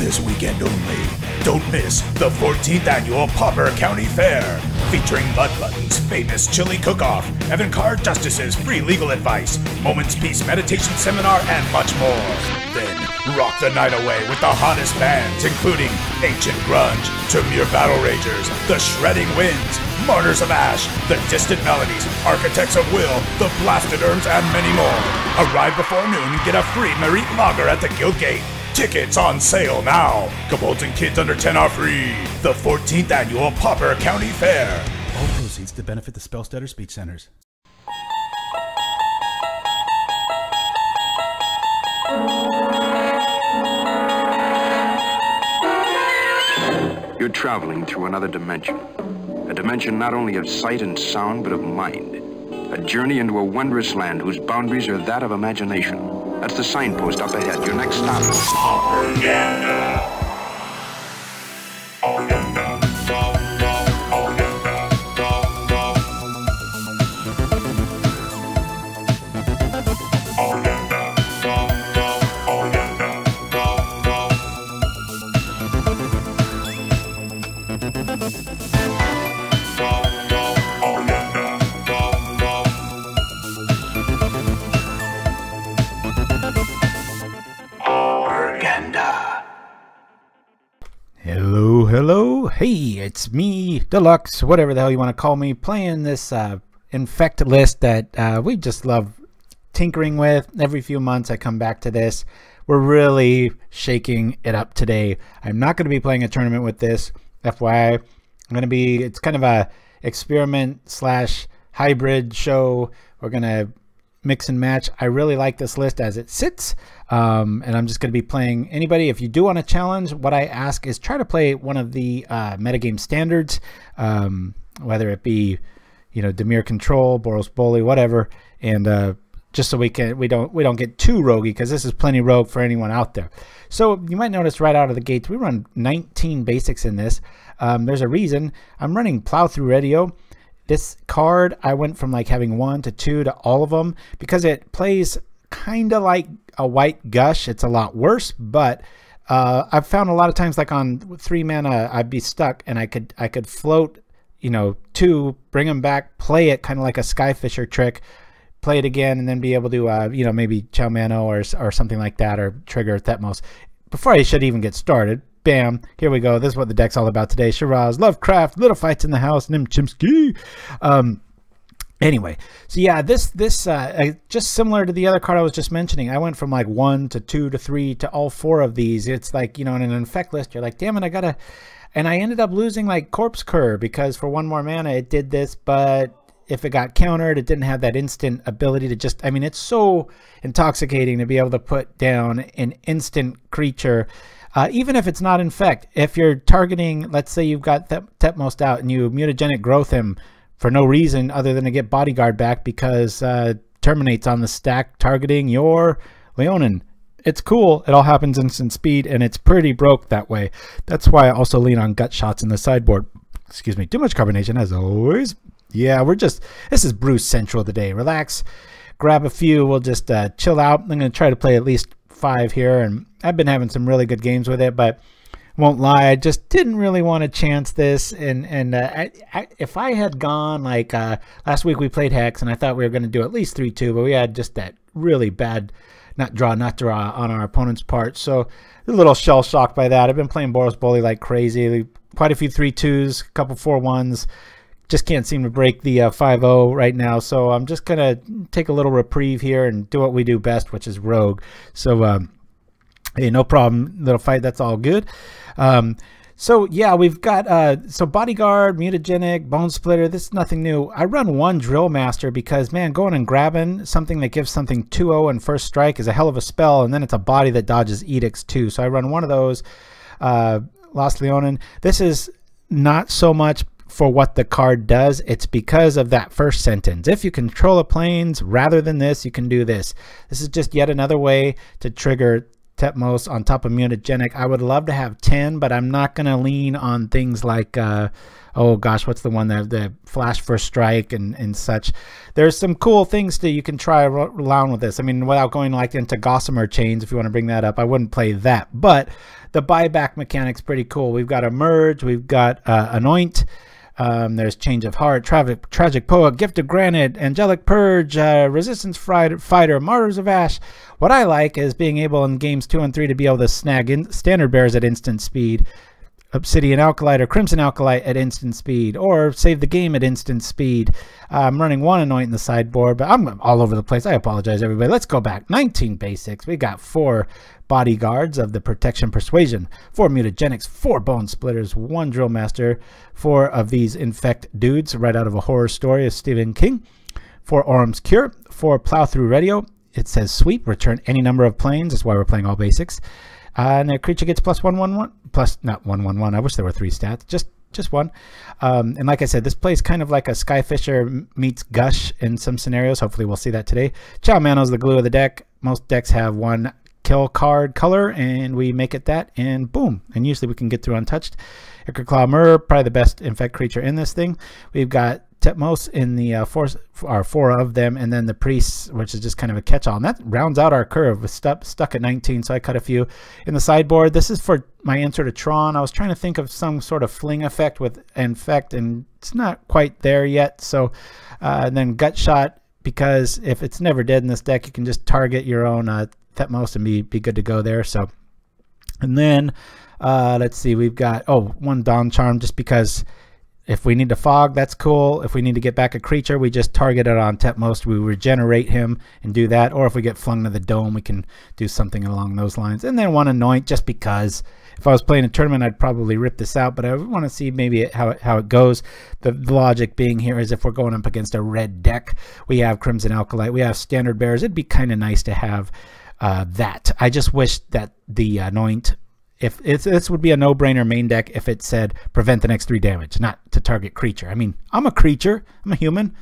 This weekend only, don't miss the 14th annual Pauper County Fair, featuring Mud Buttons' famous chili cook-off, avant-garde justices' free legal advice, Moments Peace meditation seminar, and much more. Then rock the night away with the hottest bands, including Ancient Grunge, Tremere Battle Ragers, The Shredding Winds, Martyrs of Ash, The Distant Melodies, Architects of Will, The Blasted Herbs, and many more. Arrive before noon and get a free Merit Lager at the Guild Gate. Tickets on sale now. Kobolds and kids under 10 are free. The 14th annual Pauper County Fair. All proceeds to benefit the Spellstutter Speech Centers. You're traveling through another dimension. A dimension not only of sight and sound, but of mind. A journey into a wondrous land whose boundaries are that of imagination. That's the signpost up ahead. Your next stop. Pauperganda. Hello, hey, it's me, Deluxe, whatever the hell you want to call me, playing this Infect list that we just love tinkering with. Every few months I come back to this. We're really shaking it up today. I'm not going to be playing a tournament with this, FYI. It's kind of a experiment slash hybrid show. We're going to mix and match. I really like this list as it sits, and I'm just going to be playing anybody. If you do want a challenge, what I ask is try to play one of the metagame standards, whether it be, you know, Dimir Control, Boros Bully, whatever, and just so we don't get too roguey, because this is plenty rogue for anyone out there. So you might notice right out of the gates we run 19 basics in this. There's a reason. I'm running Plow through Reito. This card, I went from like having 1 to 2 to all of them because it plays kind of like a white gush. It's a lot worse, but I've found a lot of times, like on 3 mana, I'd be stuck and I could float, you know, 2, bring them back, play it kind of like a Skyfisher trick, play it again, and then be able to, you know, maybe Cho-Manno or something like that, or trigger Tethmos before I should even get started. Bam, here we go. This is what the deck's all about today. Shiraz, Lovecraft, Little Fights in the House, Nim Chimsky. Anyway, so yeah, this just similar to the other card I was just mentioning. I went from like 1 to 2 to 3 to all 4 of these. It's like, you know, in an Infect list, you're like, damn it, I gotta, and I ended up losing like Corpse Cur because for 1 more mana it did this, but if it got countered, it didn't have that instant ability to just, I mean, it's so intoxicating to be able to put down an instant creature. Even if it's not Infect, if you're targeting, let's say you've got Tethmos out and you Mutagenic Growth him for no reason other than to get Bodyguard back because Terminate's on the stack targeting your Leonin. It's cool. It all happens instant speed, and it's pretty broke that way. That's why I also lean on gut shots in the sideboard. Excuse me. Too much carbonation as always. Yeah, this is Brew Central today. Relax, grab a few. We'll just chill out. I'm going to try to play at least 5 here, and I've been having some really good games with it, but won't lie, I just didn't really want to chance this. And if I had gone like last week, we played Hex, and I thought we were going to do at least 3-2, but we had just that really bad not draw on our opponent's part, so a little shell shocked by that. I've been playing Boros Bully like crazy, quite a few 3-2s, a couple 4-1s. Just can't seem to break the 5-0 right now, so I'm just gonna take a little reprieve here and do what we do best, which is rogue. So hey, no problem, little fight, that's all good. So yeah, we've got so Bodyguard, Mutagenic, Bonesplitter. This is nothing new. I run 1 Drillmaster because, man, going and grabbing something that gives something 2-0 and first strike is a hell of a spell, and then it's a body that dodges edicts too. So I run 1 of those. Lost Leonin. This is not so much for what the card does, it's because of that first sentence. If you control a planes rather than this, you can do this. This is just yet another way to trigger Tethmos on top of Mutagenic. I would love to have 10, but I'm not going to lean on things like, oh gosh, what's the one that the Flash for Strike and such. There's some cool things that you can try around with this. I mean, without going like into Gossamer Chains, if you want to bring that up, I wouldn't play that. But the buyback mechanic's pretty cool. We've got Emerge, we've got Anoint. There's Change of Heart, Tragic Poet, Gift of Granite, Angelic Purge, Resistance Fighter, Martyrs of Ash. What I like is being able in games 2 and 3 to be able to snag standard bearers at instant speed, Obsidian Acolyte or Crimson Acolyte at instant speed, or save the game at instant speed. I'm running 1 Anoint in the sideboard, but I'm all over the place. I apologize, everybody. Let's go back. 19 basics. We got 4 Bodyguards of the Protection Persuasion, 4 Mutagenics, 4 Bonesplitters, 1 Drillmaster, 4 of these Infect dudes right out of a horror story of Stephen King, 4 Orim's Cure, 4 Plow through Reito. It says Sweep, return any number of planes. That's why we're playing all basics. And the creature gets +1/+1, plus not 1/1/1. I wish there were 3 stats, just 1. And like I said, this plays kind of like a Skyfisher meets Gush in some scenarios. Hopefully we'll see that today. Cho-Manno is the glue of the deck. Most decks have 1 kill card color, and we make it that, and boom. And usually we can get through untouched. Ichorclaw Myr, probably the best Infect creature in this thing. We've got Tethmos in the 4 of them, and then the Priests, which is just kind of a catch-all. And that rounds out our curve. We're stuck at 19, so I cut a few in the sideboard. This is for my answer to Tron. I was trying to think of some sort of fling effect with Infect, and it's not quite there yet. So and then Gut Shot, because if it's never dead in this deck, you can just target your own Tethmos and be good to go there. So, and then let's see, we've got 1 Dawn Charm, just because if we need to fog, that's cool. If we need to get back a creature, we just target it on Tethmos. We regenerate him and do that. Or if we get flung to the dome, we can do something along those lines. And then 1 Anoint, just because if I was playing a tournament, I'd probably rip this out, but I want to see maybe how it goes. The logic being here is if we're going up against a red deck, we have Crimson Acolyte, we have standard bearers. It'd be kind of nice to have that. I just wish that the Anoint, if this would be a no-brainer main deck if it said prevent the next 3 damage, not to target creature. I mean, I'm a creature. I'm a human.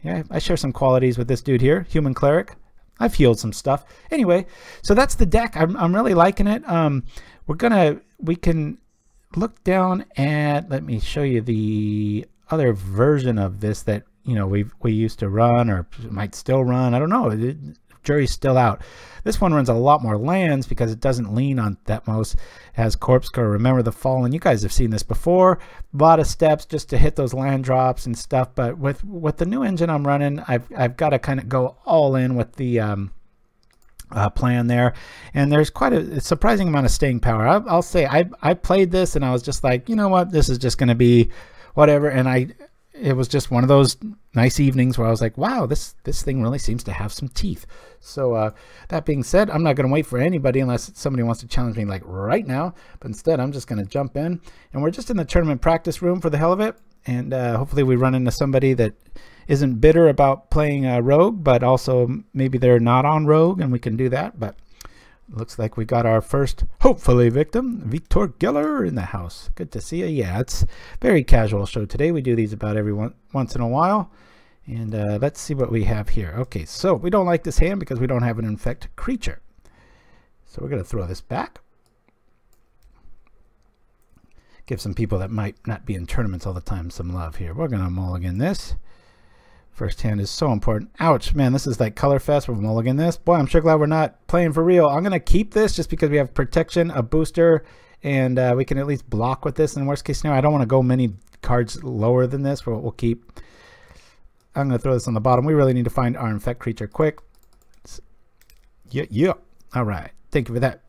Yeah, I share some qualities with this dude here, human cleric. I've healed some stuff. Anyway, so that's the deck. I'm really liking it. We can look down at, let me show you the other version of this that, you know, we used to run, or might still run. I don't know. Jury's still out. This one runs a lot more lands because it doesn't lean on Tethmos. It has Corpse Core, Remember the Fallen. You guys have seen this before. A lot of steps just to hit those land drops and stuff. But with the new engine I'm running, I've got to kind of go all in with the plan there. And there's quite a surprising amount of staying power. I'll say I played this and I was just like, you know what, this is just going to be whatever. And it was just one of those nice evenings where I was like, wow, this thing really seems to have some teeth. So that being said, I'm not going to wait for anybody unless somebody wants to challenge me like right now. But instead, I'm just going to jump in. And we're just in the tournament practice room for the hell of it. And hopefully we run into somebody that isn't bitter about playing Rogue, but also maybe they're not on Rogue, and we can do that. But looks like we got our first, hopefully, victim, Victor Geller, in the house. Good to see you. Yeah, it's very casual show today. We do these about every once in a while. And let's see what we have here. Okay, so we don't like this hand because we don't have an Infect creature. So we're going to throw this back. Give some people that might not be in tournaments all the time some love here. We're going to mulligan this. First hand is so important. Ouch, man, this is like Color Fest. We're mulligan this. Boy, I'm sure glad we're not playing for real. I'm going to keep this just because we have protection, a booster, and we can at least block with this in worst case scenario. I don't want to go many cards lower than this, but we'll keep. I'm going to throw this on the bottom. We really need to find our Infect creature quick. Yeah. All right. Thank you for that.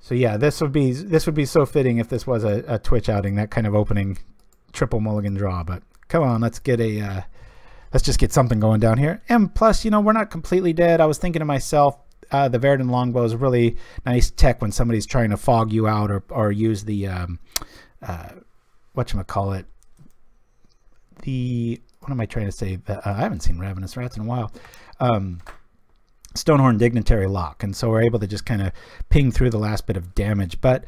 So yeah, this would be so fitting if this was a Twitch outing, that kind of opening triple mulligan draw. But come on, let's just get something going down here. And plus, you know, we're not completely dead. I was thinking to myself, the Viridian Longbow is a really nice tech when somebody's trying to fog you out or use the whatchamacallit, what am I trying to say? I haven't seen Ravenous Rats in a while. Stonehorn Dignitary Lock, and so we're able to just kind of ping through the last bit of damage. But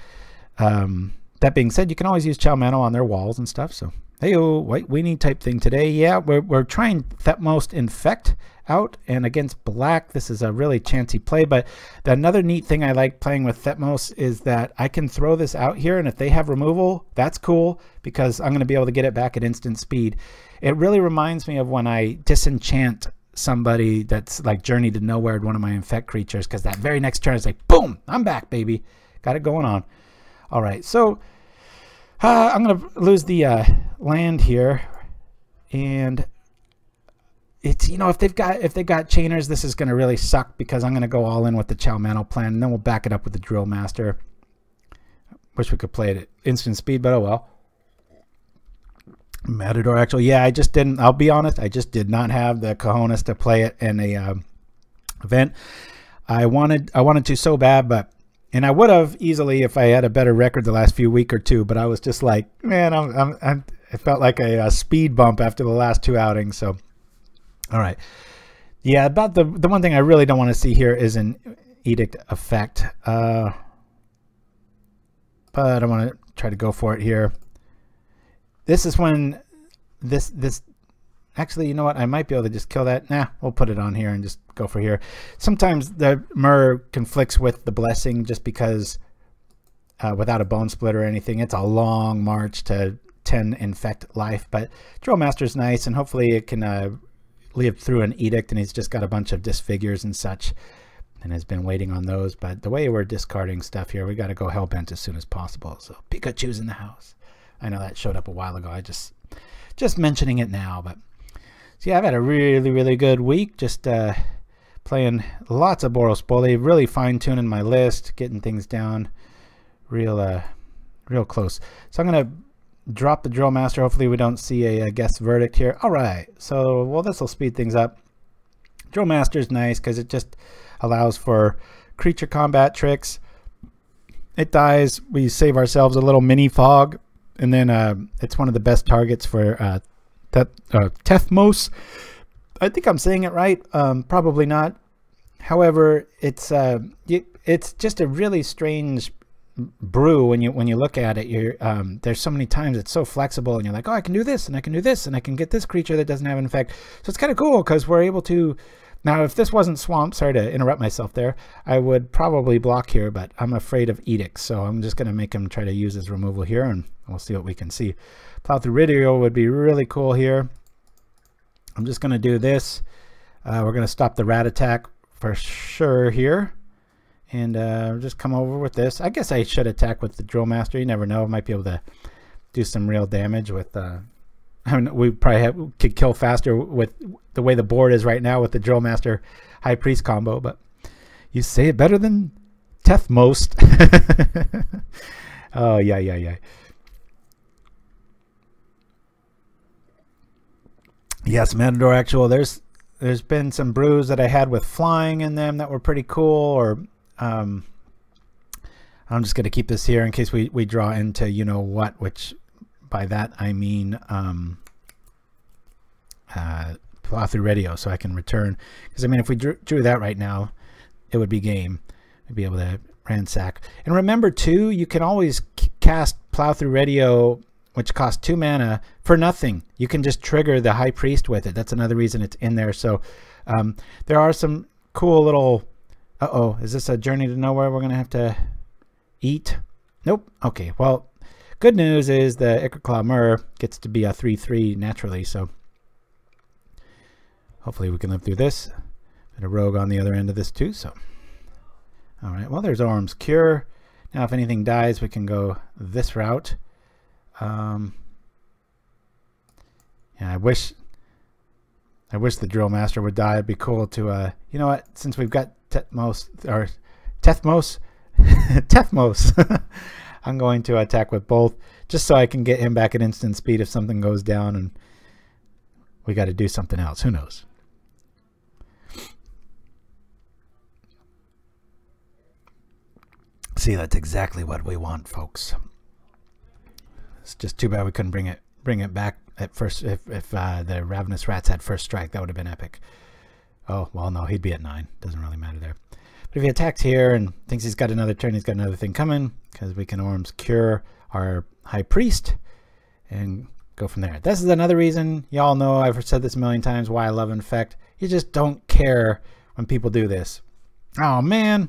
that being said, you can always use Cho-Manno on their walls and stuff, so Heyo, white weenie type thing today. Yeah, we're trying Tethmos Infect out, and against black, this is a really chancy play. But another neat thing I like playing with Tethmos is that I can throw this out here, and if they have removal, that's cool because I'm going to be able to get it back at instant speed. It really reminds me of when I disenchant somebody that's like Journey to Nowhere, one of my Infect creatures, because that very next turn is like, boom, I'm back, baby. Got it going on. All right, so I'm going to lose the land here, and it's, you know, if they've got chainers, this is going to really suck because I'm going to go all in with the Cho-Manno plan, and then we'll back it up with the Drillmaster. Wish we could play it at instant speed, but oh well. Matador, actually, yeah, I just didn't. I'll be honest, I just did not have the cojones to play it in a event. I wanted to so bad, but. And I would have easily if I had a better record the last few week or two, but I was just like, man, I felt like a speed bump after the last 2 outings. So, all right. Yeah, about the one thing I really don't want to see here is an edict effect. But I want to try to go for it here. This is when this actually, you know what? I might be able to just kill that. Nah, we'll put it on here and just go for here. Sometimes the Myr conflicts with the Blessing just because without a Bonesplitter or anything, it's a long march to 10 Infect life. But Drillmaster's nice, and hopefully it can live through an Edict, and he's just got a bunch of Disfigures and such and has been waiting on those. But the way we're discarding stuff here, we got to go Hellbent as soon as possible. So Pikachu's in the house. I know that showed up a while ago. I just mentioning it now, but so yeah, I've had a really, really good week. Just playing lots of Boros Bully, really fine-tuning my list, getting things down real close. So I'm going to drop the Drillmaster. Hopefully we don't see a guest verdict here. All right, so, well, this will speed things up. Drillmaster is nice because it just allows for creature combat tricks. It dies. We save ourselves a little mini fog, and then it's one of the best targets for Tethmos. I think I'm saying it right. Probably not. However, it's just a really strange brew when you look at it. There's so many times it's so flexible, and you're like, oh, I can do this, and I can do this, and I can get this creature that doesn't have an effect. So it's kind of cool because we're able to. Now, if this wasn't Swamp, sorry to interrupt myself there, I would probably block here, but I'm afraid of edicts, so I'm just going to make him try to use his removal here, and we'll see what we can see. Plow through Reito would be really cool here. I'm just going to do this. We're going to stop the rat attack for sure here, and just come over with this. I guess I should attack with the Drillmaster. You never know. I might be able to do some real damage with... I mean, we probably could kill faster with the way the board is right now with the Drillmaster High Priest combo, but you say it better than Tethmos. Oh, yeah. Yes, Matador Actual. There's been some brews that I had with flying in them that were pretty cool, or I'm just going to keep this here in case we draw into you-know-what, which... By that I mean Plow through Reito, so I can return. Because I mean, if we drew that right now, it would be game. We'd be able to ransack. And remember too, you can always cast Plow through Reito, which costs 2 mana for nothing. You can just trigger the High Priest with it. That's another reason it's in there. So there are some cool little. Is this a Journey to Nowhere we're gonna have to eat? Nope. Okay. Well. Good news is the Ichorclaw Myr gets to be a 3/3 naturally, so hopefully we can live through this. Got a rogue on the other end of this too, so. All right, well, there's Orim's Cure. Now if anything dies, we can go this route. Yeah, I wish the Drillmaster would die. It'd be cool to, you know what, since we've got Tethmos, I'm going to attack with both just so I can get him back at instant speed if something goes down and we got to do something else. Who knows? See, that's exactly what we want, folks. It's just too bad we couldn't bring it back at first. If the Ravenous Rats had first strike, that would have been epic. Oh, well, no, he'd be at 9. Doesn't really matter there. But if he attacks here and thinks he's got another turn, he's got another thing coming, because we can Orim's Cure our High Priest and go from there. This is another reason, y'all know I've said this a million times, why I love Infect. You just don't care when people do this. Oh man,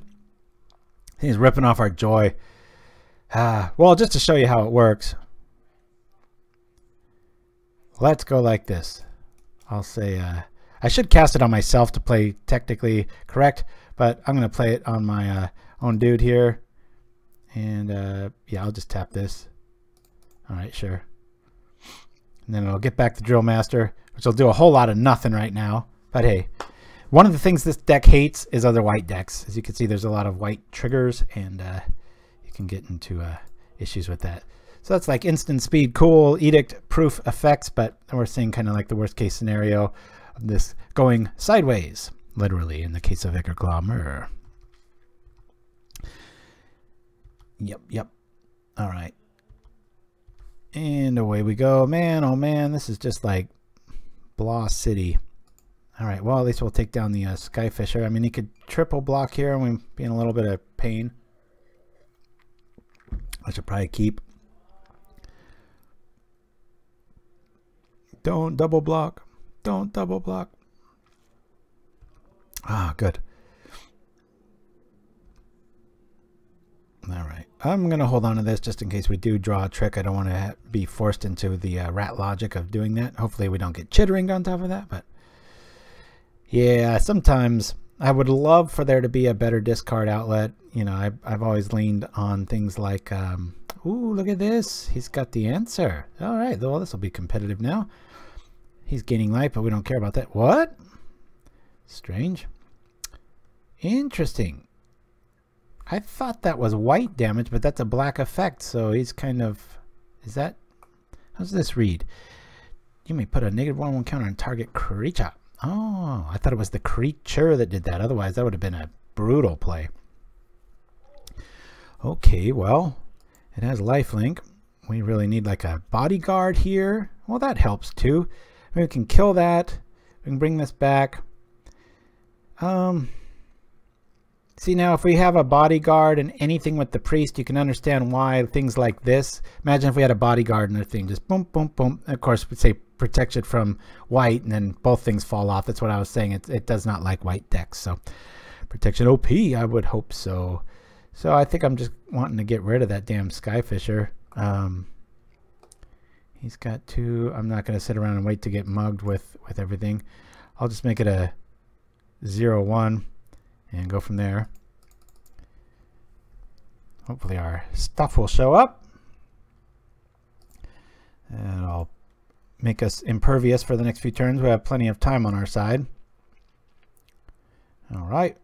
he's ripping off our joy. Well, just to show you how it works, let's go like this. I'll say, I should cast it on myself to play technically correct, but I'm going to play it on my own dude here. And yeah, I'll just tap this. All right, sure. And then it'll get back to Drillmaster, which will do a whole lot of nothing right now. But hey, one of the things this deck hates is other white decks. As you can see, there's a lot of white triggers, and you can get into issues with that. So that's like instant speed, cool, edict, proof effects, but we're seeing kind of like the worst case scenario of this going sideways, literally, in the case of Ichorclaw Myr. Yep. All right. And away we go. Man, oh man, this is just like blah city. All right, well, at least we'll take down the Skyfisher. I mean, he could triple block here, and we'd be in a little bit of pain. I should probably keep. Don't double block. Don't double block. Ah, good. All right. I'm going to hold on to this just in case we do draw a trick. I don't want to be forced into the rat logic of doing that. Hopefully we don't get chittering on top of that. But yeah, sometimes I would love for there to be a better discard outlet. You know, I've always leaned on things like, ooh, look at this. He's got the answer. All right. Well, this will be competitive now. He's gaining life, but we don't care about that. What? Strange. Interesting. I thought that was white damage, but that's a black effect. So he's kind of, is that, how's this read? You may put a -1/1 counter on target creature. Oh, I thought it was the creature that did that. Otherwise, that would have been a brutal play. Okay, well, it has lifelink. We really need like a bodyguard here. Well, that helps too. We can kill that. We can bring this back. See, now if we have a bodyguard and anything with the priest, you can understand why things like this. Imagine if we had a bodyguard and a thing just boom, boom, boom. Of course, we'd say protection from white, and then both things fall off. That's what I was saying. It does not like white decks. So protection OP, I would hope so. So I think I'm just wanting to get rid of that damn Skyfisher. He's got two. I'm not going to sit around and wait to get mugged with everything. I'll just make it a 0/1 and go from there. Hopefully our stuff will show up. And I'll make us impervious for the next few turns. We have plenty of time on our side. All right.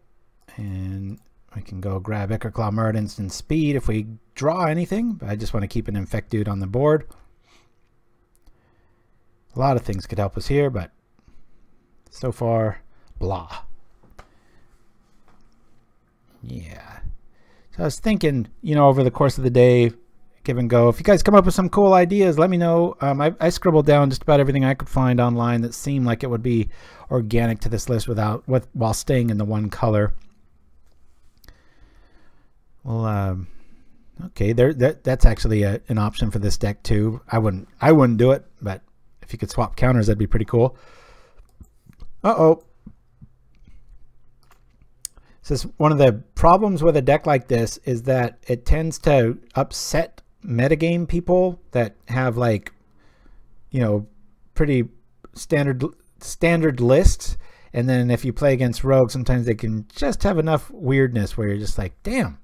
And we can go grab Ichorclaw Myr at instant speed if we draw anything. But I just want to keep an Infect dude on the board. A lot of things could help us here, but so far, blah. Yeah. So I was thinking, you know, over the course of the day, give and go. If you guys come up with some cool ideas, let me know. I scribbled down just about everything I could find online that seemed like it would be organic to this list while staying in the one color. Well, okay, that's actually an option for this deck too. I wouldn't do it, but if you could swap counters, that'd be pretty cool. Uh-oh. Says one of the problems with a deck like this is that it tends to upset metagame people that have, like, you know, pretty standard lists. And then if you play against rogues, sometimes they can just have enough weirdness where you're just like, damn,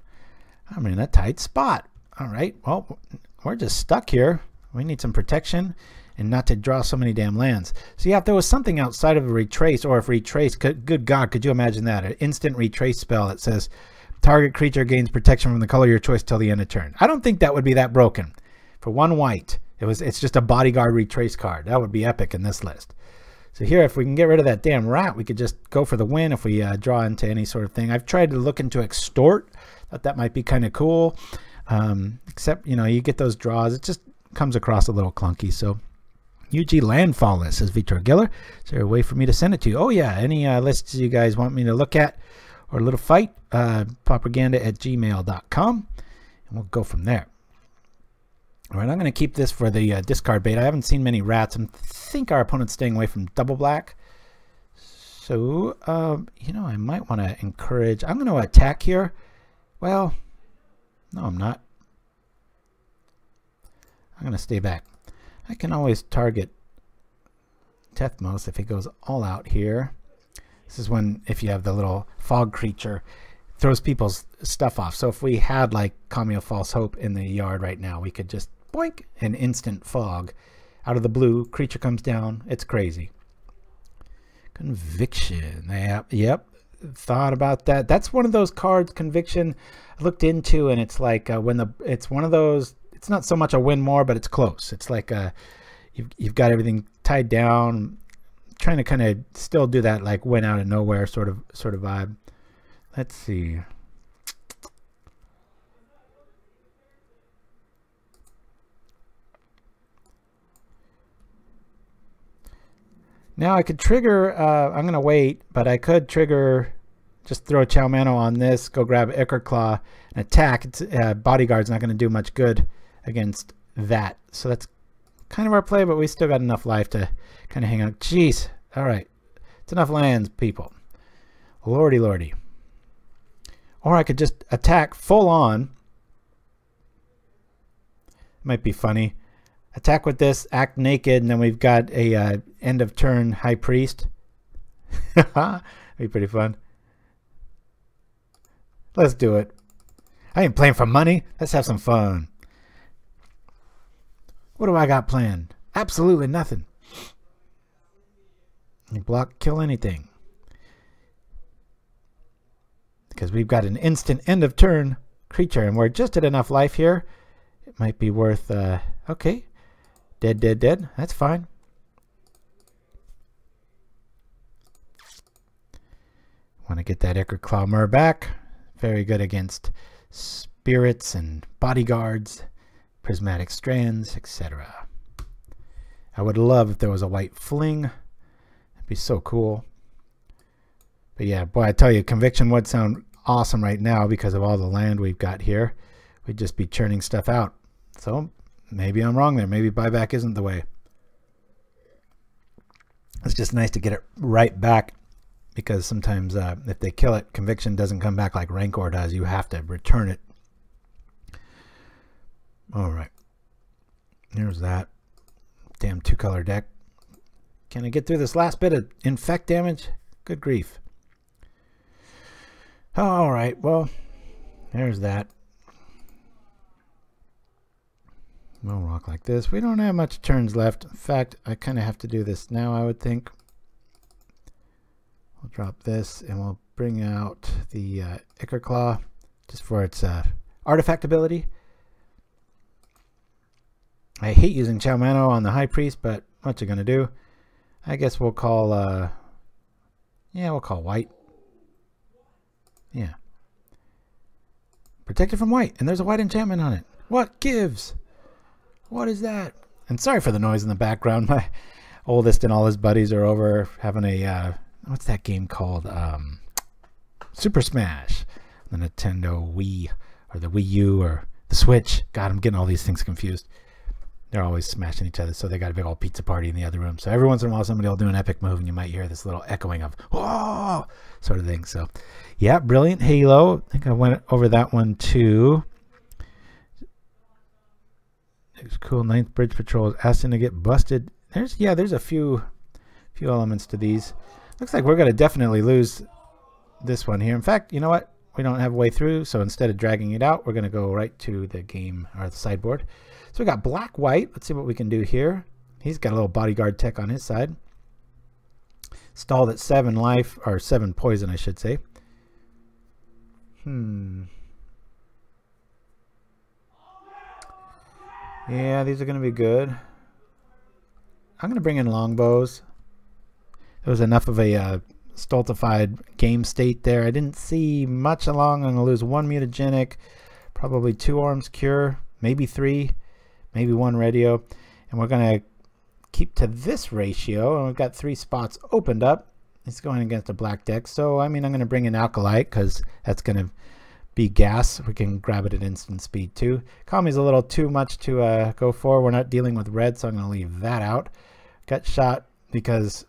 I'm in a tight spot. All right, well, we're just stuck here. We need some protection and not to draw so many damn lands. So yeah, if there was something outside of a retrace, or if retrace, good God, could you imagine that? An instant retrace spell that says target creature gains protection from the color of your choice till the end of turn. I don't think that would be that broken. For one white, it's just a bodyguard retrace card. That would be epic in this list. So here, if we can get rid of that damn rat, we could just go for the win if we draw into any sort of thing. I've tried to look into extort. Thought that might be kind of cool. Except, you know, you get those draws. It just comes across a little clunky. So UG Landfall, says Vitor Giller. Is there a way for me to send it to you? Oh yeah, any lists you guys want me to look at or a little fight, Pauperganda@gmail.com, and we'll go from there. All right, I'm going to keep this for the discard bait. I haven't seen many rats. I think our opponent's staying away from double black. So, you know, I might want to encourage... I'm going to attack here. Well, no, I'm not. I'm going to stay back. I can always target Tethmos if he goes all out here. This is when, if you have the little fog creature, throws people's stuff off. So if we had like Cameo False Hope in the yard right now, we could just boink, an instant fog. Out of the blue, creature comes down. It's crazy. Conviction. Yep. Thought about that. That's one of those cards, Conviction, I looked into, and it's like it's one of those, it's not so much a win more, but it's close. It's like you've got everything tied down, trying to kind of still do that like win out of nowhere sort of vibe. Let's see. Now I could trigger, I'm going to wait, but I could trigger, just throw Cho-Manno on this, go grab Ichorclaw and attack. It's, Bodyguard's not going to do much good against that. So that's kind of our play, but we still got enough life to kind of hang out. Jeez. All right. It's enough lands, people. Lordy, lordy. Or I could just attack full on. Might be funny. Attack with this, act naked, and then we've got a end of turn High Priest. Be pretty fun. Let's do it. I ain't playing for money. Let's have some fun. What do I got planned? Absolutely nothing. You block, kill anything. Because we've got an instant end of turn creature, and we're just at enough life here. It might be worth, okay. Dead, dead, dead. That's fine. Want to get that Ichorclaw Myr back. Very good against spirits and bodyguards, prismatic strands, etc. I would love if there was a white fling. That'd be so cool. But yeah, boy, I tell you, Conviction would sound awesome right now because of all the land we've got here. We'd just be churning stuff out. So maybe I'm wrong there. Maybe buyback isn't the way. It's just nice to get it right back, because sometimes if they kill it, Conviction doesn't come back like Rancor does. You have to return it. All right. Here's that. Damn two-color deck. Can I get through this last bit of infect damage? Good grief. All right. Well, there's that. We'll rock like this. We don't have much turns left. In fact, I kind of have to do this now, I would think. We'll drop this and we'll bring out the Ichorclaw just for its artifact ability. I hate using Cho-Manno on the High Priest, but what you gonna do? I guess we'll call yeah, we'll call white. Yeah. Protected from white, and there's a white enchantment on it. What gives? What is that? And sorry for the noise in the background. My oldest and all his buddies are over having a what's that game called? Super Smash. The Nintendo Wii or the Wii U or the Switch. God, I'm getting all these things confused. They're always smashing each other, so they got a big old pizza party in the other room. So every once in a while somebody will do an epic move and you might hear this little echoing of whoa sort of thing. So yeah, brilliant Halo. I think I went over that one too. It's cool. Ninth Bridge Patrol is asking to get busted. There's a few elements to these. Looks like we're gonna definitely lose this one here. In fact, you know what? We don't have a way through, so instead of dragging it out, we're gonna go right to the game or the sideboard. So we got black white. Let's see what we can do here. He's got a little bodyguard tech on his side. Stalled at 7 life, or 7 poison, I should say. Yeah, these are going to be good. I'm going to bring in longbows. There was enough of a stultified game state there. I didn't see much along. I'm going to lose 1 mutagenic, probably 2 Orim's Cure, maybe 3, maybe 1 radio. And we're going to keep to this ratio. And we've got 3 spots opened up. It's going against a black deck. So, I mean, I'm going to bring in Acolyte because that's going to be gas. We can grab it at instant speed too. Economy's a little too much to go for. We're not dealing with red, so I'm going to leave that out. Got shot because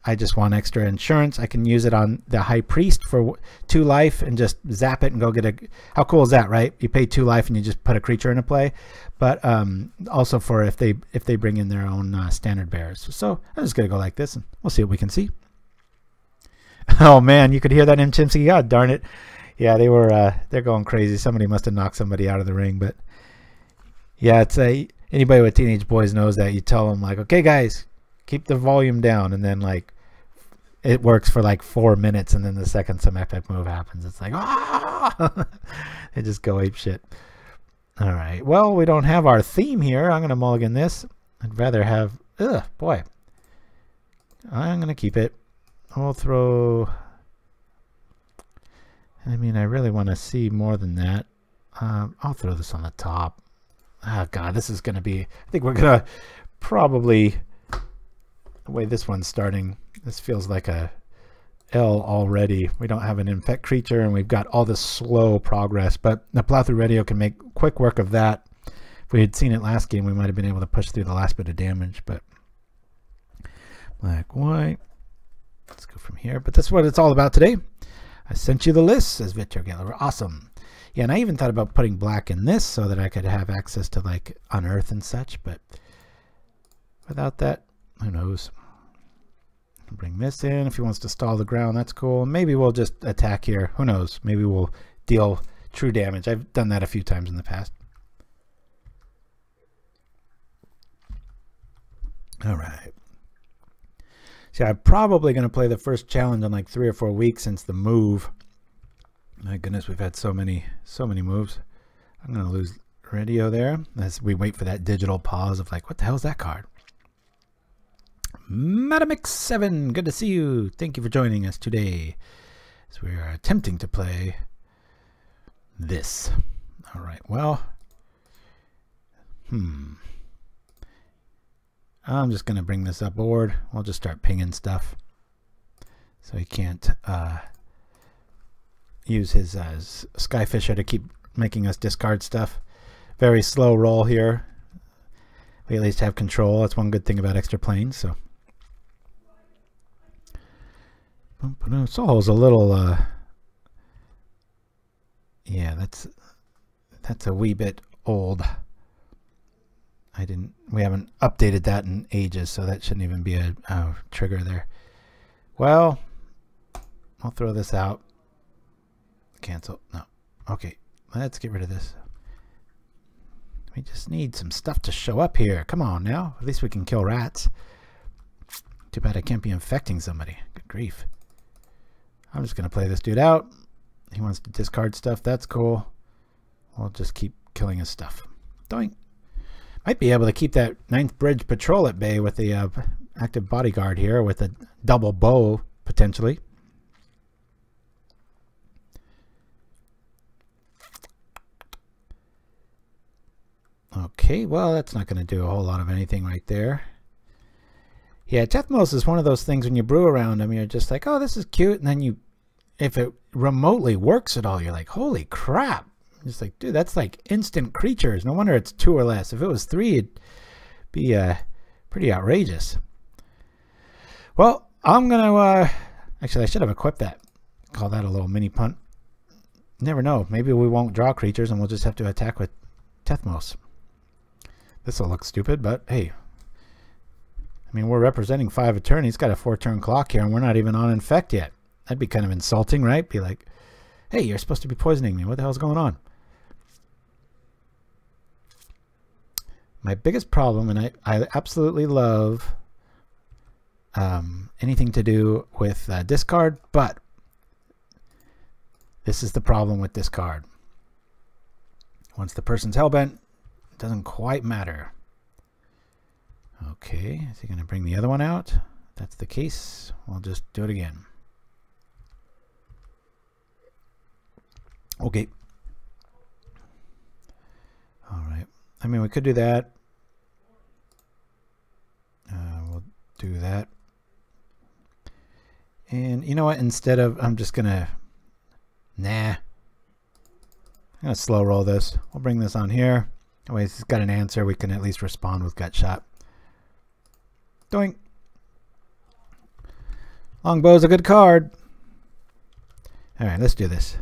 I just want extra insurance. I can use it on the High Priest for 2 life and just zap it and go get a... How cool is that, right? You pay 2 life and you just put a creature into play. But also for if they bring in their own standard bearers. So I'm just going to go like this and we'll see what we can see. Oh man, you could hear that in Chimsky. God darn it. Yeah, they're going crazy. Somebody must have knocked somebody out of the ring. But yeah, it's anybody with teenage boys knows that. You tell them like, okay guys, keep the volume down, and then like it works for like 4 minutes, and then the second some epic move happens, it's like, ah! They just go ape shit. All right, well, we don't have our theme here. I'm gonna mulligan this. I'd rather have, boy, I'm gonna keep it. We'll throw, I mean, I really want to see more than that. I'll throw this on the top. Oh god, this is gonna be, I think we're gonna probably, the way this one's starting, this feels like a L already. We don't have an infect creature, and we've got all this slow progress, but the Plow through Reito can make quick work of that. If we had seen it last game, we might have been able to push through the last bit of damage. But black, white, let's go from here. But that's what it's all about today. I sent you the list, says Victor Geller. Awesome. Yeah, and I even thought about putting black in this so that I could have access to like Unearth and such, but without that, who knows. Bring this in. If he wants to stall the ground, that's cool. Maybe we'll just attack here. Who knows? Maybe we'll deal true damage. I've done that a few times in the past. All right. So I'm probably going to play the first challenge in like 3 or 4 weeks since the move. My goodness, we've had so many moves. I'm going to lose radio there as we wait for that digital pause of like, what the hell is that card? Madamix7, good to see you. Thank you for joining us today as we are attempting to play this. All right, well, I'm just going to bring this up board. We'll just start pinging stuff so he can't use his Skyfisher to keep making us discard stuff. Very slow roll here. We at least have control. That's one good thing about extra planes. So Soul's a little yeah, that's a wee bit old. We haven't updated that in ages, so that shouldn't even be a trigger there. Well, I'll throw this out. Cancel. No. Okay, let's get rid of this. We just need some stuff to show up here. Come on now. At least we can kill rats. Too bad I can't be infecting somebody. Good grief. I'm just going to play this dude out. He wants to discard stuff. That's cool. We'll just keep killing his stuff. Doink. Might be able to keep that 9th Bridge Patrol at bay with the active bodyguard here with a double bow, potentially. Okay, well, that's not going to do a whole lot of anything right there. Yeah, Tethmos is one of those things when you brew around them, you're just like, oh, this is cute. And then if it remotely works at all, you're like, holy crap. It's like, dude, that's like instant creatures. No wonder it's 2 or less. If it was 3, it'd be pretty outrageous. Well, I'm going to, actually, I should have equipped that. Call that a little mini punt. Never know. Maybe we won't draw creatures and we'll just have to attack with Tethmos. This will look stupid, but hey. I mean, we're representing 5 a turn. He's got a 4-turn clock here, and we're not even on infect yet. That'd be kind of insulting, right? Be like, hey, you're supposed to be poisoning me. What the hell's going on? My biggest problem, and I absolutely love anything to do with discard, but this is the problem with discard. Once the person's hellbent, it doesn't quite matter. Okay, is he going to bring the other one out? If that's the case, we'll just do it again. Okay. All right. I mean, we could do that. We'll do that. And you know what? Instead of, I'm just going to, nah. I'm going to slow roll this. We'll bring this on here. That way it's got an answer. We can at least respond with gut shot. Doink. Longbow's a good card. Alright, let's do this.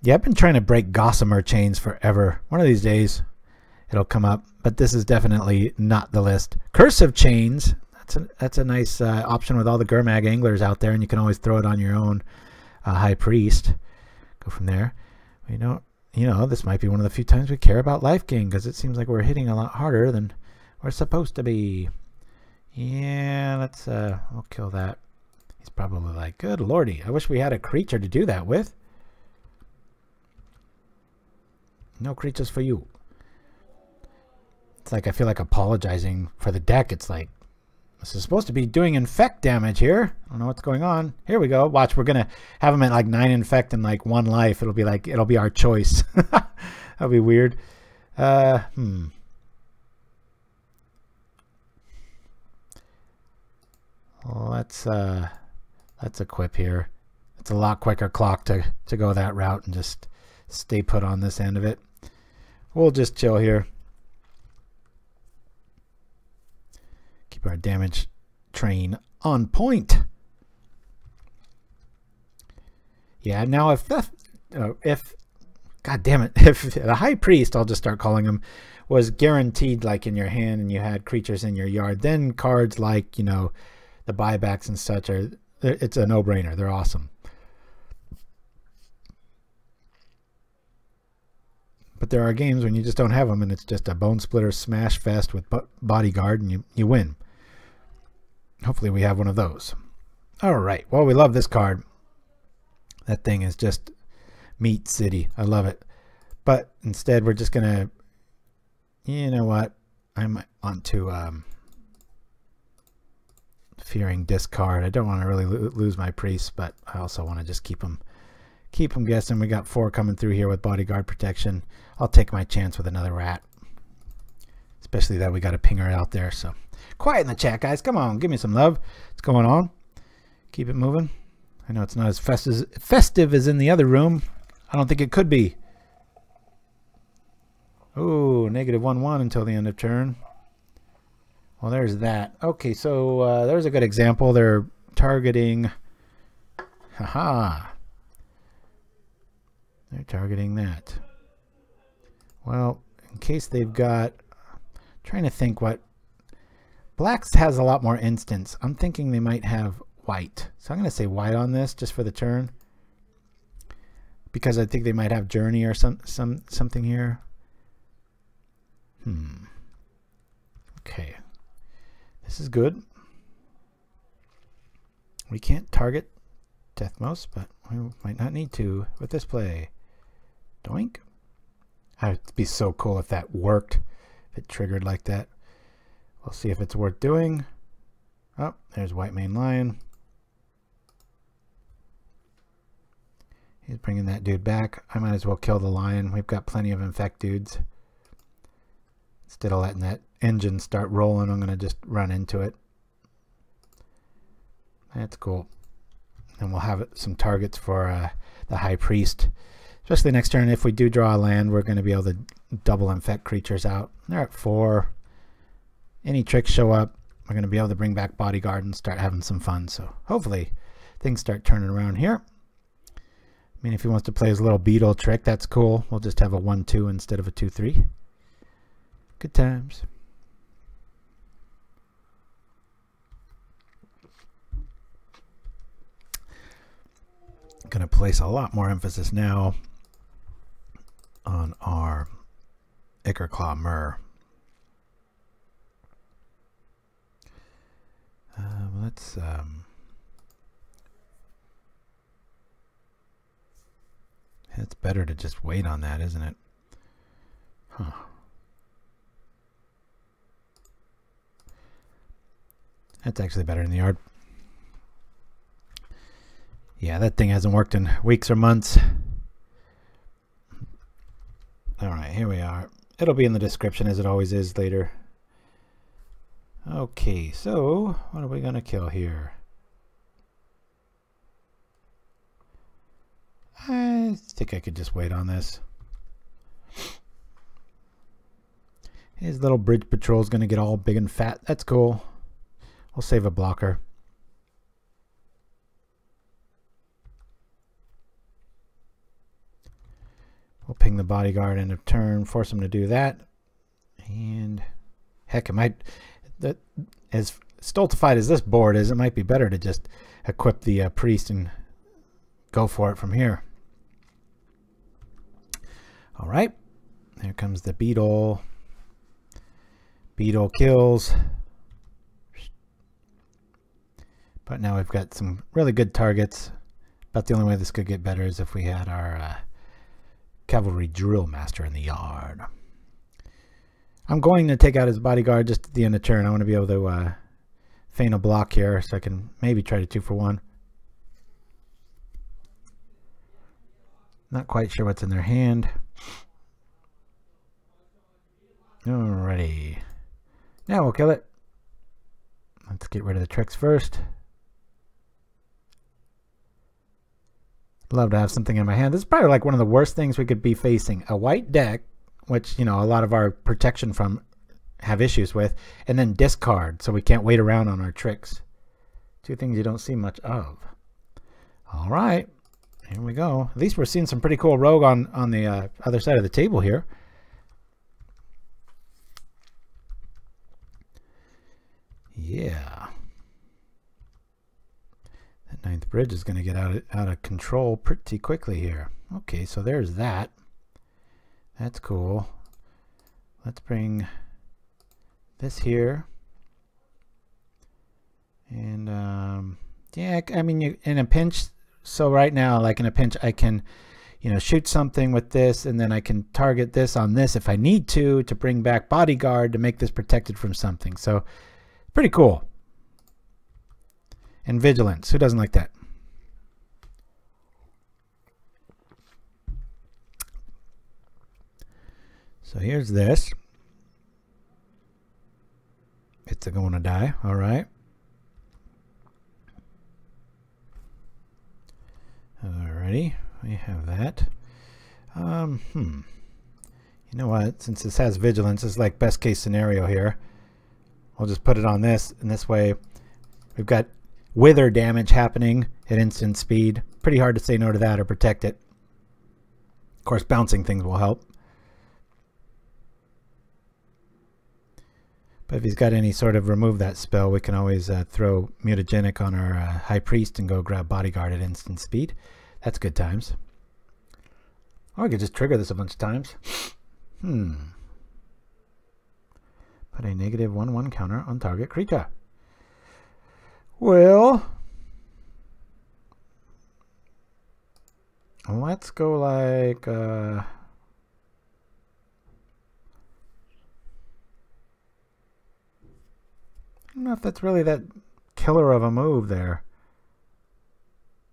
Yeah, I've been trying to break Gossamer chains forever. One of these days it'll come up, but this is definitely not the list. Cursive chains. That's a nice option with all the Gurmag anglers out there, and you can always throw it on your own High Priest. Go from there. We don't, you know, this might be one of the few times we care about life gain, because it seems like we're hitting a lot harder than we're supposed to be. Yeah, let's we'll kill that. He's probably like, good lordy, I wish we had a creature to do that with. No creatures for you. It's like I feel like apologizing for the deck. It's like, this is supposed to be doing infect damage here. I don't know what's going on. Here we go. Watch, we're gonna have him at like 9 infect and like 1 life. It'll be our choice. That'll be weird. Well, let's equip here. It's a lot quicker clock to go that route and just stay put on this end of it. We'll just chill here. Keep our damage train on point. Yeah, now if God damn it, if the High Priest, I'll just start calling him, was guaranteed like in your hand and you had creatures in your yard, then cards like, you know, the buybacks and such it's a no-brainer. They're awesome. But there are games when you just don't have them and it's just a Bonesplitter smash fest with Bodyguard and you win. Hopefully we have one of those. All right. Well, we love this card. That thing is just meat city. I love it. But instead we're just going to, you know what? I might want to fearing discard. I don't want to really lose my priests, but I also want to just keep them guessing. We got 4 coming through here with bodyguard protection. I'll take my chance with another rat, especially that we got a pinger out there. So quiet in the chat, guys. Come on, give me some love. What's going on? Keep it moving. I know it's not as festive as in the other room. I don't think it could be. Oh, -1/1 until the end of turn. Well, there's that. Okay, so there's a good example. They're targeting. Haha. They're targeting that. Well, in case they've got, trying to think what, Blacks has a lot more instants. I'm thinking they might have white. So I'm going to say white on this just for the turn, because I think they might have journey or something here. Okay. This is good. We can't target Tethmos, but we might not need to with this play. Doink. It'd be so cool if that worked, if it triggered like that. We'll see if it's worth doing. Oh, there's White Mane Lion. He's bringing that dude back. I might as well kill the lion. We've got plenty of infect dudes. Instead of letting that engine start rolling, I'm going to just run into it. That's cool. And we'll have some targets for the High Priest. Especially next turn, if we do draw a land, we're going to be able to double infect creatures out. They're at 4. Any tricks show up, we're going to be able to bring back Bodyguard and start having some fun. So hopefully things start turning around here. I mean, if he wants to play his little beetle trick, that's cool. We'll just have a 1/2 instead of a 2/3. Good times. Going to place a lot more emphasis now on our Ichorclaw Myr. Let's it's better to just wait on that, isn't it? Huh. That's actually better in the yard. Yeah, that thing hasn't worked in weeks or months. Alright, here we are. It'll be in the description as it always is later. Okay, so what are we going to kill here? I think I could just wait on this. His little bridge patrol is going to get all big and fat. That's cool. We'll save a blocker. We'll ping the bodyguard in a turn, force him to do that. And heck, it might, as stultified as this board is, it might be better to just equip the priest and go for it from here. All right, here comes the beetle. Beetle kills. But now we've got some really good targets. About the only way this could get better is if we had our Cavalry Drillmaster in the yard. I'm going to take out his bodyguard just at the end of turn. I want to be able to feign a block here so I can maybe try to 2-for-1. Not quite sure what's in their hand. Alrighty. Now we'll kill it. Let's get rid of the tricks first. Love to have something in my hand. This is probably like one of the worst things we could be facing. A white deck, which, you know, a lot of our protection from have issues with, and then discard, so we can't wait around on our tricks. Two things you don't see much of. All right, here we go. At least we're seeing some pretty cool rogue on the other side of the table here. Yeah. That ninth bridge is going to get out of control pretty quickly here. Okay, so there's that. That's cool. Let's bring this here. And yeah, I mean, in a pinch, so right now, like in a pinch, I can, you know, shoot something with this, and then I can target this on this if I need to bring back bodyguard to make this protected from something. So pretty cool. And vigilance, who doesn't like that? So here's this. It's going to die. All right. Alrighty, we have that. You know what? Since this has vigilance, it's like best case scenario here. We'll just put it on this, and this way we've got wither damage happening at instant speed. Pretty hard to say no to that or protect it. Of course, bouncing things will help. But if he's got any sort of remove that spell, we can always throw Mutagenic on our High Priest and go grab Bodyguard at instant speed. That's good times. Or I could just trigger this a bunch of times. Put a -1/1 counter on target creature. Well, let's go like... I don't know if that's really that killer of a move there.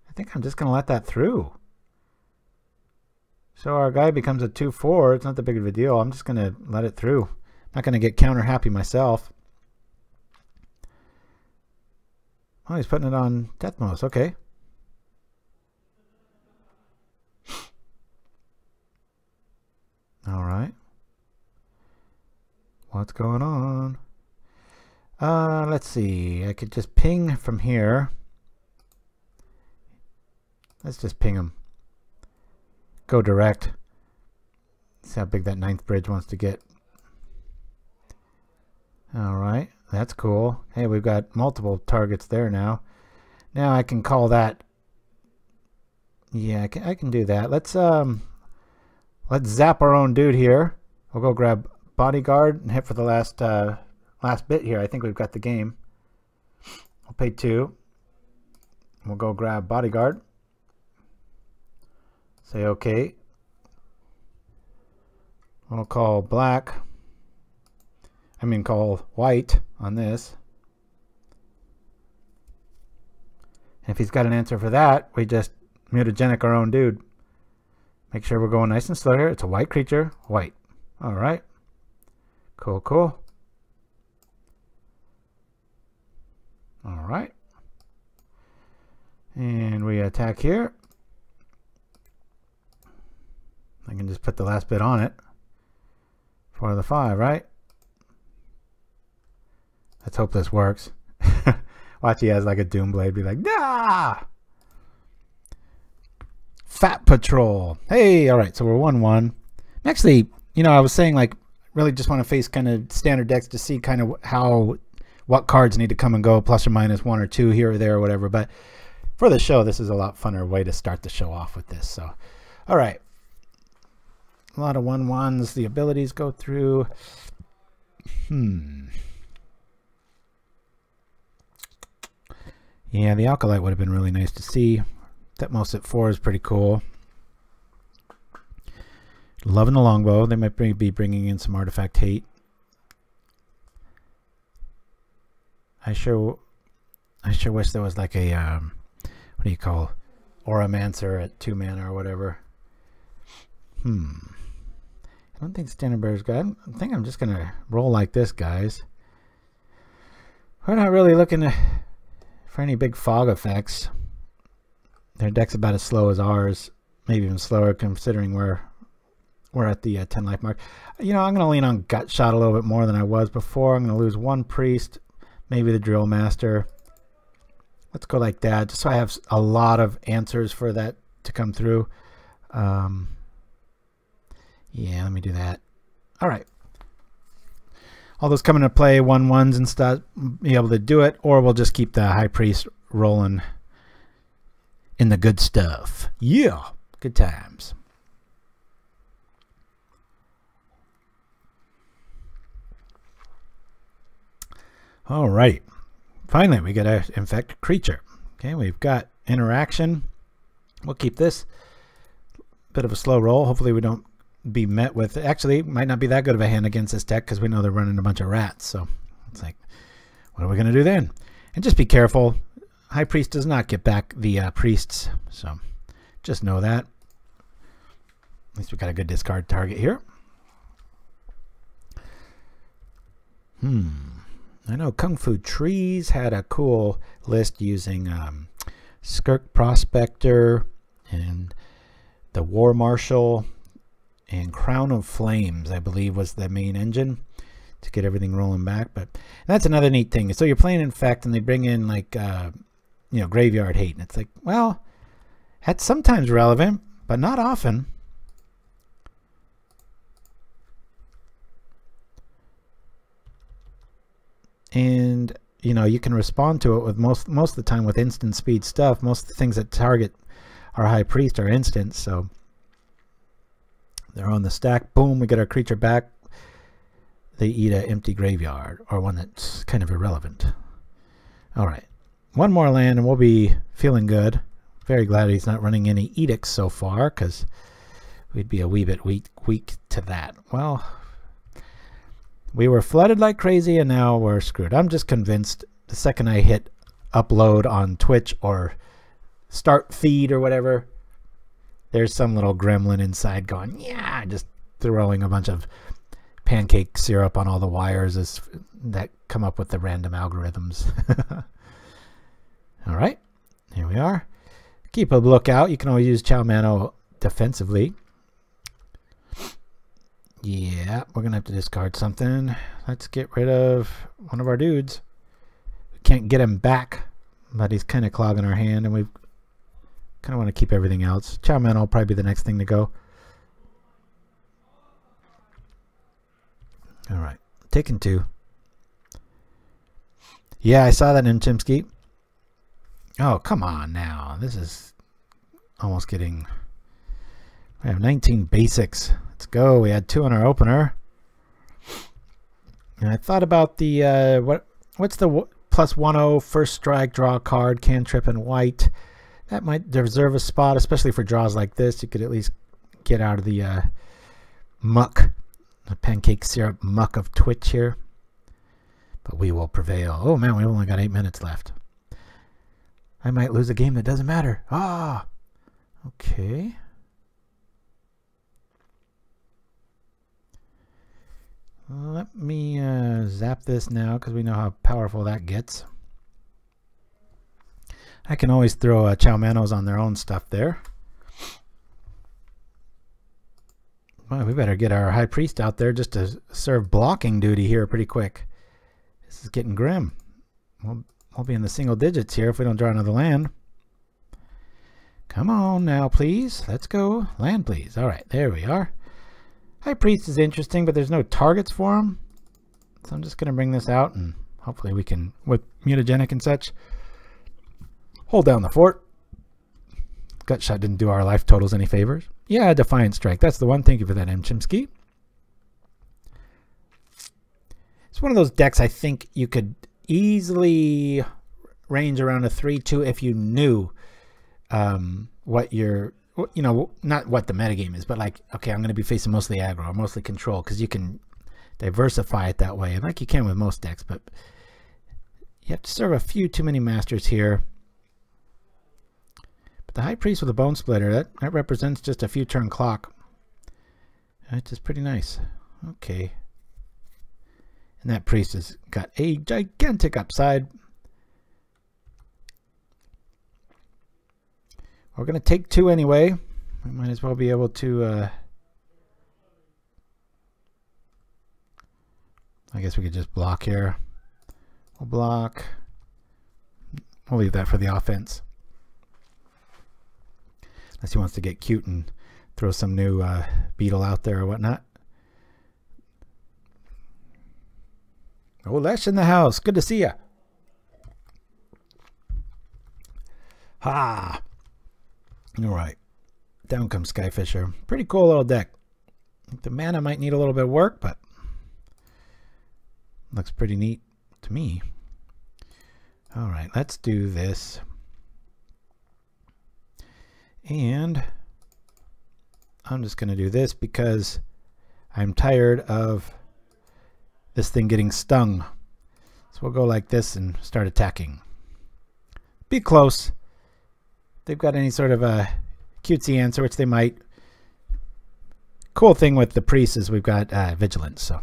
I think I'm just going to let that through. So our guy becomes a 2/4. It's not that big of a deal. I'm just going to let it through. I'm not going to get counter happy myself. Oh, he's putting it on Tethmos. Okay. All right. What's going on? Let's see. I could just ping from here. Let's just ping him. Go direct. See how big that 9th bridge wants to get. Alright, that's cool. Hey, we've got multiple targets there now. Now I can call that. Yeah, I can do that. Let's zap our own dude here. We'll go grab Bodyguard and hit for the last bit here. I think we've got the game. We'll pay 2. We'll go grab Bodyguard. Say okay. We'll call black. I mean call white on this. And if he's got an answer for that, we just Mutagenic our own dude. Make sure we're going nice and slow here. It's a white creature. White. Alright. Cool, cool. Alright. And we attack here. can just put the last bit on it for the 5, right? Let's hope this works. Watch, he has like a Doom Blade, be like, nah! Fat Patrol. Hey, all right, so we're 1-1. Actually, you know, I was saying like really just want to face kind of standard decks to see kind of what cards need to come and go, plus or minus 1 or 2 here or there or whatever. But for the show, this is a lot funner way to start the show off with this. So, all right. A lot of 1-1s. The abilities go through. Yeah, the Acolyte would have been really nice to see. Tethmos at 4 is pretty cool. Loving the Longbow. They might be bringing in some artifact hate. I sure wish there was like a what do you call Oromancer at 2 mana or whatever. I don't think Standard Bearer's good. I think I'm just gonna roll like this, guys. We're not really looking for any big fog effects. Their deck's about as slow as ours, maybe even slower considering we're at the 10 life mark. You know, I'm going to lean on Gut Shot a little bit more than I was before. I'm going to lose 1 Priest, maybe the Drillmaster. Let's go like that, just so I have a lot of answers for that to come through. Yeah, let me do that. All right. All those come into play, 1-1s and stuff, be able to do it, or we'll just keep the High Priest rolling in the good stuff. Yeah, good times. All right, finally we get an infect creature. Okay, we've got interaction. We'll keep this. Bit of a slow roll. Hopefully we don't be met with, actually, it might not be that good of a hand against this deck because we know they're running a bunch of rats. So it's like, what are we going to do then? And just be careful. High Priest does not get back the priests, so just know that. At least we got a good discard target here. I know Kung Fu Trees had a cool list using Skirk Prospector and the War Marshal and Crown of Flames, I believe, was the main engine to get everything rolling back. But that's another neat thing. So you're playing Infect and they bring in like you know, Graveyard Hate, and it's like, well, that's sometimes relevant, but not often. And you know, you can respond to it with most of the time with instant speed stuff. Most of the things that target our High Priest are instant, so they're on the stack. Boom, we get our creature back. They eat an empty graveyard, or one that's kind of irrelevant. All right, 1 more land and we'll be feeling good. Very glad he's not running any edicts so far, because we'd be a wee bit weak to that. Well, we were flooded like crazy and now we're screwed. I'm just convinced the second I hit upload on Twitch or start feed or whatever, there's some little gremlin inside going, yeah, just throwing a bunch of pancake syrup on all the wires that come up with the random algorithms. All right, here we are. Keep a lookout. You can always use Cho-Manno defensively. Yeah, we're going to have to discard something. Let's get rid of one of our dudes. We can't get him back, but he's kind of clogging our hand, and we kind of want to keep everything else. Cho-Manno will probably be the next thing to go. All right, taking 2. Yeah, I saw that in Chimsky. Oh, come on now. This is almost getting... I have 19 basics. Let's go. We had 2 on our opener. And I thought about the... what's the +1/0 first strike, draw a card, cantrip and white. That might deserve a spot, especially for draws like this. You could at least get out of the muck. The pancake syrup muck of Twitch here. But we will prevail. Oh man, we've only got 8 minutes left. I might lose a game that doesn't matter. Ah, okay. Let me zap this now because we know how powerful that gets. I can always throw Cho-Mannos on their own stuff there. Well, we better get our High Priest out there just to serve blocking duty here pretty quick. This is getting grim. We'll be in the single digits here if we don't draw another land. Come on now, please. Let's go. Land, please. All right, there we are. High Priest is interesting, but there's no targets for him. So I'm just going to bring this out, and hopefully we can, with Mutagenic and such, hold down the fort. Gutshot didn't do our life totals any favors. Yeah, Defiant Strike. That's the one. Thank you for that, M. Chimsky. It's one of those decks I think you could easily range around a 3-2 if you knew what your, you know, not what the metagame is, but like, okay, I'm going to be facing mostly aggro or mostly control, because you can diversify it that way, like you can with most decks, but you have to serve a few too many masters here. But the High Priest with a Bonesplitter, that represents just a few turn clock. Which is pretty nice. Okay. And that Priest has got a gigantic upside. We're going to take 2 anyway. We might as well be able to... I guess we could just block here. We'll block. We'll leave that for the offense. Unless he wants to get cute and throw some new beetle out there or whatnot. Oh, Lesh in the house. Good to see ya. Ha! All right. Down comes Skyfisher. Pretty cool little deck. The mana might need a little bit of work, but looks pretty neat to me. All right, let's do this. And I'm just going to do this because I'm tired of this thing getting stung. So we'll go like this and start attacking. Be close. If they've got any sort of a cutesy answer, which they might. Cool thing with the Priest is we've got Vigilance. So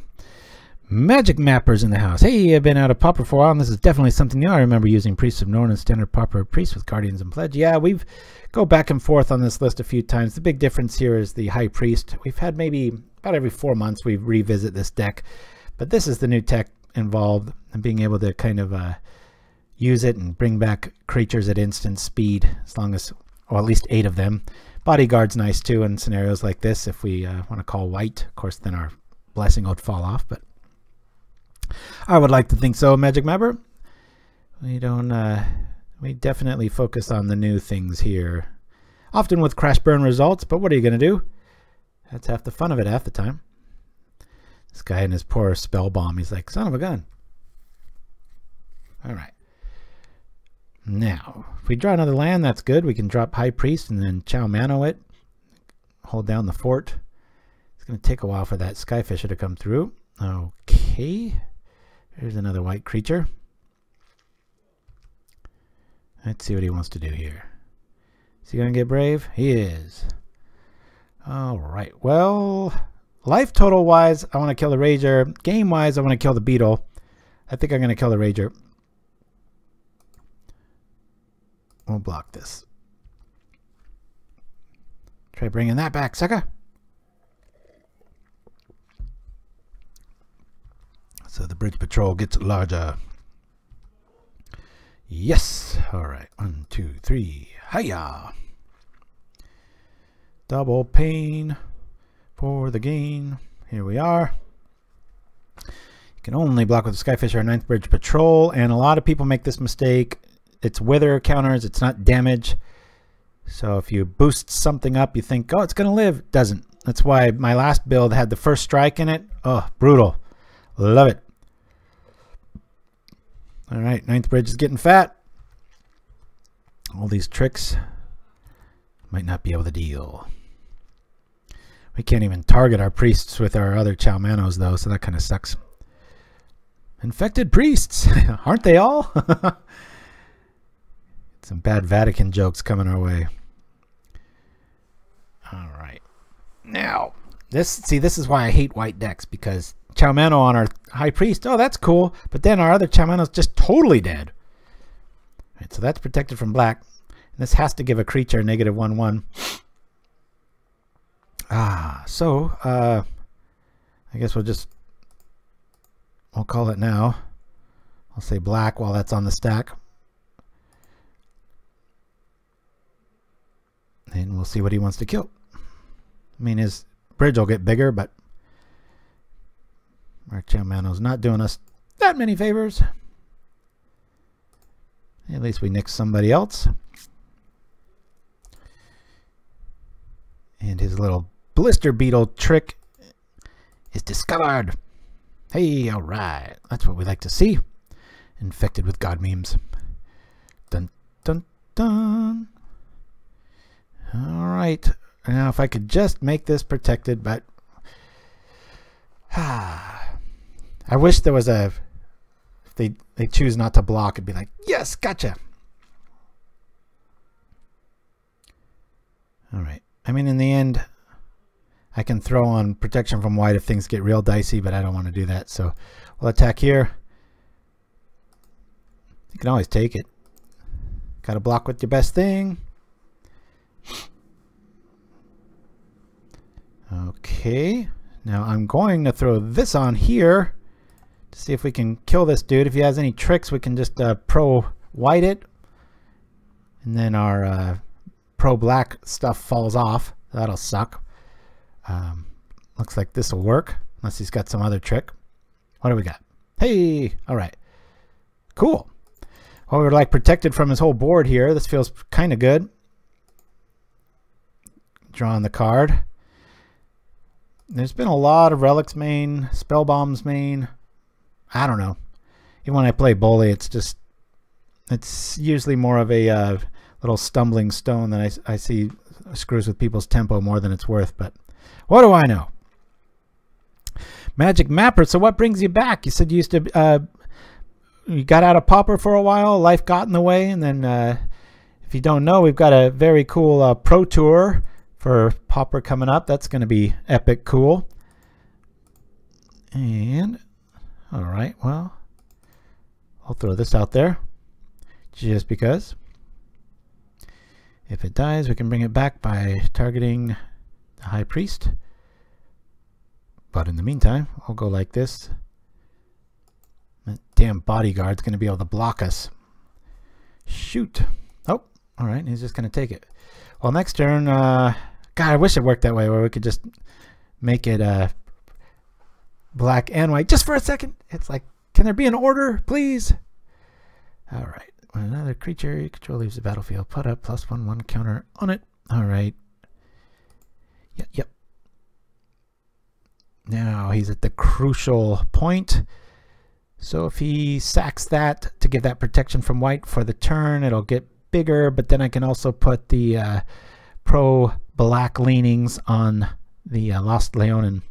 Magic Mappers in the house. Hey, I've been out of Pauper for a while, and this is definitely something new. I remember using Priests of Norn and standard Pauper Priest with Guardians and Pledge. Yeah, we've go back and forth on this list a few times. The big difference here is the High Priest. We've had maybe about every 4 months we revisit this deck, but this is the new tech involved and being able to kind of use it and bring back creatures at instant speed, as long as, or at least 8 of them. Bodyguard's nice too in scenarios like this. If we want to call white, of course, then our blessing would fall off, but I would like to think so. Magic Mapper, we don't we definitely focus on the new things here, often with crash burn results, but what are you going to do? That's half the fun of it half the time. This guy and his poor spell bomb, he's like, son of a gun. All right, now if we draw another land, that's good. We can drop High Priest and then Cho-Manno it, hold down the fort. It's going to take a while for that Skyfisher to come through. Okay, here's another white creature. Let's see what he wants to do here. Is he going to get brave? He is. All right. Well, life total wise, I want to kill the Rager. Game wise, I want to kill the Beetle. I think I'm going to kill the Rager. We'll block this. Try bringing that back, sucker. So the bridge patrol gets larger. Yes. All right. 1, 2, 3. Hiya. Double pain for the gain. Here we are. You can only block with the Skyfisher or 9th Bridge Patrol, and a lot of people make this mistake. It's wither counters. It's not damage. So if you boost something up, you think, oh, it's going to live. It doesn't. That's why my last build had the first strike in it. Oh, brutal. Love it. All right, 9th Bridge is getting fat. All these tricks might not be able to deal. We can't even target our priests with our other Cho-Mannos though, so that kind of sucks. Infected priests, aren't they all? Some bad Vatican jokes coming our way. All right, now this is why I hate white decks, because Cho-Manno on our High Priest, oh, that's cool. But then our other Cho-Manno's just totally dead. Right, so that's protected from black. And this has to give a creature a -1/1. So I guess we'll call it now. I'll say black while that's on the stack. And we'll see what he wants to kill. I mean, his bridge will get bigger, but our Cho-Manno's not doing us that many favors. At least we nicked somebody else. And his little blister beetle trick is discovered. Hey, all right. That's what we like to see. Infected with god memes. Dun, dun, dun. All right. Now, if I could just make this protected, but I wish there was a, if they choose not to block, it'd be like, yes, gotcha. All right. I mean, in the end, I can throw on protection from white if things get real dicey, but I don't want to do that. So we'll attack here. You can always take it. Got to block with your best thing. Okay. Now I'm going to throw this on here to see if we can kill this dude. If he has any tricks, we can just pro-white it. And then our pro-black stuff falls off. That'll suck. Looks like this will work, unless he's got some other trick. What do we got? Hey! Alright. Cool. Well, we're like protected from his whole board here. This feels kind of good. Drawing the card. There's been a lot of relics main, spell bombs main. I don't know. Even when I play bully, it's usually more of a little stumbling stone that I see screws with people's tempo more than it's worth. But what do I know? Magic Mapper. So what brings you back? You said you used to you got out of Pauper for a while. Life got in the way, and then if you don't know, we've got a very cool pro tour for Pauper coming up. That's going to be epic cool. And all right, well, I'll throw this out there just because if it dies, we can bring it back by targeting the High Priest. But in the meantime, I'll go like this. That damn bodyguard's going to be able to block us. Shoot. Oh, all right. He's just going to take it. Well, next turn, God, I wish it worked that way where we could just make it black and white just for a second. It's like, can there be an order, please? All right. When another creature you control leaves the battlefield, put a +1/1 counter on it. All right. Yep. Now he's at the crucial point. So if he sacks that to give that protection from white for the turn, it'll get bigger, but then I can also put the pro-black leanings on the Lost Leonin.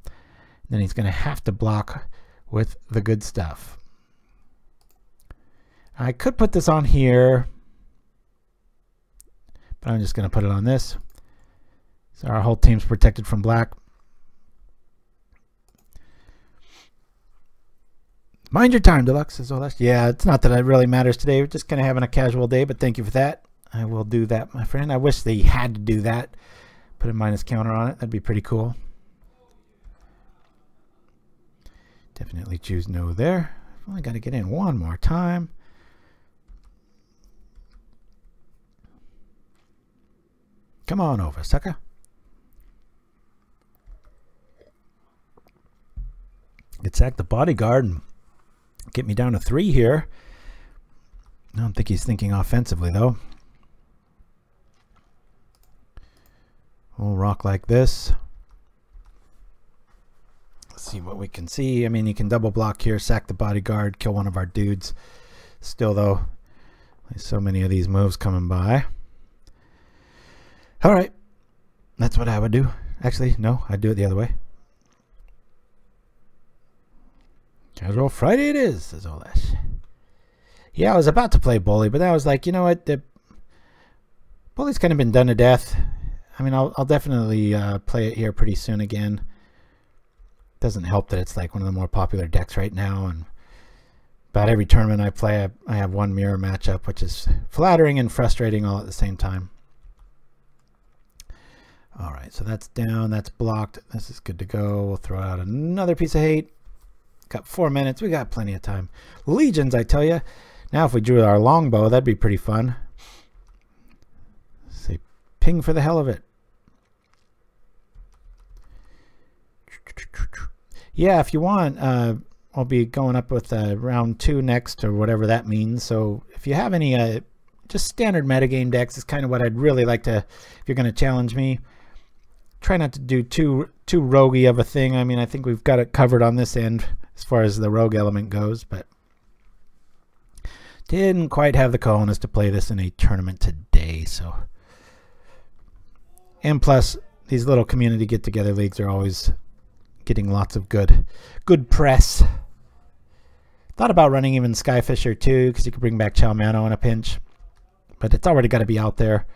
Then he's going to have to block with the good stuff. I could put this on here, but I'm just going to put it on this. So our whole team's protected from black. Mind your time, Deluxe. Is all that. Yeah, it's not that it really matters today. We're just kind of having a casual day, but thank you for that. I will do that, my friend. I wish they had to do that. Put a minus counter on it. That'd be pretty cool. Definitely choose no there. I've only got to get in one more time. Come on over, sucker. Let's sack the bodyguard and get me down to 3 here. I don't think he's thinking offensively, though. We'll rock like this. Let's see what we can see. I mean, you can double block here, sack the bodyguard, kill one of our dudes. Still, though, there's so many of these moves coming by. All right. That's what I would do. Actually, no, I'd do it the other way. Casual Friday it is, says Olash. Yeah, I was about to play bully, but then I was like, you know what? The bully's kind of been done to death. I mean, I'll definitely play it here pretty soon again. Doesn't help that it's like one of the more popular decks right now, and about every tournament I play, I have one mirror matchup, which is flattering and frustrating all at the same time. Alright, so that's down, that's blocked. This is good to go. We'll throw out another piece of hate. Got 4 minutes. We got plenty of time. Legions, I tell you. Now if we drew our longbow, that'd be pretty fun. Say ping for the hell of it. Yeah, if you want, I'll be going up with round 2 next, or whatever that means. So if you have any just standard metagame decks, is kind of what I'd really like to, if you're going to challenge me. Try not to do too roguey of a thing. I mean, I think we've got it covered on this end as far as the rogue element goes, but didn't quite have the cojones to play this in a tournament today. So, and plus, these little community get-together leagues are always getting lots of good press. Thought about running even Skyfisher too, because you could bring back Cho-Manno in a pinch, but it's already got to be out there.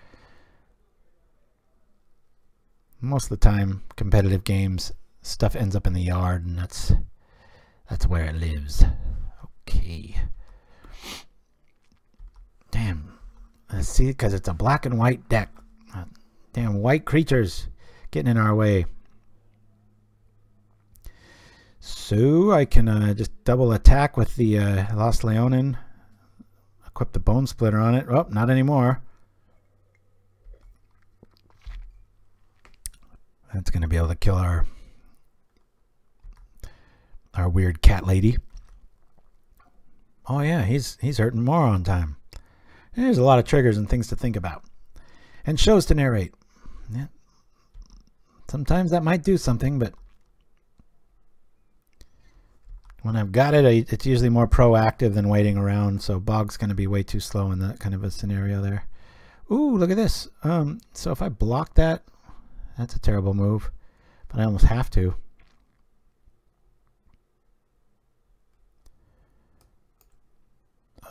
Most of the time, competitive games, stuff ends up in the yard, and that's where it lives. Okay. Damn. Let's see, because it's a black and white deck. Damn white creatures getting in our way. So I can just double attack with the Lost Leonin. Equip the Bonesplitter on it. Oh, not anymore. That's going to be able to kill our weird cat lady. Oh yeah, he's hurting more on time. There's a lot of triggers and things to think about. And shows to narrate. Yeah. Sometimes that might do something, but when I've got it, it's usually more proactive than waiting around. So Bog's going to be way too slow in that kind of a scenario there. Ooh, look at this. So if I block that, that's a terrible move, but I almost have to.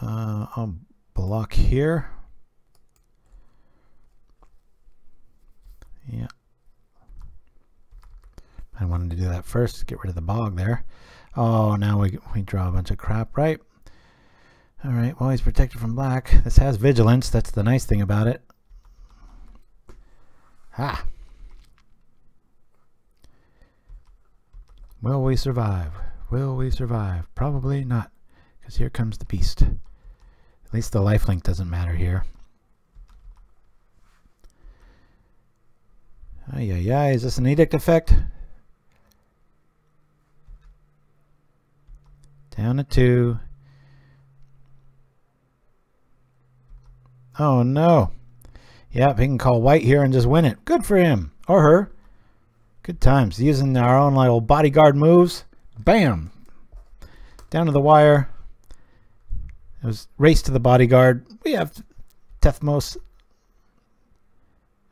I'll block here. Yeah. I wanted to do that first, get rid of the bog there. Oh, now we draw a bunch of crap, right? All right, well, he's protected from black. This has vigilance. That's the nice thing about it. Ha! Will we survive? Will we survive? Probably not, because here comes the beast. At least the lifelink doesn't matter here. Ay, ay, ay. Is this an edict effect? Down to 2. Oh no. Yep, he can call white here and just win it. Good for him. Or her. Good times. Using our own little bodyguard moves. Bam. Down to the wire. It was race to the bodyguard. We have Tethmos.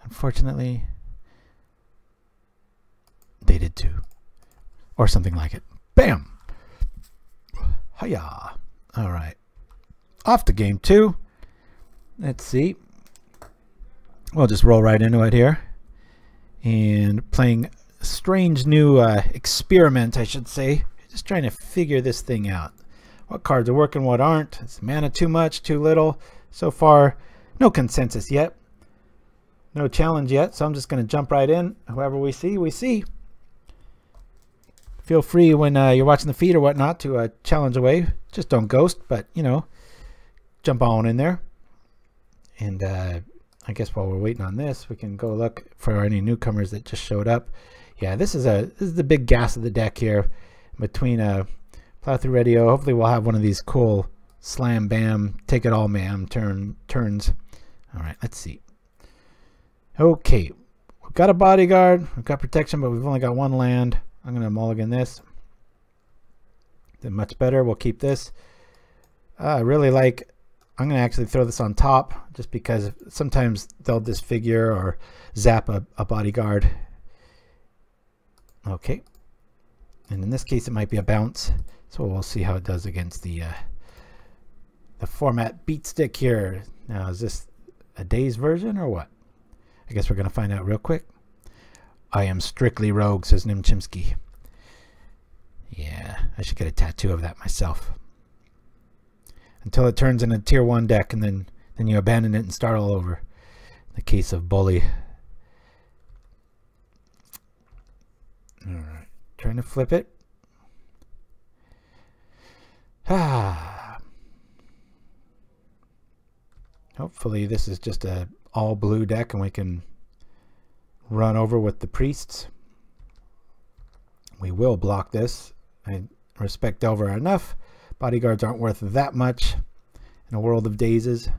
Unfortunately, they did too. Or something like it. Bam. Hiya. All right. Off to game 2. Let's see. We'll just roll right into it here. And playing a strange new experiment, I should say. Just trying to figure this thing out. What cards are working, what aren't. Is mana too much, too little? So far, no consensus yet. No challenge yet, so I'm just going to jump right in. Whoever we see, we see. Feel free when you're watching the feed or whatnot to challenge away. Just don't ghost, but, you know, jump on in there. And I guess while we're waiting on this, we can go look for any newcomers that just showed up. Yeah, this is the big gas of the deck here. Between Plow through Reito, hopefully we'll have one of these cool slam bam take it all ma'am turns. All right, let's see. Okay, we've got a bodyguard, we've got protection, but we've only got 1 land. I'm gonna mulligan this. Then much better. We'll keep this. I really like. I'm gonna actually throw this on top just because sometimes they'll disfigure or zap a bodyguard. Okay. And in this case, it might be a bounce. So we'll see how it does against the format beat stick here. Now, is this a Days version or what? I guess we're gonna find out real quick. I am strictly rogue, says Nimchimsky. Yeah, I should get a tattoo of that myself. Until it turns into a tier 1 deck, and then you abandon it and start all over. In the case of Bully. Alright, trying to flip it. Hopefully this is just a all blue deck and we can run over with the priests. We will block this. I respect Delver enough. Bodyguards aren't worth that much in a world of dazes.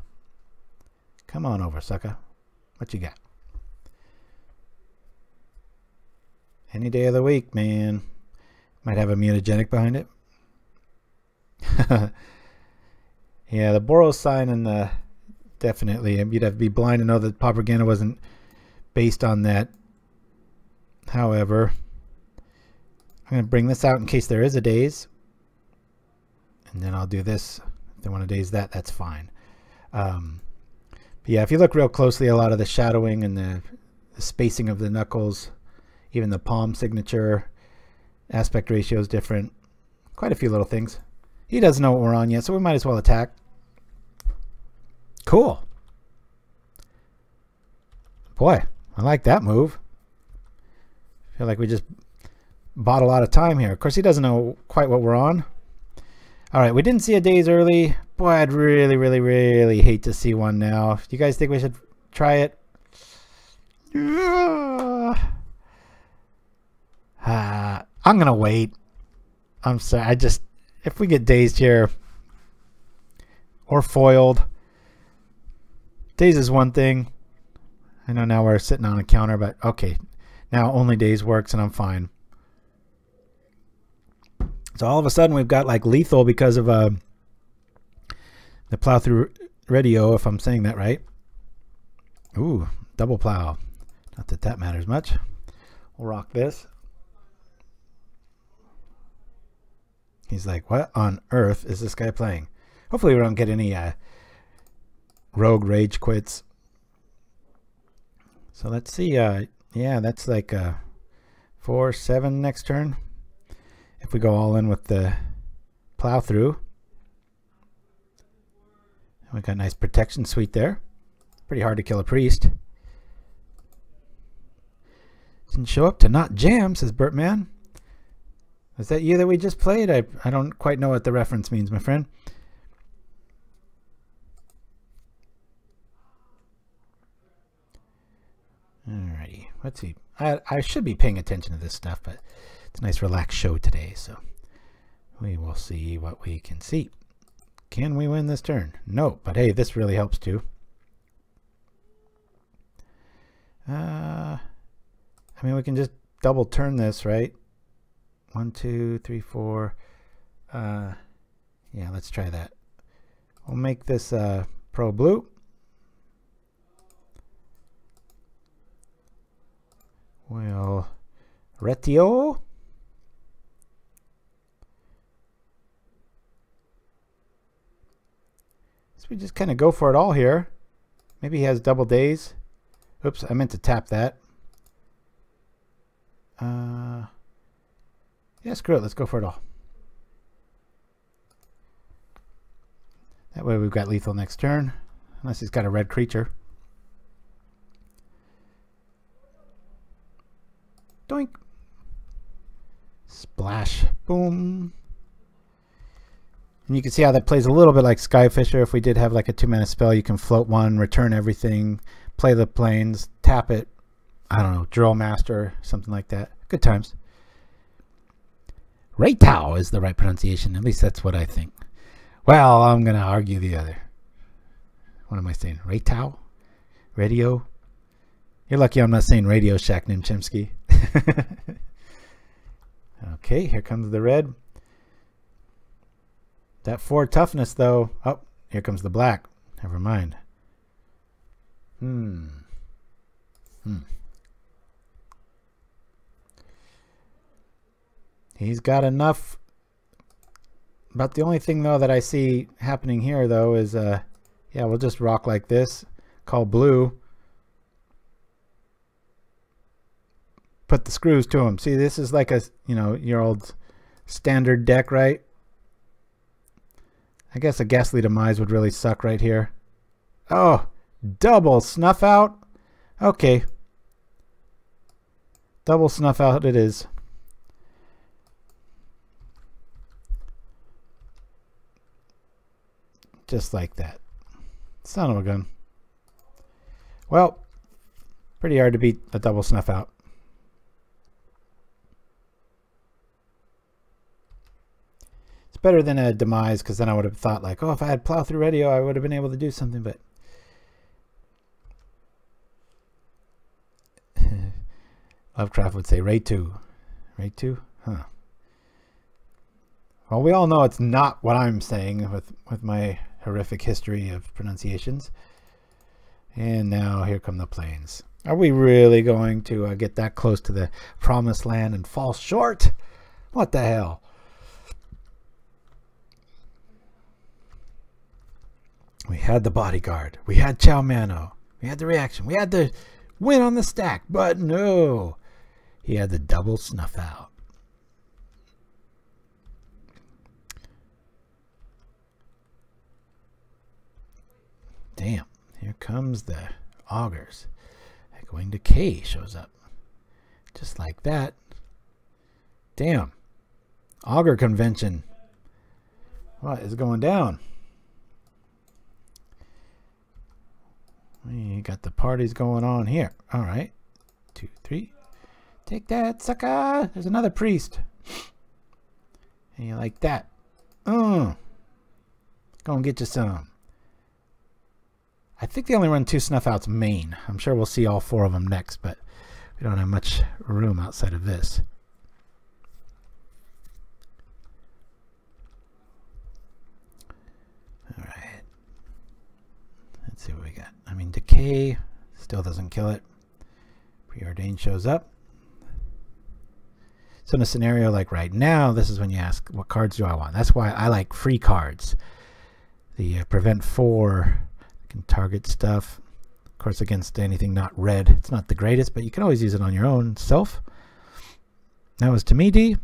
Come on over, sucker. What you got? Any day of the week, man. Might have a mutagenic behind it. Yeah, the Boros sign and the definitely. You'd have to be blind to know that Pauperganda wasn't based on that. However, I'm going to bring this out in case there is a daze. And then I'll do this. If they want to daze that, that's fine. But yeah, if you look real closely, a lot of the shadowing and the spacing of the knuckles, even the palm signature, aspect ratio is different. Quite a few little things. He doesn't know what we're on yet, so we might as well attack. Cool. Boy, I like that move. I feel like we just bought a lot of time here. Of course, he doesn't know quite what we're on. All right, we didn't see a daze early. Boy, I'd really, really, really hate to see one now. Do you guys think we should try it? I'm going to wait. I'm sorry. If we get dazed here or foiled, daze is one thing. I know now we're sitting on a counter, but okay. Now only daze works and I'm fine. So all of a sudden we've got like lethal because of the plow through Reito, if I'm saying that right. Ooh, double plow. Not that that matters much. We'll rock this. He's like, what on earth is this guy playing? Hopefully we don't get any rogue rage quits. So let's see. Yeah, that's like 4-7 next turn. If we go all in with the plow through. We got a nice protection suite there. Pretty hard to kill a priest. Didn't show up to not jam, says Bertman. Is that you that we just played? I don't quite know what the reference means, my friend. Alrighty, let's see. I should be paying attention to this stuff, but it's a nice relaxed show today, so we will see what we can see. Can we win this turn? No, but hey, this really helps too. I mean, we can just double turn this, right? 1, 2, 3, 4. Yeah, let's try that. We'll make this pro blue. We'll Reito. So we just kind of go for it all here. Maybe he has double daze. Oops, I meant to tap that. Yeah, screw it. Let's go for it all. That way we've got lethal next turn. Unless he's got a red creature. Doink. Splash. Boom. And you can see how that plays a little bit like Skyfisher. If we did have like a 2-mana spell, you can float one, return everything, play the planes, tap it. I don't know, Drillmaster, something like that. Good times. Reito is the right pronunciation. At least that's what I think. Well, I'm going to argue the other. What am I saying? Reito? Radio? You're lucky I'm not saying Radio Shack Nimchimsky. Okay, here comes the red. That 4 toughness, though. Oh, here comes the black. Never mind. He's got enough. But the only thing, though, that I see happening here, though, is, yeah, we'll just rock like this. Call blue. Put the screws to him. See, this is like a, your old standard deck, right? I guess a Ghastly Demise would really suck right here. Oh, double snuff out. Okay. Double snuff out it is. Just like that. Son of a gun. Well, pretty hard to beat a double snuff out. It's better than a demise, because then I would have thought like, oh, if I had Plow through Reito, I would have been able to do something, but Lovecraft would say Reito. Reito? Huh. Well, we all know it's not what I'm saying with my horrific history of pronunciations. And now here come the plains. Are we really going to get that close to the promised land and fall short? What the hell? We had the bodyguard. We had Cho-Manno. We had the reaction. We had the win on the stack. But no. He had the double snuff out. Damn. Here comes the augurs. Echoing Decay shows up. Just like that. Damn. Augur convention. What is going down? We got the parties going on here. All right. 2, 3. Take that, sucker. There's another priest. And you like that. Go and get you some. I think they only run 2 snuff outs main. I'm sure we'll see all 4 of them next, but we don't have much room outside of this. All right. Let's see what we got. I mean, Decay still doesn't kill it. Preordained shows up. So in a scenario like right now, this is when you ask, what cards do I want? That's why I like free cards. The Prevent 4 can target stuff. Of course, against anything not red. It's not the greatest, but you can always use it on your own self. That was to me, D.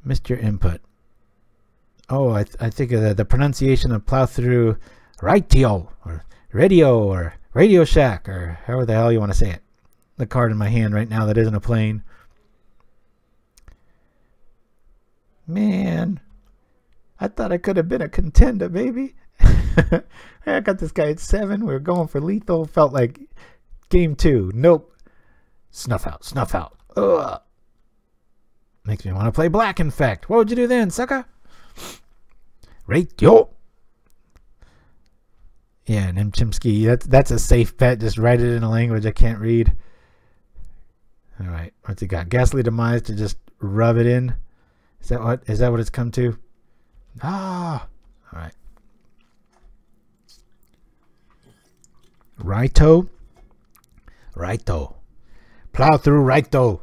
Missed your input. Oh, I think of the pronunciation of Plow through Reito or Radio or Radio Shack or however the hell you want to say it. The card in my hand right now that isn't a plane. Man, I thought I could have been a contender, baby. I got this guy at 7. We were going for lethal. Felt like game 2. Nope. Snuff out. Snuff out. Ugh. Makes me want to play Black Infect. What would you do then, sucker? Reito. Yeah, Nemchimsky. That's a safe bet. Just write it in a language I can't read. All right. What's he got? Ghastly Demise to just rub it in. Is that what it's come to? Ah. All right. Reito. Reito. Plow through Reito.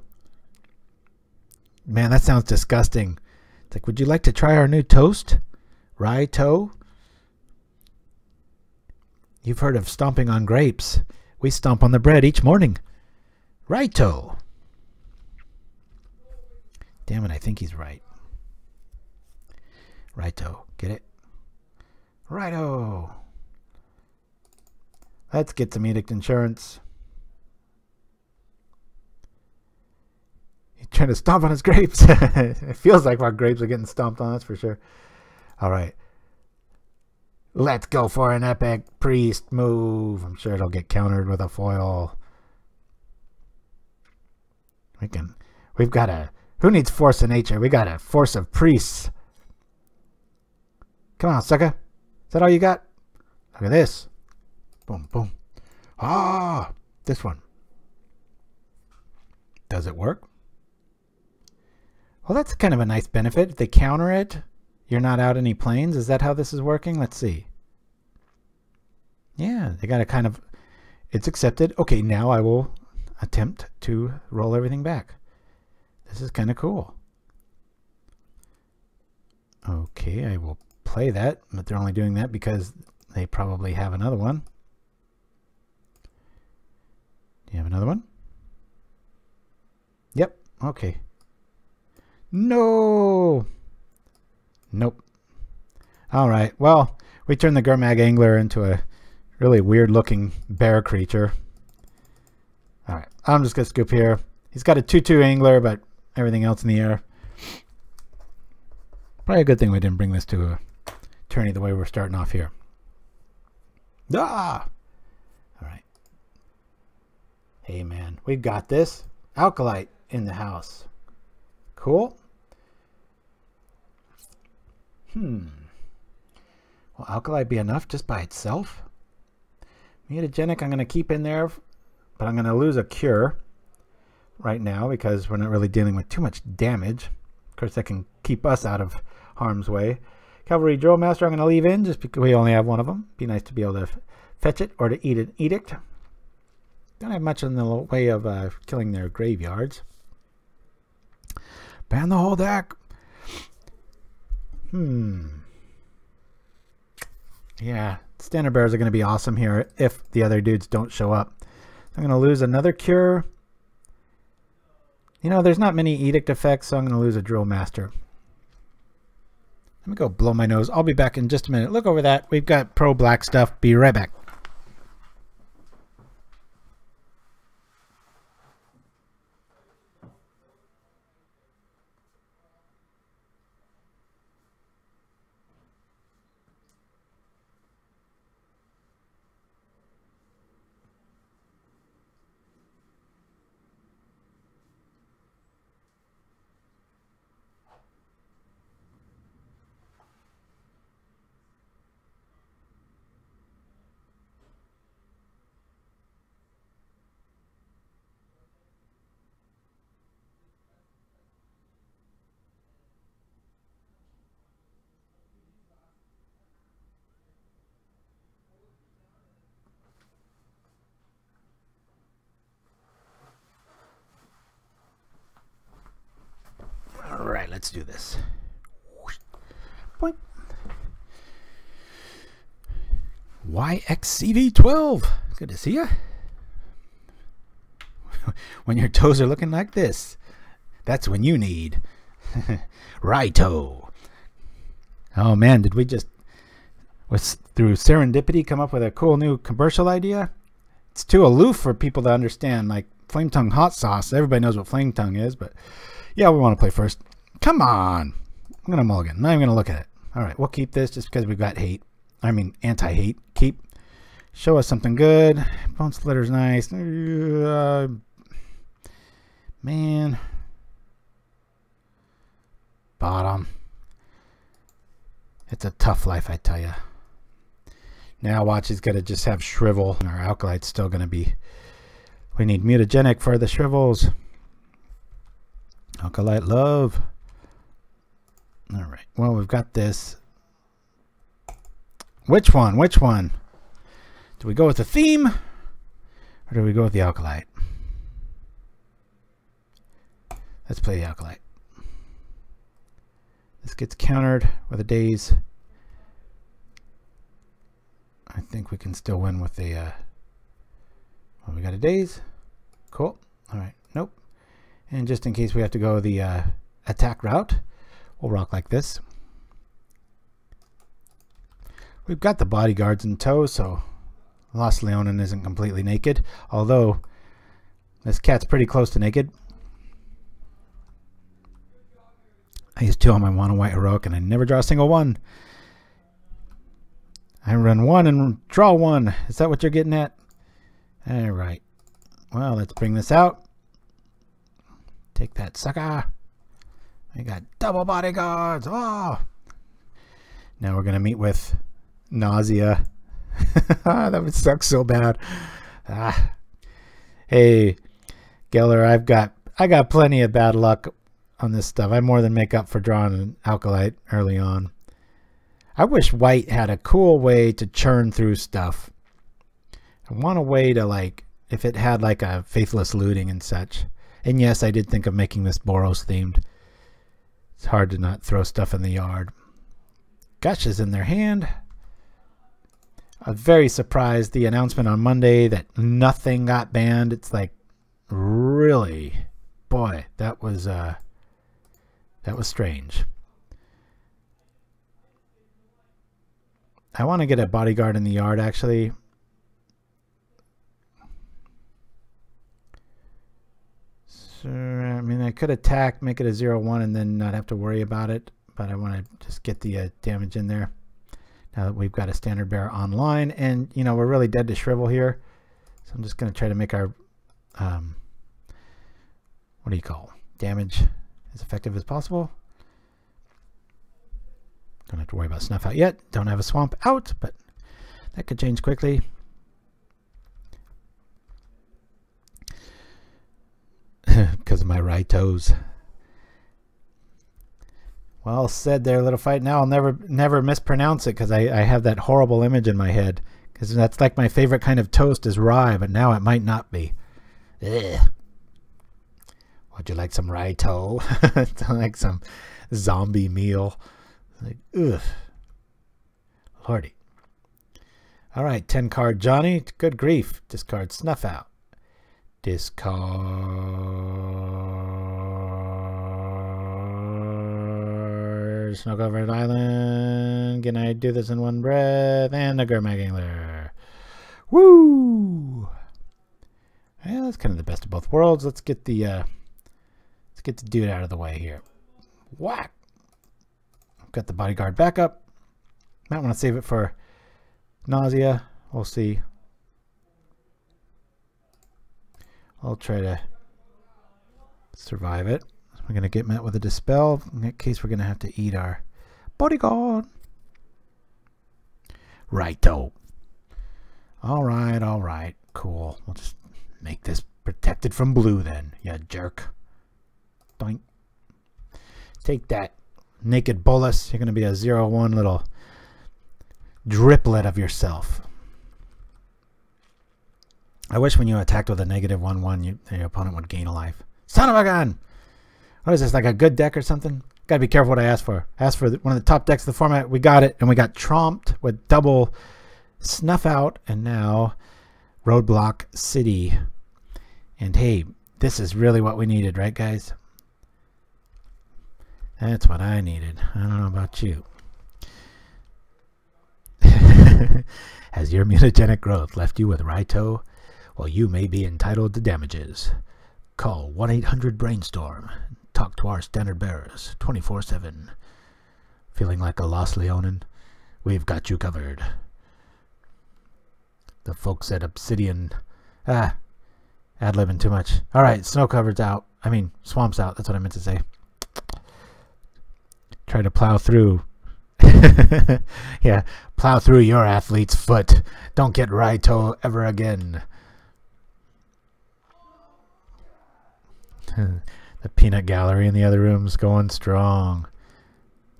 Man, that sounds disgusting. It's like, would you like to try our new toast? Reito. You've heard of stomping on grapes. We stomp on the bread each morning. Reito. Damn it, I think he's right. Reito. Get it? Reito. Let's get some Edict Insurance. He's trying to stomp on his grapes. It feels like our grapes are getting stomped on, that's for sure. All right. Let's go for an epic priest move. I'm sure it'll get countered with a foil. We've got a... Who needs force of nature? We got a force of priests. Come on, sucker. Is that all you got? Look at this. Boom, boom. Ah, this one. Does it work? Well, that's kind of a nice benefit. If they counter it, you're not out any planes. Is that how this is working? Let's see. Yeah, they got to kind of... It's accepted. Okay, now I will attempt to roll everything back. This is kind of cool. Okay, I will play that, but they're only doing that because they probably have another one. Do you have another one? Yep, okay. No! Nope. Alright, well, we turned the Gurmag Angler into a really weird looking bear creature. Alright, I'm just going to scoop here. He's got a 2/2 Angler, but everything else in the air. Probably a good thing we didn't bring this to tourney the way we're starting off here. Ah! All right. Hey, man. We've got this. Acolyte in the house. Cool. Will Acolyte be enough just by itself? Mutagenic I'm going to keep in there, but I'm going to lose a cure right now because we're not really dealing with too much damage. Of course, that can keep us out of harm's way. Cavalry Drillmaster I'm going to leave in just because we only have one of them. Be nice to be able to fetch it or to eat an edict. Don't have much in the way of killing their graveyards. Ban the whole deck. Yeah, standard bearers are going to be awesome here if the other dudes don't show up. I'm going to lose another cure. You know, there's not many edict effects, so I'm going to lose a drill master. Let me go blow my nose. I'll be back in just a minute. Look over that. We've got pro black stuff. Be right back. Let's do this. Boink. YXCV12. Good to see you. When your toes are looking like this, that's when you need Reito. Oh man, did we just through serendipity come up with a cool new commercial idea? It's too aloof for people to understand, like Flame Tongue hot sauce. Everybody knows what Flame Tongue is, but yeah, we want to play first. Come on. I'm going to mulligan. Not even going to look at it. All right, we'll keep this just because we've got hate. I mean, anti-hate. Keep. Show us something good. Bonesplitter's nice. Man. Bottom. It's a tough life, I tell you. Now watch, he's going to just have shrivel. Our Acolyte's still going to be... We need Mutagenic for the shrivels. Acolyte love. All right. Well, we've got this. Which one? Which one? Do we go with the theme? Or do we go with the Acolyte? Let's play the Acolyte. This gets countered with a daze. I think we can still win with the... well, we got a daze. Cool. All right. Nope. And just in case we have to go the attack route, we'll rock like this. We've got the bodyguards in tow, so Lost Leonin isn't completely naked, although this cat's pretty close to naked. I use 2 on my mono white heroic and I never draw a single one. I run 1 and draw 1. Is that what you're getting at? All right. Well, let's bring this out. Take that sucker. We got double bodyguards. Oh! Now we're going to meet with nausea. That would suck so bad. Hey, Geller, I got plenty of bad luck on this stuff. I more than make up for drawing an Acolyte early on. I wish white had a cool way to churn through stuff. I want a way to, like, if it had like a faithless looting and such. And yes, I did think of making this Boros themed. It's hard to not throw stuff in the yard. Gush is in their hand. I'm very surprised the announcement on Monday that nothing got banned. It's like, really? Boy, that was strange. I want to get a bodyguard in the yard, actually. So, I mean, I could attack, make it a 0-1, and then not have to worry about it. But I want to just get the damage in there. Now that we've got a standard bearer online, and you know we're really dead to shrivel here, so I'm just going to try to make our what do you call damage as effective as possible. Don't have to worry about snuff out yet. Don't have a swamp out, but that could change quickly. Because of my Reitos. Well said there, little fight. Now I'll never mispronounce it because I have that horrible image in my head. Because that's like my favorite kind of toast is rye, but now it might not be. Ugh. Would you like some Reito? It's like some zombie meal. Like, ugh. Lordy. All right, 10 card Johnny. Good grief. Discard Snuff Out. Discard Snow-Covered Island. Can I do this in one breath? And a Gurmag Angler. Woo! Well, that's kind of the best of both worlds. Let's get the dude out of the way here. Whack! Got the bodyguard back up. Might want to save it for nausea. We'll see. I'll try to survive it. We're going to get met with a dispel. In that case, we're going to have to eat our bodyguard. Righto. All right. Cool. We'll just make this protected from blue then. Yeah, jerk. Doink. Take that. Naked Bolus. You're going to be a 0-1 little driplet of yourself. I wish when you attacked with a -1/1, your opponent would gain a life. Son of a gun! What is this, like a good deck or something? Gotta be careful what I ask for. Ask for one of the top decks of the format. We got it, and we got tromped with double Snuff Out, and now Roadblock City. And hey, this is really what we needed, right, guys? That's what I needed. I don't know about you. Has your mutagenic growth left you with Reito? Well, you may be entitled to damages. Call 1-800-BRAINSTORM. Talk to our standard bearers 24/7. Feeling like a Lost Leonin? We've got you covered. The folks at Obsidian... ad-libbing too much. Alright, snow cover's out. I mean, swamp's out. That's what I meant to say. Try to plow through. Yeah, plow through your athlete's foot. Don't get Reito ever again. The peanut gallery in the other room's going strong.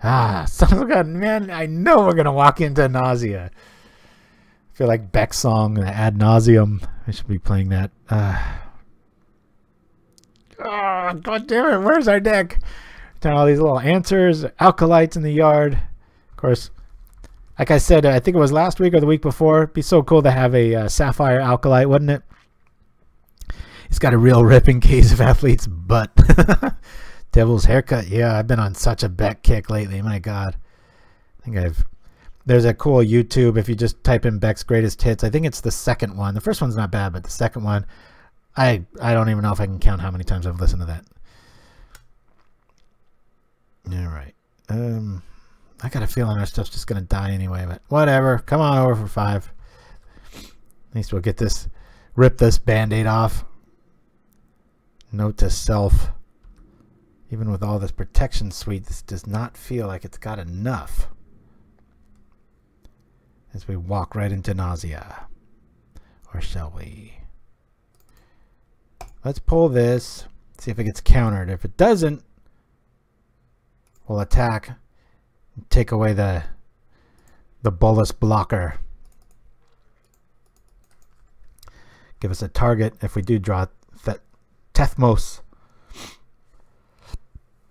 Son of a gun, man, I know we're going to walk into nausea. I feel like Beck's song, Ad Nauseum. I should be playing that. God damn it, where's our deck? All these little answers, acolytes in the yard. Of course, like I said, I think it was last week or the week before. It'd be so cool to have a sapphire acolyte, wouldn't it? He's got a real ripping case of athlete's butt. Devil's haircut. Yeah, I've been on such a Beck kick lately. My God. I think there's a cool YouTube if you just type in Beck's greatest hits. I think it's the second one. The first one's not bad, but the second one, I don't even know if I can count how many times I've listened to that. All right. I got a feeling our stuff's just going to die anyway, but whatever. Come on over for 5. At least we'll get this, rip this Band-Aid off. Note to self. Even with all this protection suite, this does not feel like it's got enough. As we walk right into nausea. Or shall we? Let's pull this. See if it gets countered. If it doesn't, we'll attack. Take away the bolus blocker. Give us a target if we do draw Tethmos.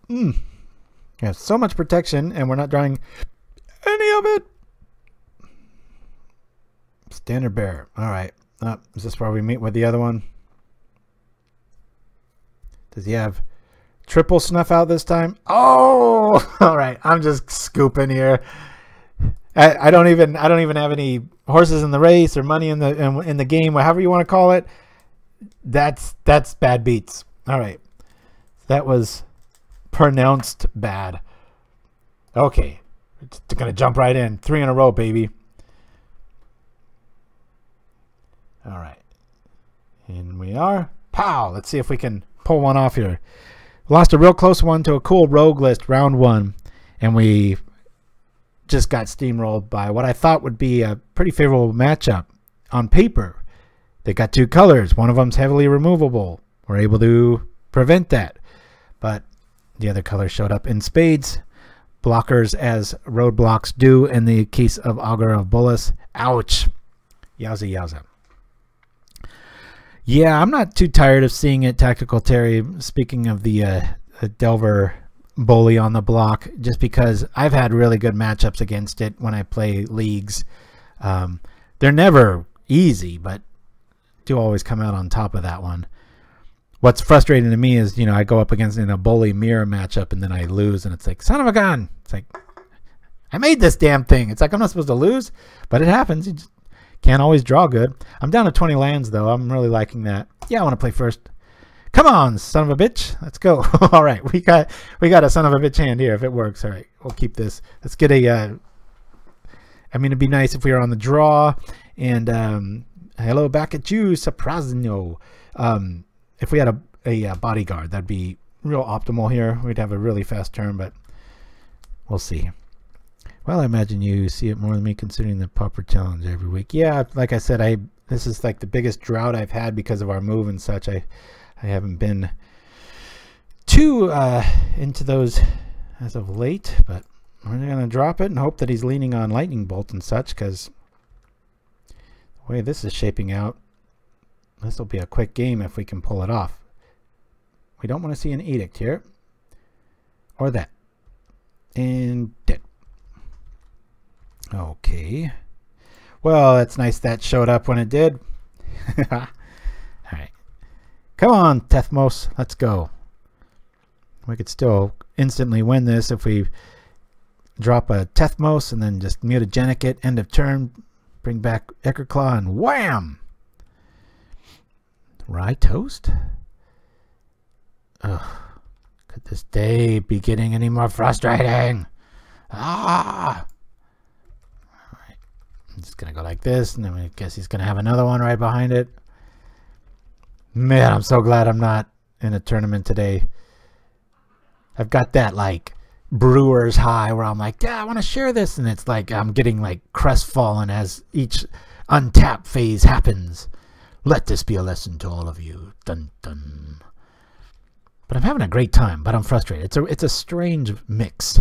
We have so much protection and we're not drawing any of it. Standard bearer. Alright. Is this where we meet with the other one? Does he have triple Snuff Out this time? Oh, all right. I'm just scooping here. I don't even have any horses in the race or money in the game, or however you want to call it. That's bad beats. All right, that was pronounced bad. Okay, It's gonna jump right in. 3 in a row, baby. All right. In we are. Pow! Let's see if we can pull one off here. Lost a real close one to a cool rogue list round 1, and we just got steamrolled by what I thought would be a pretty favorable matchup. On paper, they got 2 colors. One of them's heavily removable. We're able to prevent that, but the other color showed up in spades. Blockers as roadblocks do in the case of Augur of Bolas. Ouch! Yowza yowza. Yeah, I'm not too tired of seeing it, Tactical Terry. Speaking of the Delver bully on the block, just because I've had really good matchups against it when I play leagues. They're never easy, but do always come out on top of that one. What's frustrating to me is, you know, I go up against in a bully mirror matchup and then I lose, and it's like, son of a gun. It's like, I made this damn thing. It's like, I'm not supposed to lose, but it happens. You just can't always draw good. I'm down to 20 lands though. I'm really liking that. Yeah, I want to play first. Come on, son of a bitch. Let's go. All right, we got a son of a bitch hand here if it works. All right, we'll keep this. Let's get a I mean, it'd be nice if we were on the draw. And hello back at you, Saprazno. If we had a bodyguard, that'd be real optimal here. We'd have a really fast turn, but we'll see. Well, I imagine you see it more than me, considering the Pauper challenge every week. Yeah, like I said, this is like the biggest drought I've had because of our move and such. I haven't been too into those as of late, but we're gonna drop it and hope that he's leaning on lightning bolt and such, because the way this is shaping out, this will be a quick game if we can pull it off. We don't want to see an edict here or that. And dead. Okay. Well, that's nice that showed up when it did. All right. Come on, Tethmos. Let's go. We could still instantly win this if we drop a Tethmos and then just mutagenic it, end of turn, bring back Ichorclaw, and wham! Rye toast? Ugh. Could this day be getting any more frustrating? Ah! Alright. I'm just gonna go like this, and then I guess he's gonna have another one right behind it. Man, I'm so glad I'm not in a tournament today. I've got that like brewer's high where I'm like, yeah, I want to share this, and it's like I'm getting like crestfallen as each untap phase happens. Let this be a lesson to all of you. Dun dun. But I'm having a great time, but I'm frustrated. It's a strange mix.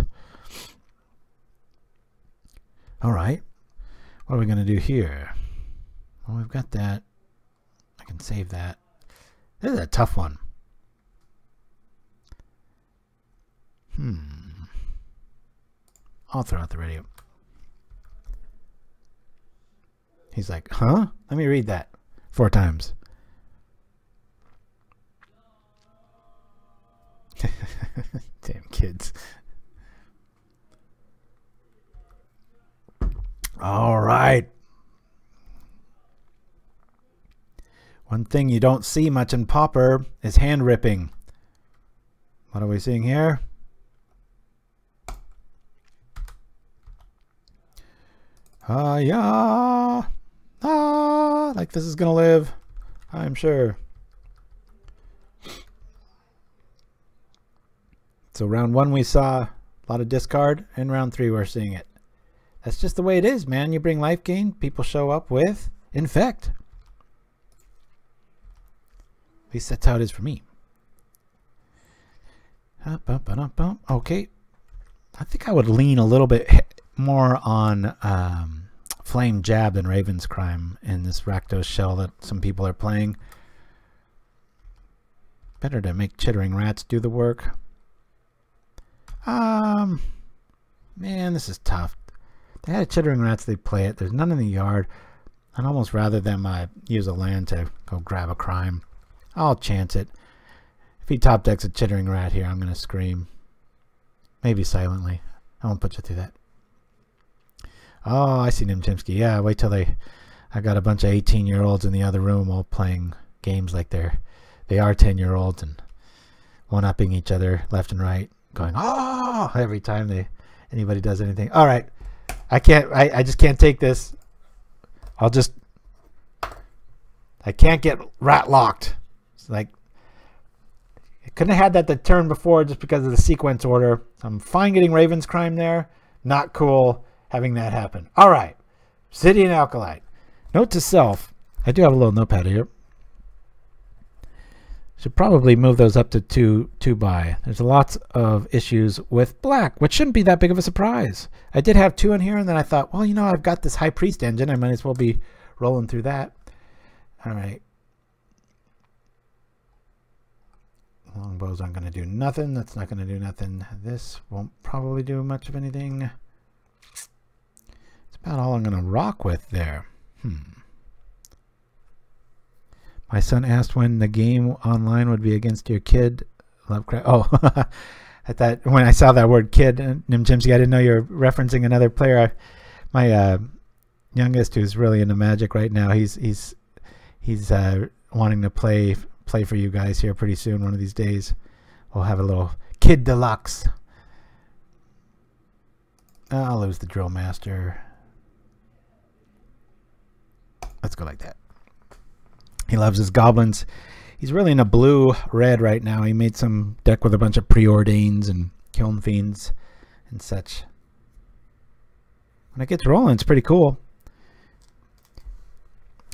All right. What are we going to do here? Well, we've got that. I can save that. This is a tough one. I'll throw out the radio. He's like, huh? Let me read that 4 times. Damn kids. All right. One thing you don't see much in Pauper is hand ripping. What are we seeing here? Yeah. Like this is gonna live, I'm sure. So round 1 we saw a lot of discard, and round 3 we're seeing it. That's just the way it is, man. You bring life gain, people show up with Infect. At least that's how it is for me. Okay. I think I would lean a little bit more on Flame Jab than Raven's Crime in this Rakdos shell that some people are playing. Better to make Chittering Rats do the work. Man, this is tough. They had Chittering Rats, they play it. There's none in the yard. I'd almost rather them use a land to go grab a crime. I'll chance it. If he top decks a Chittering Rat here, I'm going to scream. Maybe silently. I won't put you through that. Oh, I see Nimchimsky. Yeah, wait till I got a bunch of 18-year-olds in the other room all playing games like they are 10-year-olds and one-upping each other left and right, going, oh, every time they anybody does anything. All right. I can't. I just can't take this. I can't get rat locked. It's like I couldn't have had that the turn before just because of the sequence order. I'm fine getting Raven's Crime there. Not cool having that happen. All right. Obsidian Acolyte. Note to self. I do have a little notepad here. Should probably move those up to two by. There's lots of issues with black, which shouldn't be that big of a surprise. I did have 2 in here, and then I thought, well, you know, I've got this High Priest engine. I might as well be rolling through that. All right. Longbows aren't going to do nothing. That's not going to do nothing. This won't probably do much of anything. It's about all I'm going to rock with there. My son asked when the game online would be against your kid. Lovecraft. Oh, I thought when I saw that word kid, Nimchimsky, I didn't know you were referencing another player. My youngest, who's really into Magic right now, he's wanting to play for you guys here pretty soon. One of these days, we'll have a little Kid Deluxe. I'll lose the Drillmaster. Let's go like that. He loves his goblins. He's really in a blue-red right now. He made some deck with a bunch of Preordains and Kiln Fiends and such. When it gets rolling, it's pretty cool.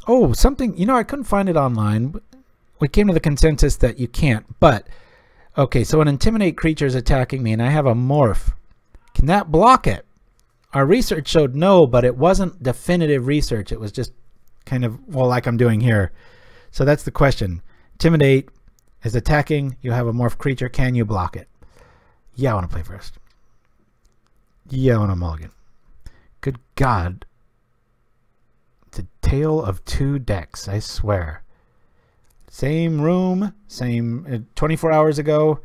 Oh, something, you know, I couldn't find it online. We came to the consensus that you can't, but, okay, so an Intimidate creature is attacking me and I have a Morph. Can that block it? Our research showed no, but it wasn't definitive research. It was just kind of, well, like I'm doing here. So that's the question. Intimidate is attacking. You have a morph creature. Can you block it? Yeah, I want to play first. Yeah, I want to mulligan. Good God. It's a tale of 2 decks, I swear. Same room, same 24 hours ago.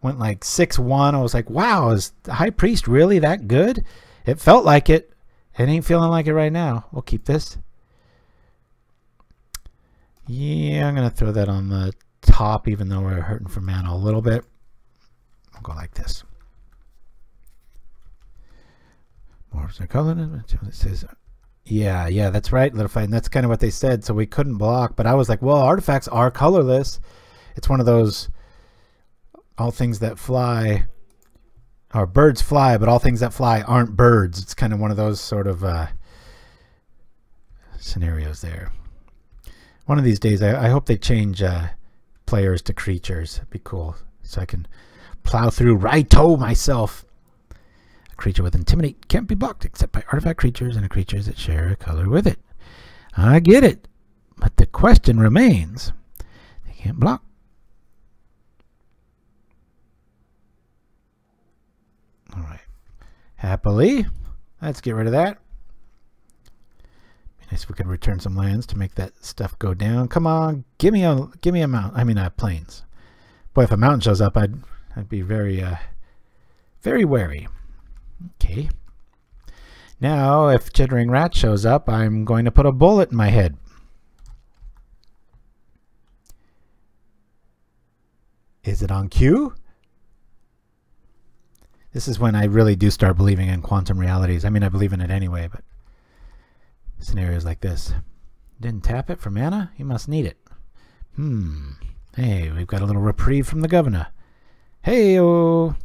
Went like 6-1. I was like, wow, is the High Priest really that good? It felt like it. It ain't feeling like it right now. We'll keep this. Yeah, I'm going to throw that on the top, even though we're hurting for mana a little bit. I'll go like this. Morphs are color. It says, yeah, that's right, Little Fight. And that's kind of what they said, so we couldn't block. But I was like, well, artifacts are colorless. It's one of those, all things that fly, or birds fly, but all things that fly aren't birds. It's kind of one of those sort of scenarios there. One of these days, I hope they change players to creatures. It'd be cool. So I can plow through Reito myself. A creature with Intimidate can't be blocked except by artifact creatures and creatures that share a color with it. I get it. But the question remains. They can't block. All right. Happily. Let's get rid of that. Nice if we could return some lands to make that stuff go down. Come on, give me a mountain. I mean, plains. Boy, if a mountain shows up, I'd be very wary. Okay. Now, if Chittering Rat shows up, I'm going to put a bullet in my head. Is it on cue? This is when I really do start believing in quantum realities. I mean, I believe in it anyway, but scenarios like this. Didn't tap it for mana? He must need it. Hey, we've got a little reprieve from the governor. Hey-o!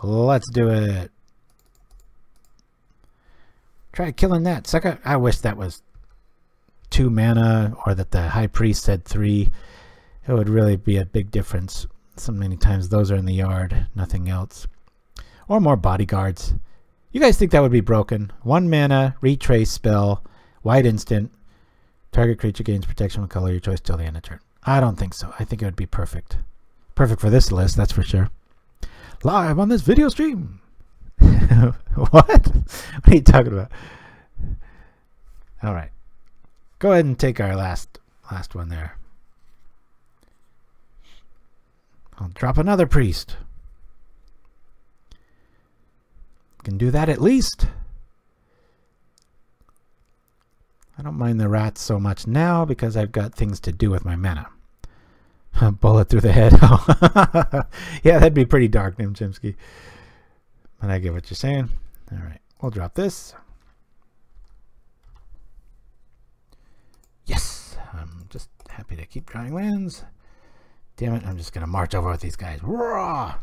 Let's do it. Try killing that sucker. I wish that was 2 mana, or that the High Priest said 3. It would really be a big difference. So many times those are in the yard, nothing else. Or more bodyguards. You guys think that would be broken? 1 mana, retrace spell, white instant. Target creature gains protection with color your choice till the end of turn. I don't think so. I think it would be perfect. Perfect for this list, that's for sure. Live on this video stream. What? What are you talking about? All right. Go ahead and take our last one there. I'll drop another priest. Can do that at least. I don't mind the rats so much now because I've got things to do with my mana. Bullet through the head. Yeah, that'd be pretty dark, Nimchimsky. But I get what you're saying. All right, we'll drop this. Yes, I'm just happy to keep drawing lands. Damn it, I'm just going to march over with these guys. Raw!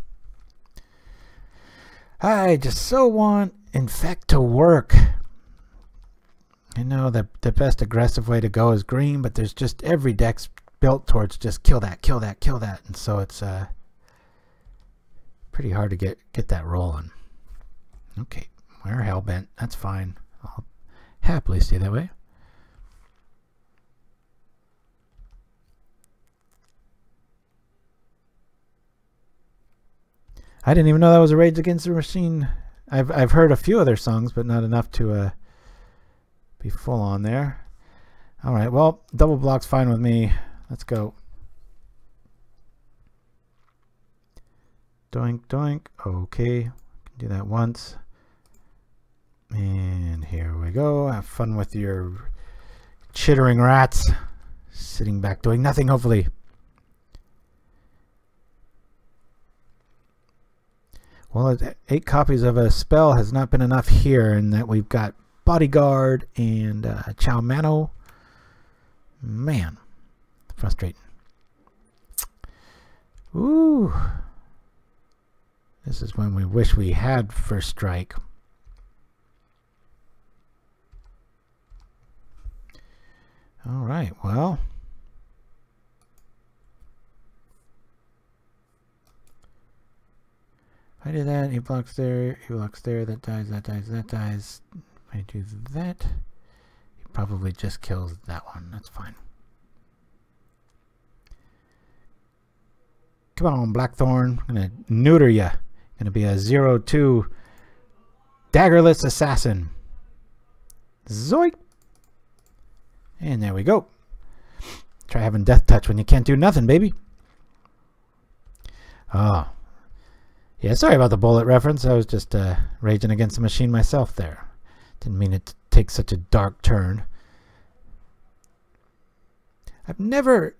I just so want Infect to work. I know that the best aggressive way to go is green, but there's just every deck's built towards just kill that, kill that, kill that. And so it's pretty hard to get that rolling. Okay, we're hellbent. That's fine. I'll happily stay that way. I didn't even know that was a Rage Against the Machine. I've heard a few of their songs, but not enough to be full on there. All right, well, double block's fine with me. Let's go. Doink, doink. Okay, can do that once. And here we go. Have fun with your chittering rats. Sitting back doing nothing, hopefully. Well, 8 copies of a spell has not been enough here, in that we've got Bodyguard and Cho-Manno. Man, frustrating. Ooh. This is when we wish we had First Strike. All right, well. If I do that, he blocks there, that dies, that dies, that dies. If I do that, he probably just kills that one. That's fine. Come on, Blackthorn. I'm going to neuter you. Going to be a 0-2 daggerless assassin. Zoink. And there we go. Try having death touch when you can't do nothing, baby. Oh. Yeah, sorry about the bullet reference. I was just raging against the machine myself there. Didn't mean it to take such a dark turn. I've never...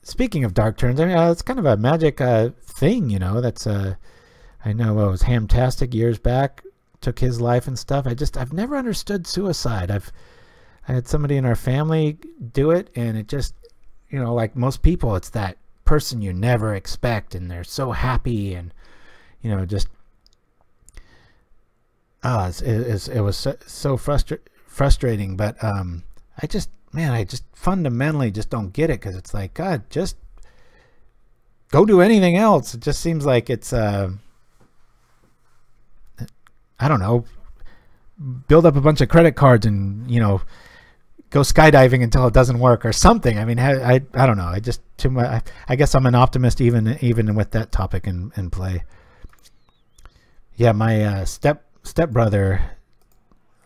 Speaking of dark turns, I mean, it's kind of a magic thing, you know. That's I know it was Hamtastic years back, took his life and stuff. I've never understood suicide. I had somebody in our family do it, and it just, you know, like most people, it's that person you never expect, and they're so happy, and you know, just it was so frustrating. But I just fundamentally just don't get it, because it's like, God, just go do anything else. It just seems like it's I don't know, build up a bunch of credit cards and, you know, go skydiving until it doesn't work or something. I mean, I don't know. I just too much. I guess I'm an optimist even with that topic in play. Yeah, my stepbrother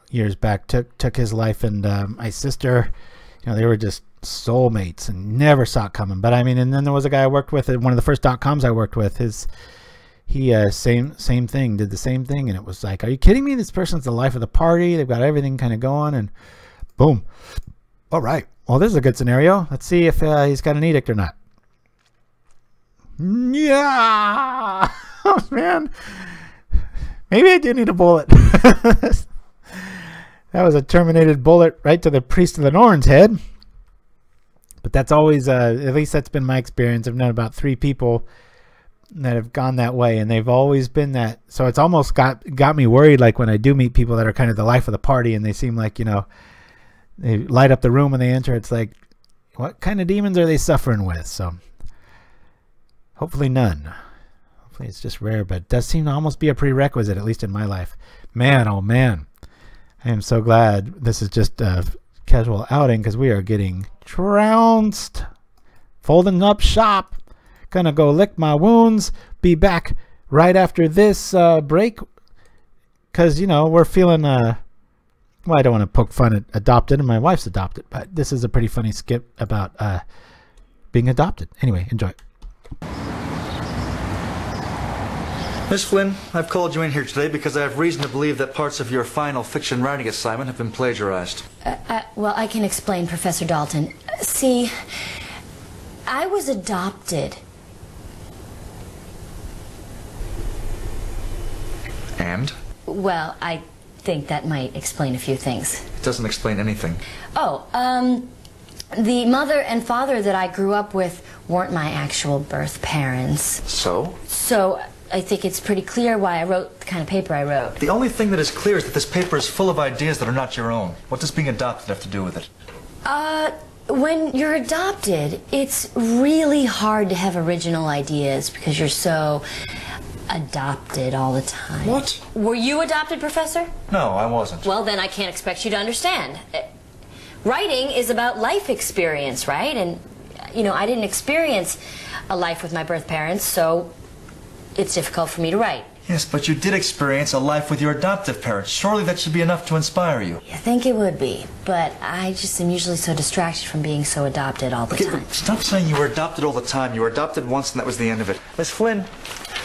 years back took his life, and my sister, you know, they were just soulmates and never saw it coming. But I mean, and then there was a guy I worked with at one of the first .coms I worked with. He same thing, did the same thing, and it was like, are you kidding me? This person's the life of the party. They've got everything kind of going, and boom. All right. Well, this is a good scenario. Let's see if he's got an edict or not. Yeah. Oh man. Maybe I do need a bullet. That was a terminated bullet right to the Priest of the Norn's head. But that's always, at least that's been my experience. I've known about 3 people that have gone that way, and they've always been that. So it's almost got me worried, like when I do meet people that are kind of the life of the party, and they seem like, you know, they light up the room when they enter. It's like, what kind of demons are they suffering with? So hopefully none. Hopefully it's just rare, but it does seem to almost be a prerequisite, at least in my life. Man, oh man. I am so glad this is just a casual outing, because we are getting trounced. Folding up shop. Gonna go lick my wounds. Be back right after this break, because, you know, we're feeling... well, I don't want to poke fun at adopted, and my wife's adopted, but this is a pretty funny skit about being adopted. Anyway, enjoy. Miss Flynn, I've called you in here today because I have reason to believe that parts of your final fiction writing assignment have been plagiarized. Well, I can explain, Professor Dalton. See, I was adopted. And? Well, I think that might explain a few things. It doesn't explain anything. Oh, the mother and father that I grew up with weren't my actual birth parents. So? So, I think it's pretty clear why I wrote the kind of paper I wrote. The only thing that is clear is that this paper is full of ideas that are not your own. What does being adopted have to do with it? When you're adopted, it's really hard to have original ideas because you're so adopted all the time. What? Were you adopted, Professor? No, I wasn't. Well, then I can't expect you to understand. Writing is about life experience, right? And, you know, I didn't experience a life with my birth parents, so it's difficult for me to write. Yes, but you did experience a life with your adoptive parents. Surely that should be enough to inspire you. I think it would be, but I just am usually so distracted from being so adopted all the time. Stop saying you were adopted all the time. You were adopted once and that was the end of it. Miss Flynn,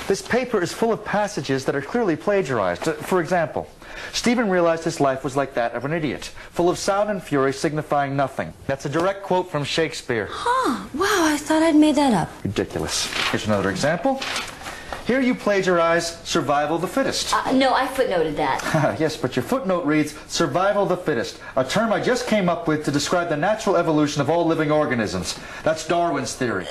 this paper is full of passages that are clearly plagiarized. For example, Stephen realized his life was like that of an idiot, full of sound and fury signifying nothing. That's a direct quote from Shakespeare. Huh, wow, I thought I'd made that up. Ridiculous. Here's another example. Here you plagiarize survival of the fittest. No, I footnoted that. Yes, but your footnote reads survival of the fittest, a term I just came up with to describe the natural evolution of all living organisms. That's Darwin's theory.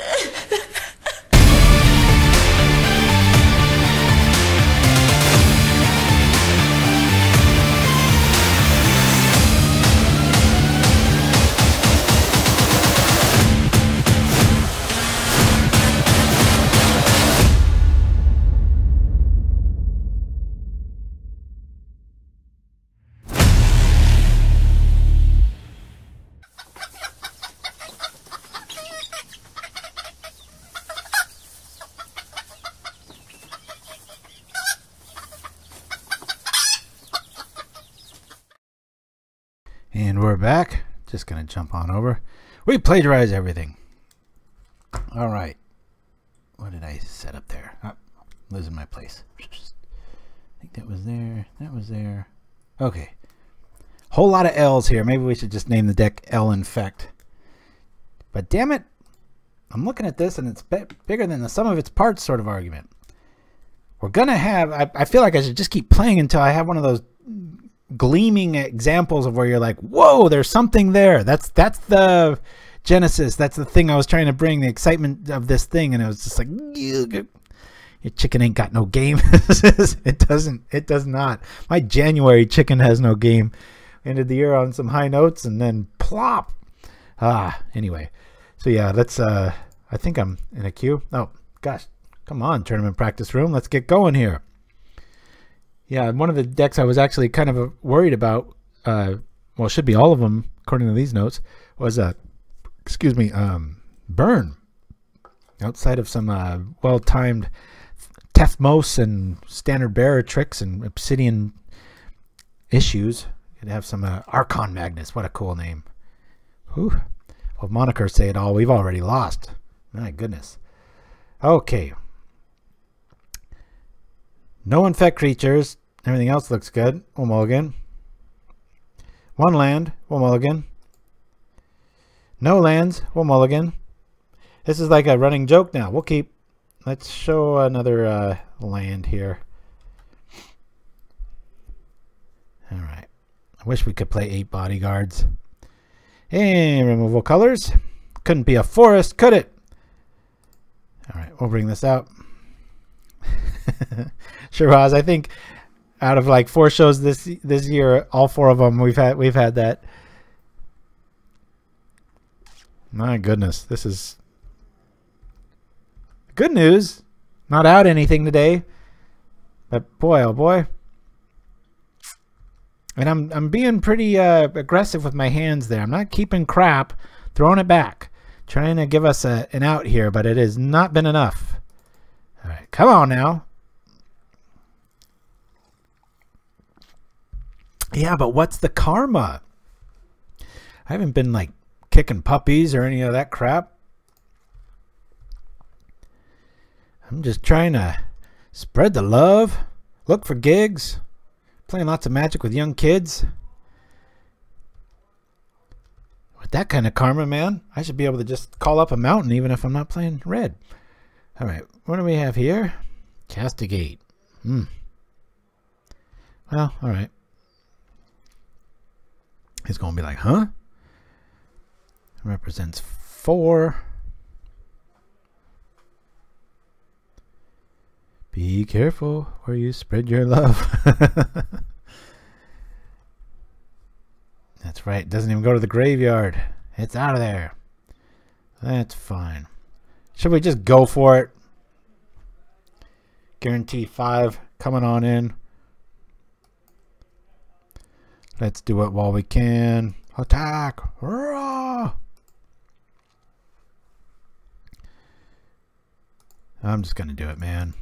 And we're back. Just going to jump on over. We plagiarize everything. All right. What did I set up there? Oh, losing my place. I think that was there. That was there. Okay. Whole lot of L's here. Maybe we should just name the deck L Infect. But damn it. I'm looking at this and it's bigger than the sum of its parts sort of argument. We're going to have... I feel like I should just keep playing until I have one of those gleaming examples of where you're like, whoa, there's something there. That's the genesis. That's the thing I was trying to bring, the excitement of this thing. And it was just like, your chicken ain't got no game. It does not. My January chicken has no game. Ended the year on some high notes and then plop. Anyway. So yeah, let's, I think I'm in a queue. Oh gosh, come on, tournament practice room. Let's get going here. Yeah, one of the decks I was actually kind of worried about, well, it should be all of them, according to these notes, was, Burn. Outside of some well-timed Tethmos and standard bearer tricks and Obsidian issues, you'd have some Archon Magnus. What a cool name. Whew. Well, monikers say it all. We've already lost. My goodness. Okay. No infect creatures. Everything else looks good. We'll mulligan. One land. We'll mulligan. No lands. We'll mulligan. This is like a running joke now. We'll keep. Let's show another land here. All right. I wish we could play 8 bodyguards. And removal colors. Couldn't be a forest, could it? All right. We'll bring this out. Shiraz, I think out of like 4 shows this year, all 4 of them we've had that. My goodness, this is good news. Not out anything today, but boy, oh boy. And I'm being pretty aggressive with my hands there. I'm not keeping crap, throwing it back, trying to give us an out here, but it has not been enough. All right, come on now. Yeah, but what's the karma? I haven't been like kicking puppies or any of that crap. I'm just trying to spread the love, look for gigs, playing lots of Magic with young kids. With that kind of karma, man, I should be able to just call up a mountain even if I'm not playing red. All right, what do we have here? Castigate. Well, all right. He's going to be like, huh? Represents 4. Be careful where you spread your love. That's right. It doesn't even go to the graveyard. It's out of there. That's fine. Should we just go for it? Guarantee 5 coming on in. Let's do it while we can. Attack! Hurrah! I'm just going to do it, man.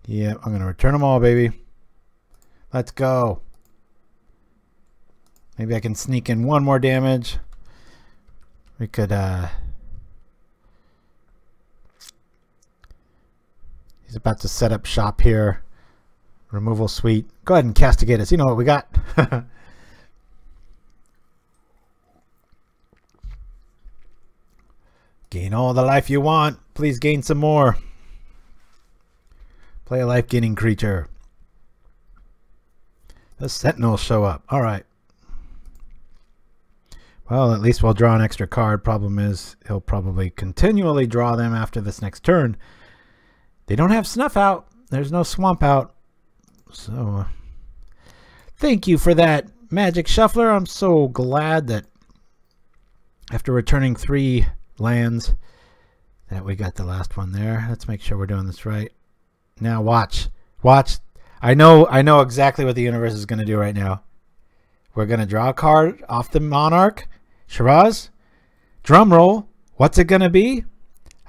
Yeah, I'm going to return them all, baby. Let's go. Maybe I can sneak in 1 more damage. We could, he's about to set up shop here. Removal suite. Go ahead and castigate us. You know what we got. Gain all the life you want. Please gain some more. Play a life-gaining creature. The Sentinels show up. All right. Well, at least we'll draw an extra card. Problem is, he'll probably continually draw them after this next turn. They don't have Snuff out. There's no Swamp out. So, thank you for that, Magic Shuffler. I'm so glad that after returning 3 lands that we got the last one there. Let's make sure we're doing this right. Now watch. Watch. I know exactly what the universe is going to do right now. We're going to draw a card off the Monarch. Shiraz, drum roll. What's it going to be?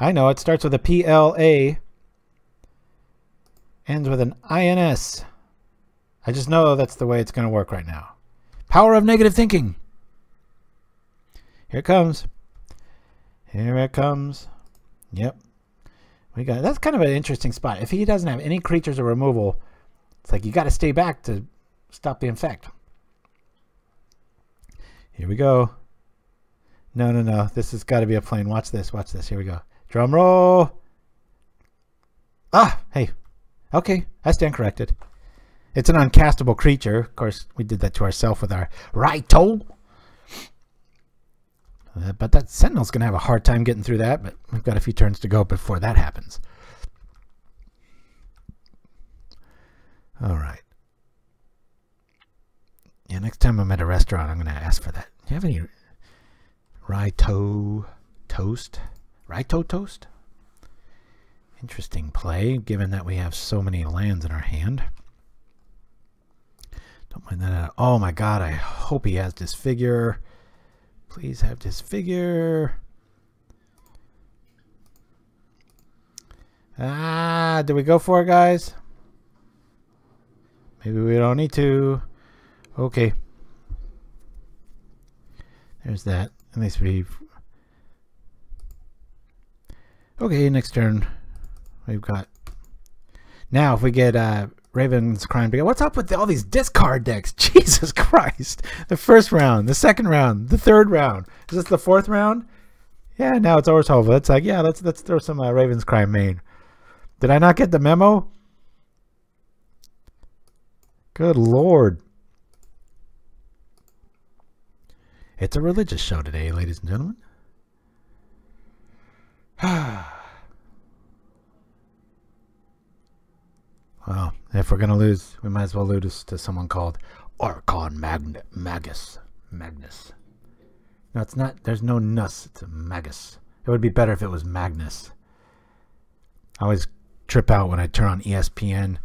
I know. It starts with a PLA. Ends with an INS. I just know that's the way it's going to work right now. Power of negative thinking. Here it comes. Here it comes. Yep. We got, that's kind of an interesting spot. If he doesn't have any creatures or removal, it's like you got to stay back to stop the infect. Here we go. No, no, no. This has got to be a plane. Watch this. Watch this. Here we go. Drum roll. Ah, hey. Okay, I stand corrected. It's an uncastable creature. Of course, we did that to ourselves with our Reito. But that Sentinel's going to have a hard time getting through that, but we've got a few turns to go before that happens. All right. Yeah, next time I'm at a restaurant, I'm going to ask for that. Do you have any Reito toast? Reito toast? Interesting play, given that we have so many lands in our hand. Don't mind that. Oh my god, I hope he has Disfigure. Please have Disfigure. Ah, did we go for it, guys? Maybe we don't need to. Okay. There's that. At least we've... Okay, next turn. We've got... Now, if we get Raven's Crime... What's up with all these discard decks? Jesus Christ. The first round, the second round, the third round. Is this the fourth round? Yeah, now it's Orzhova. It's like, yeah, let's throw some Raven's Crime main. Did I not get the memo? Good Lord. It's a religious show today, ladies and gentlemen. Well, if we're going to lose, we might as well lose to someone called Archon Magus. Magnus. No, it's not. There's no Nus. It's a Magus. It would be better if it was Magnus. I always trip out when I turn on ESPN,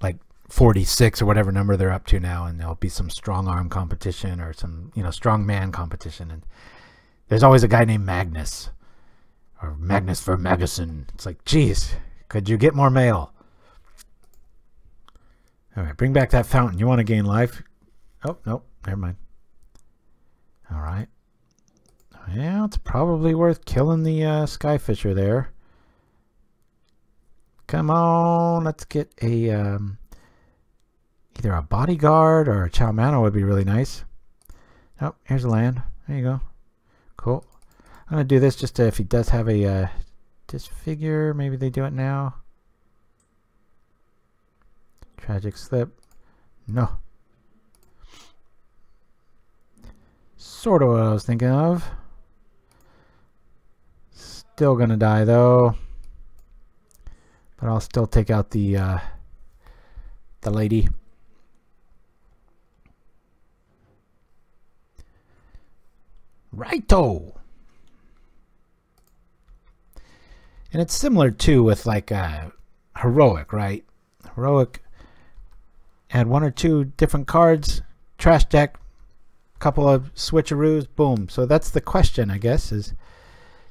like 46 or whatever number they're up to now, and there'll be some strong arm competition or some, strong man competition, and there's always a guy named Magnus or Magnus for Maguson. It's like, geez, could you get more mail? All right, bring back that fountain. You want to gain life? Oh, nope, never mind. All right. Yeah, it's probably worth killing the Skyfisher there. Come on, let's get a either a Bodyguard or a Cho-Manno would be really nice. Oh, here's a land. There you go. Cool. I'm going to do this just to, if he does have a Disfigure, maybe they do it now. Tragic slip. No. Sort of what I was thinking of. Still gonna die though. But I'll still take out the lady. Reito. And it's similar too with like heroic, right? Heroic. Add 1 or 2 different cards, trash deck, couple of switcheroos, boom. So that's the question, I guess, is do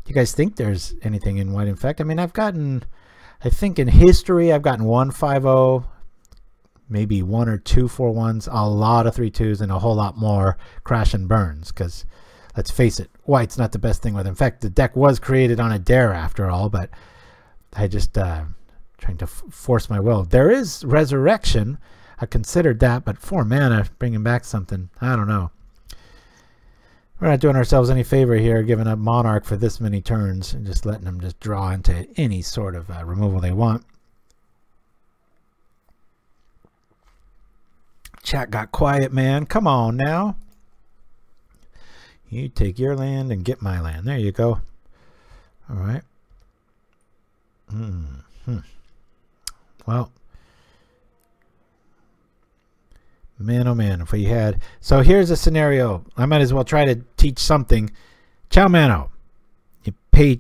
you guys think there's anything in White Infect? I mean, I've gotten, I think in history, I've gotten 1 5-0, maybe 1 or 2 4-1s, a lot of 3-2s, and a whole lot more crash and burns. Because let's face it, White's not the best thing with Infect. The deck was created on a dare after all, but I just trying to force my will. There is Resurrection. I considered that, but 4 mana, bringing back something, I don't know. We're not doing ourselves any favor here, giving up Monarch for this many turns and just letting them just draw into any sort of removal they want. Chat got quiet, man. Come on now. You take your land and get my land. There you go. All right. Well, man, oh man, if we had... So here's a scenario. I might as well try to teach something. Cho-Manno. You pay...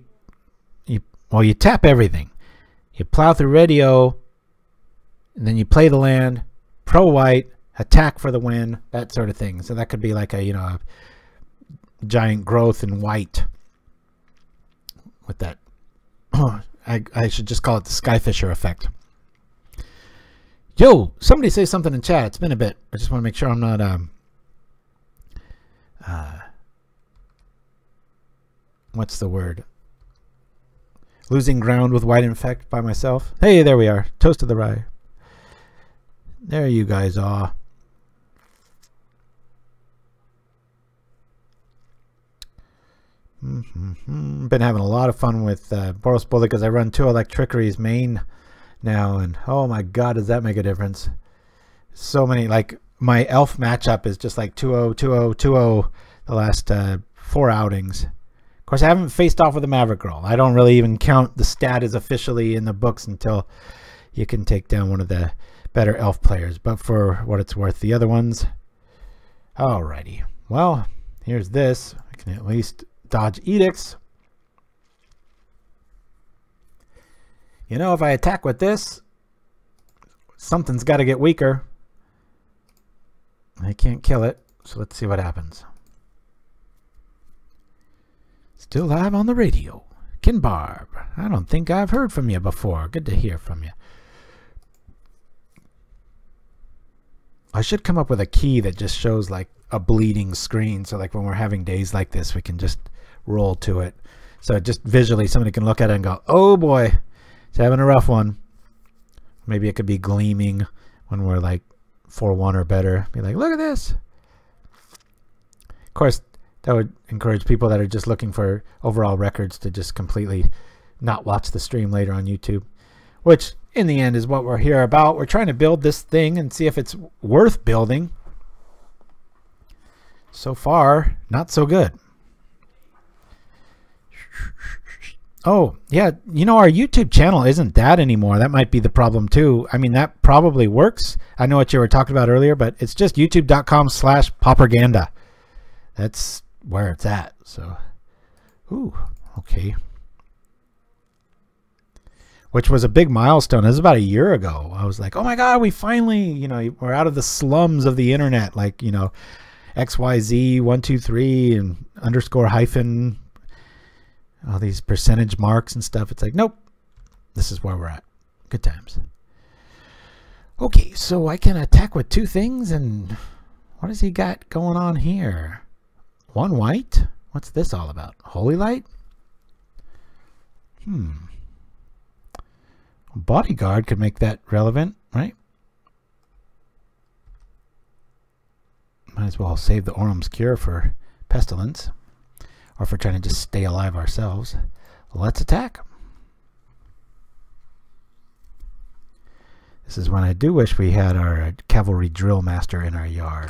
you tap everything. You plow through Reito, and then you play the land, pro-white, attack for the win, that sort of thing. So that could be like a, a giant growth in white. With that... I should just call it the Skyfisher effect. Yo, somebody say something in chat. It's been a bit. I just want to make sure I'm not what's the word? Losing ground with White Infect by myself. Hey, there we are. Toast of the rye. There you guys are. Been having a lot of fun with Boros Bullet because I run 2 Electrickeries main now, and oh my god, does that make a difference? So many, like my elf matchup is just like 2-0, 2-0, 2-0 the last 4 outings. Of course, I haven't faced off with a Maverick Girl. I don't really even count the stat as officially in the books until you can take down one of the better elf players. But for what it's worth, the other ones. Alrighty. Well, here's this. I can at least dodge edicts. If I attack with this, something's got to get weaker. I can't kill it, so let's see what happens. Still live on the radio. Kinbarb, I don't think I've heard from you before. Good to hear from you. I should come up with a key that just shows like a bleeding screen, so like when we're having days like this, we can just roll to it. So just visually somebody can look at it and go, oh boy, it's having a rough one. Maybe it could be gleaming when we're like 4-1 or better. Be like, look at this. Of course, that would encourage people that are just looking for overall records to just completely not watch the stream later on YouTube, which in the end is what we're here about. We're trying to build this thing and see if it's worth building. So far, not so good. Oh, yeah, our YouTube channel isn't that anymore. That might be the problem too. I mean, that probably works. I know what you were talking about earlier, but it's just youtube.com/Pauperganda. That's where it's at. So, ooh, okay. Which was a big milestone. It was about a year ago. I was like, oh my God, we finally, we're out of the slums of the internet. Like, XYZ 123 and underscore hyphen, all these percentage marks and stuff. It's like, nope, this is where we're at. Good times. Okay, so I can attack with 2 things, and what has he got going on here? 1 white? What's this all about? Holy Light? Bodyguard could make that relevant, right? Might as well save the Orim's Cure for Pestilence, or if we're trying to just stay alive ourselves. Let's attack. This is when I do wish we had our Cavalry Drillmaster in our yard.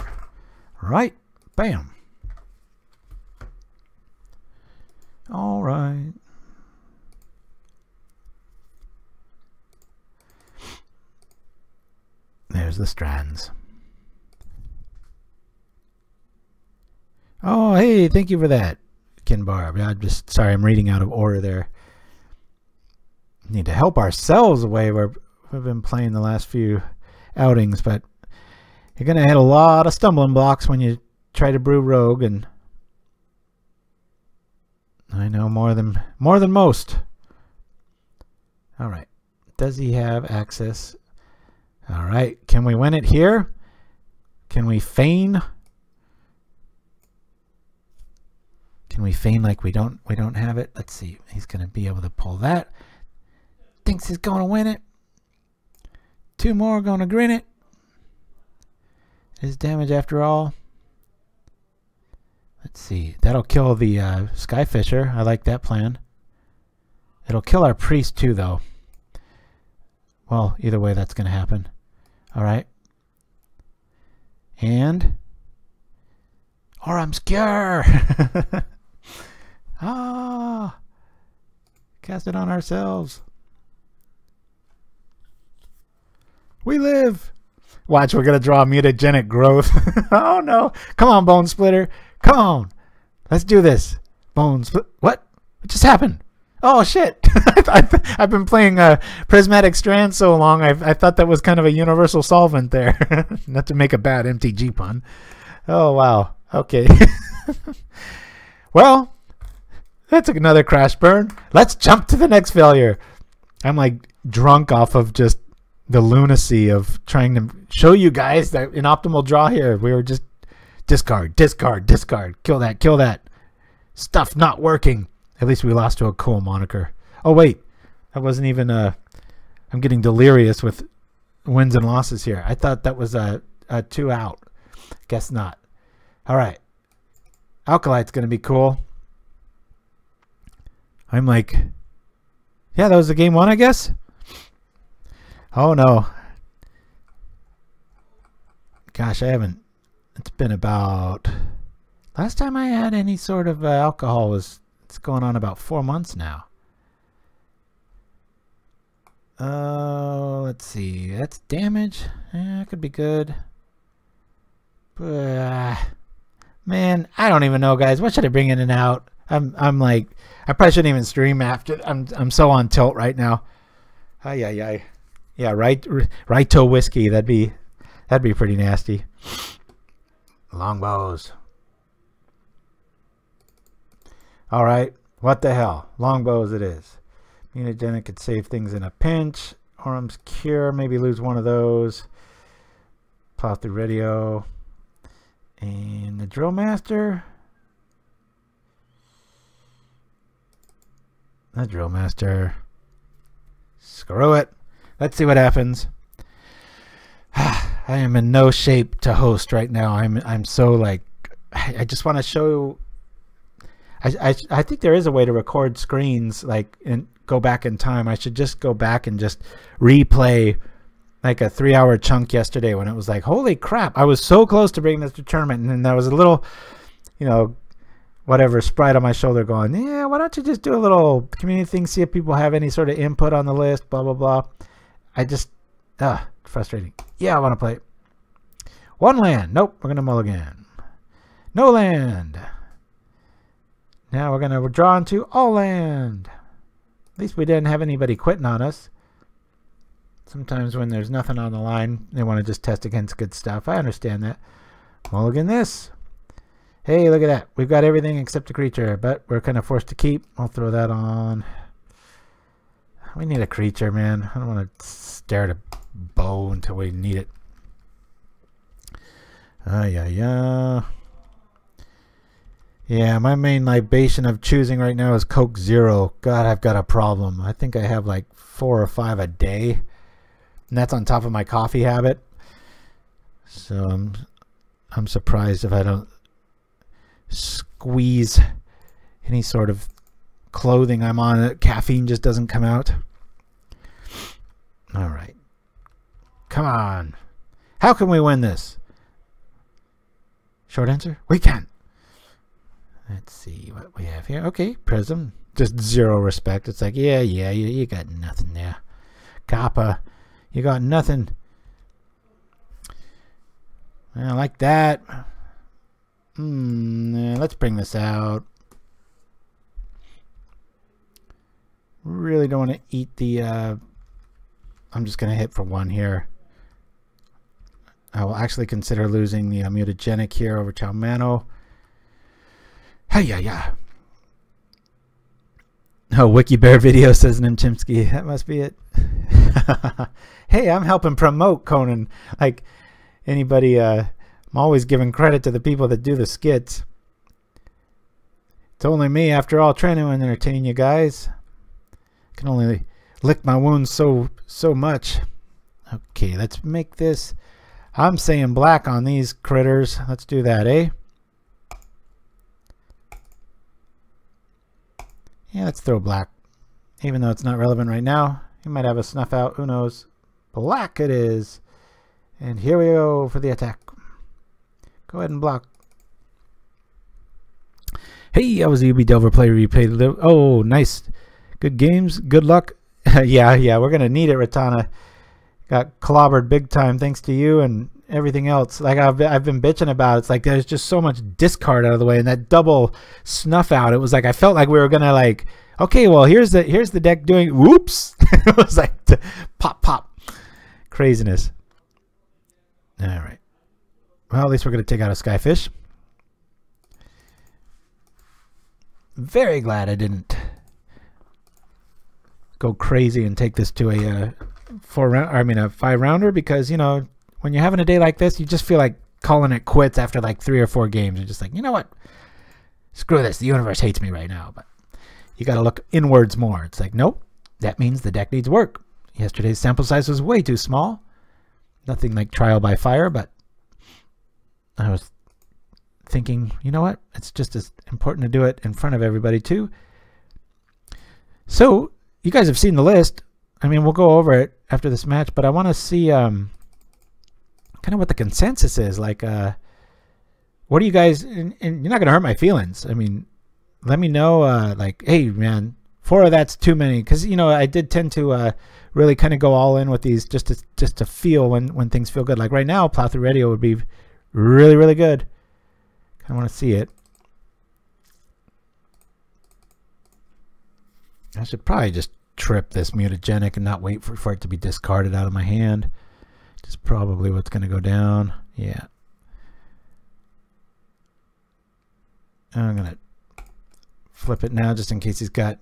Right? Bam. All right. There's the strands. Oh, hey, thank you for that, Kinbarb. I'm just sorry, I'm reading out of order there. Need to help ourselves the way we've been playing the last few outings, but you're going to hit a lot of stumbling blocks when you try to brew rogue, and I know more than most. All right. Does he have access? All right. Can we win it here? Can we feign? Can we feign like we don't have it? Let's see. He's going to be able to pull that. Thinks he's going to win it. Two more going to grin it. His damage after all. Let's see. That'll kill the Skyfisher. I like that plan. It'll kill our priest too, though. Well, either way, that's going to happen. All right. And Orim's Cure. Ah, cast it on ourselves. We live. Watch, we're gonna draw Mutagenic Growth. Oh no! Come on, Bonesplitter. Come on. Let's do this. What? What just happened? Oh shit! I've been playing Prismatic Strand so long. I thought that was kind of a universal solvent there. Not to make a bad MTG pun. Oh wow. Okay. Well, that's another crash burn. Let's jump to the next failure. I'm like drunk off of just the lunacy of trying to show you guys that an optimal draw here. We were just discard, discard, discard. Kill that, kill that. Stuff not working. At least we lost to a cool moniker. Oh wait, that wasn't even I'm getting delirious with wins and losses here. I thought that was a 2 out. Guess not. All right. Acolyte's going to be cool. I'm like, yeah, that was the game 1, I guess. Oh no. Gosh, I haven't. It's been about. Last time I had any sort of alcohol was. It's going on about 4 months now. Let's see. That's damage. That could be good. But, man, I don't even know, guys. What should I bring in and out? I'm like, I probably shouldn't even stream after. I'm so on tilt right now. Ay ay ay. Yeah, Reito whiskey. That'd be pretty nasty. Longbows. All right. What the hell? Longbows it is. Mutagenic could save things in a pinch. Orim's Cure. Maybe lose one of those. Plow through Reito. And the Drillmaster. The Drillmaster. Screw it. Let's see what happens. I am in no shape to host right now. I'm so like, I just want to show. I think there is a way to record screens like and go back in time. I should just go back and just replay like a 3-hour chunk yesterday when it was like, holy crap, I was so close to bringing this to tournament, and then there was a little, you know, whatever sprite on my shoulder going, yeah, why don't you just do a little community thing, see if people have any sort of input on the list, blah blah blah. I just frustrating. Yeah, I want to play. One land. Nope, we're gonna mulligan. No land. Now we're gonna draw into all land. At least we didn't have anybody quitting on us. Sometimes when there's nothing on the line, they want to just test against good stuff. I understand that. Mulligan this. Hey, look at that. We've got everything except a creature, but we're kind of forced to keep. I'll throw that on. We need a creature, man. I don't want to stare at a bow until we need it. Yeah, my main libation of choosing right now is Coke Zero. God, I've got a problem. I think I have like 4 or 5 a day. And that's on top of my coffee habit. So I'm surprised if I don't squeeze any sort of clothing I'm on. Caffeine just doesn't come out. All right. Come on. How can we win this? Short answer, we can. Let's see what we have here. Okay, Prism. Just zero respect. It's like, yeah, you got nothing there. Kappa, you got nothing. I like that. Let's bring this out. Really don't want to eat the... I'm just going to hit for one here. I will actually consider losing the Mutagenic here over Cho-Manno. Hey, yeah. Oh, WikiBear video, says Nimchimsky. That must be it. Hey, I'm helping promote Conan. Like anybody, I'm always giving credit to the people that do the skits. It's only me, after all, trying to entertain you guys. I can only lick my wounds so much. Okay, let's make this. I'm saying black on these critters. Let's do that, eh? Yeah, let's throw black. Even though it's not relevant right now. He might have a snuff out. Who knows? Black it is. And here we go for the attack. Go ahead and block. Hey, I was a UB Delver player. Replay. Oh, nice. Good games. Good luck. yeah, we're going to need it, Ratana. Got clobbered big time thanks to you and everything else. Like I've been bitching about. It's like there's just so much discard out of the way, and that double snuff out. It was like I felt like we were gonna like, okay, well here's the deck doing whoops. It was like pop craziness. All right. Well, at least we're gonna take out a Skyfish. Very glad I didn't go crazy and take this to a 5-rounder, because you know, when you're having a day like this, you just feel like calling it quits after like 3 or 4 games. You're just like, you know what? Screw this. The universe hates me right now. But you got to look inwards more. It's like, nope, that means the deck needs work. Yesterday's sample size was way too small. Nothing like trial by fire, but I was thinking, you know what? It's just as important to do it in front of everybody too. So you guys have seen the list. I mean, we'll go over it after this match, but I want to see kind of what the consensus is. Like, what do you guys, and you're not going to hurt my feelings. I mean, let me know, like, hey, man, 4 of that's too many. Because, you know, I did tend to really kind of go all in with these just to feel when things feel good. Like right now, Plow through Radio would be really, really good. Kind of want to see it. I should probably just trip this Mutagenic and not wait for it to be discarded out of my hand. Which is probably what's going to go down. Yeah. I'm going to flip it now just in case he's got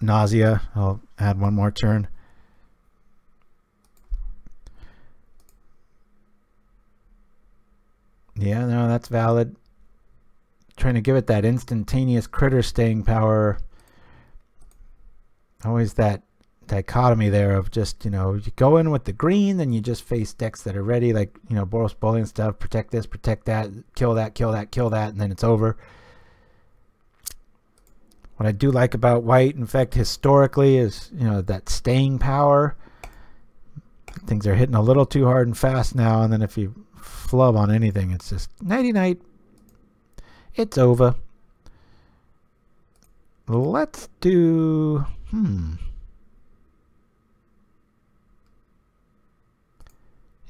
nausea. I'll add 1 more turn. Yeah, no, that's valid. Trying to give it that instantaneous critter staying power. Always that dichotomy there of just, you know, you go in with the green, then you just face decks that are ready, like, you know, Boros Bowling stuff, protect this, protect that, kill that, kill that, kill that, and then it's over. What I do like about white, in fact, historically, is, you know, that staying power. Things are hitting a little too hard and fast now, and then if you flub on anything, it's just nighty-night. It's over. Let's do...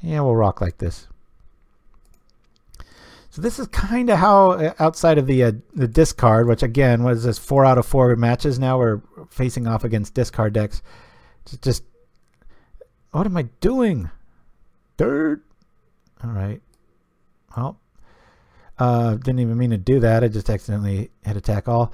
Yeah, we'll rock like this. So this is kind of how, outside of the discard, which again was this 4 out of 4 matches. Now we're facing off against discard decks. Just what am I doing? Third. All right. Well, didn't even mean to do that. I just accidentally hit attack all.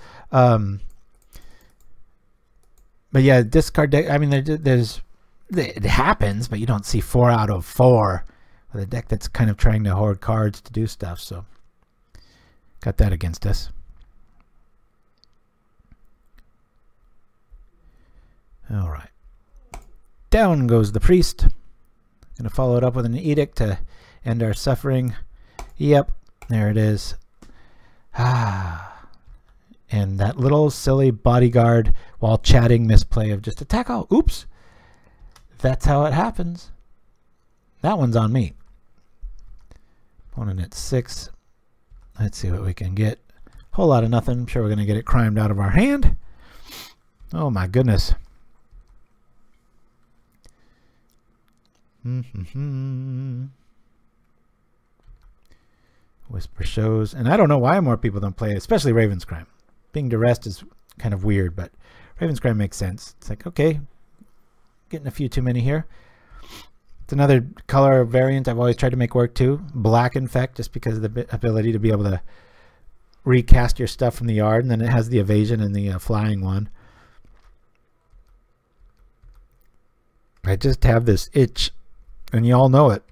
But yeah, discard deck. I mean, it happens, but you don't see 4 out of 4 with a deck that's kind of trying to hoard cards to do stuff. So got that against us. All right. Down goes the priest. Gonna follow it up with an edict to end our suffering. Yep, there it is. And that little silly bodyguard while chatting misplay of just attack all. Oops. That's how it happens. That one's on me. Opponent at 6. Let's see what we can get. Whole lot of nothing. I'm sure we're going to get it crimed out of our hand. Oh my goodness. Whisper shows. And I don't know why more people don't play it, especially Raven's Crime. Being duressed is kind of weird, but Raven's Crime makes sense. It's like, okay, getting a few too many here. It's another color variant I've always tried to make work too. Black Infect, just because of the ability to be able to recast your stuff from the yard, and then it has the evasion and the flying one. I just have this itch, and you all know it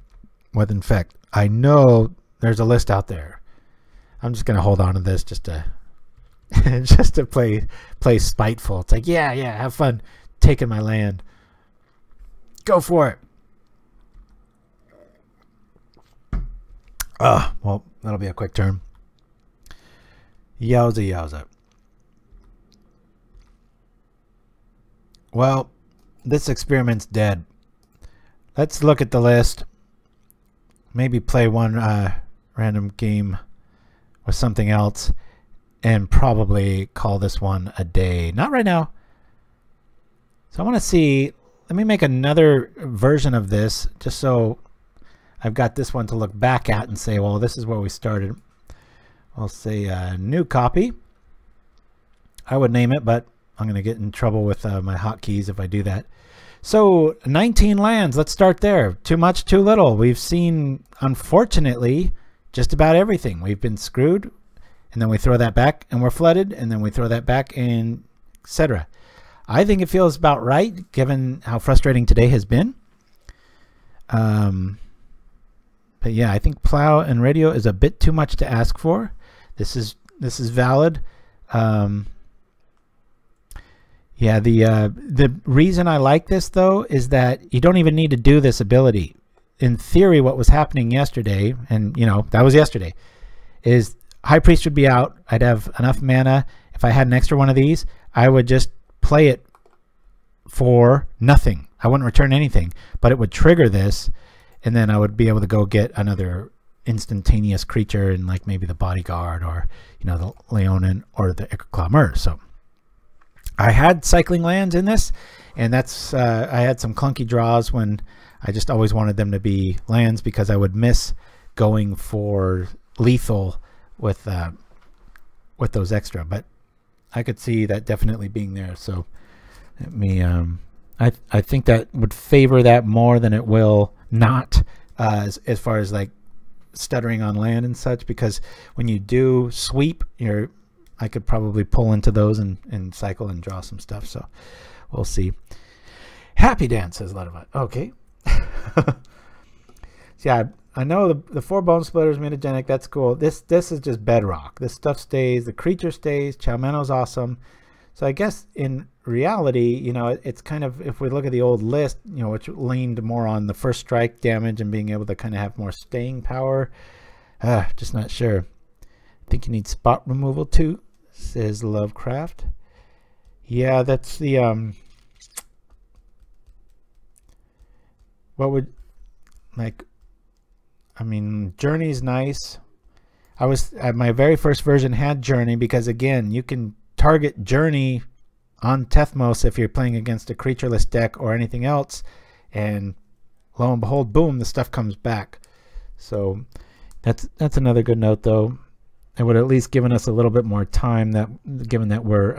with Infect. I know there's a list out there. I'm just gonna hold on to this just to just to play spiteful. It's like, yeah, have fun taking my land. Go for it. Well, that'll be a quick turn. Yowza, yowza. Well, this experiment's dead. Let's look at the list. Maybe play one random game with something else, and probably call this one a day. Not right now. So I want to see. Let me make another version of this, just so I've got this one to look back at and say, well, this is where we started. I'll say new copy. I would name it, but I'm going to get in trouble with my hotkeys if I do that. So 19 lands. Let's start there. Too much, too little. We've seen, unfortunately, just about everything. We've been screwed, and then we throw that back, and we're flooded, and then we throw that back, and etc. I think it feels about right, given how frustrating today has been. But yeah, I think Plow and Reito is a bit too much to ask for. This is valid. Yeah, the reason I like this though is that you don't even need to do this ability. In theory, what was happening yesterday, and you know that was yesterday, is High Priest would be out. I'd have enough mana. If I had an extra one of these, I would just play it for nothing. I wouldn't return anything, but it would trigger this. And then I would be able to go get another instantaneous creature in like maybe the Bodyguard or, you know, the Leonin or the Ichorclaw Myr. So I had cycling lands in this, and that's I had some clunky draws when I just always wanted them to be lands because I would miss going for lethal with those extra. But I could see that definitely being there. So let me I think that would favor that more than it will not, as far as like stuttering on land and such, because when you do sweep, I could probably pull into those and cycle and draw some stuff. So we'll see. Happy Dance says a lot of it. Okay. So yeah, I know the 4 Bonesplitters, Mutagenic, that's cool. This is just bedrock. This stuff stays, the creature stays, Cho-Manno's awesome. So I guess in reality, you know, it's kind of, if we look at the old list, you know, which leaned more on the first strike damage and being able to kind of have more staying power. Just not sure. I think you need spot removal too, says Lovecraft. Yeah, that's the what would, like, I mean, Journey's nice. I was my very first version had Journey because again, you can target Journey on Tethmos if you're playing against a creatureless deck or anything else, and lo and behold, boom, the stuff comes back. So that's another good note though. It would at least given us a little bit more time, that given that we're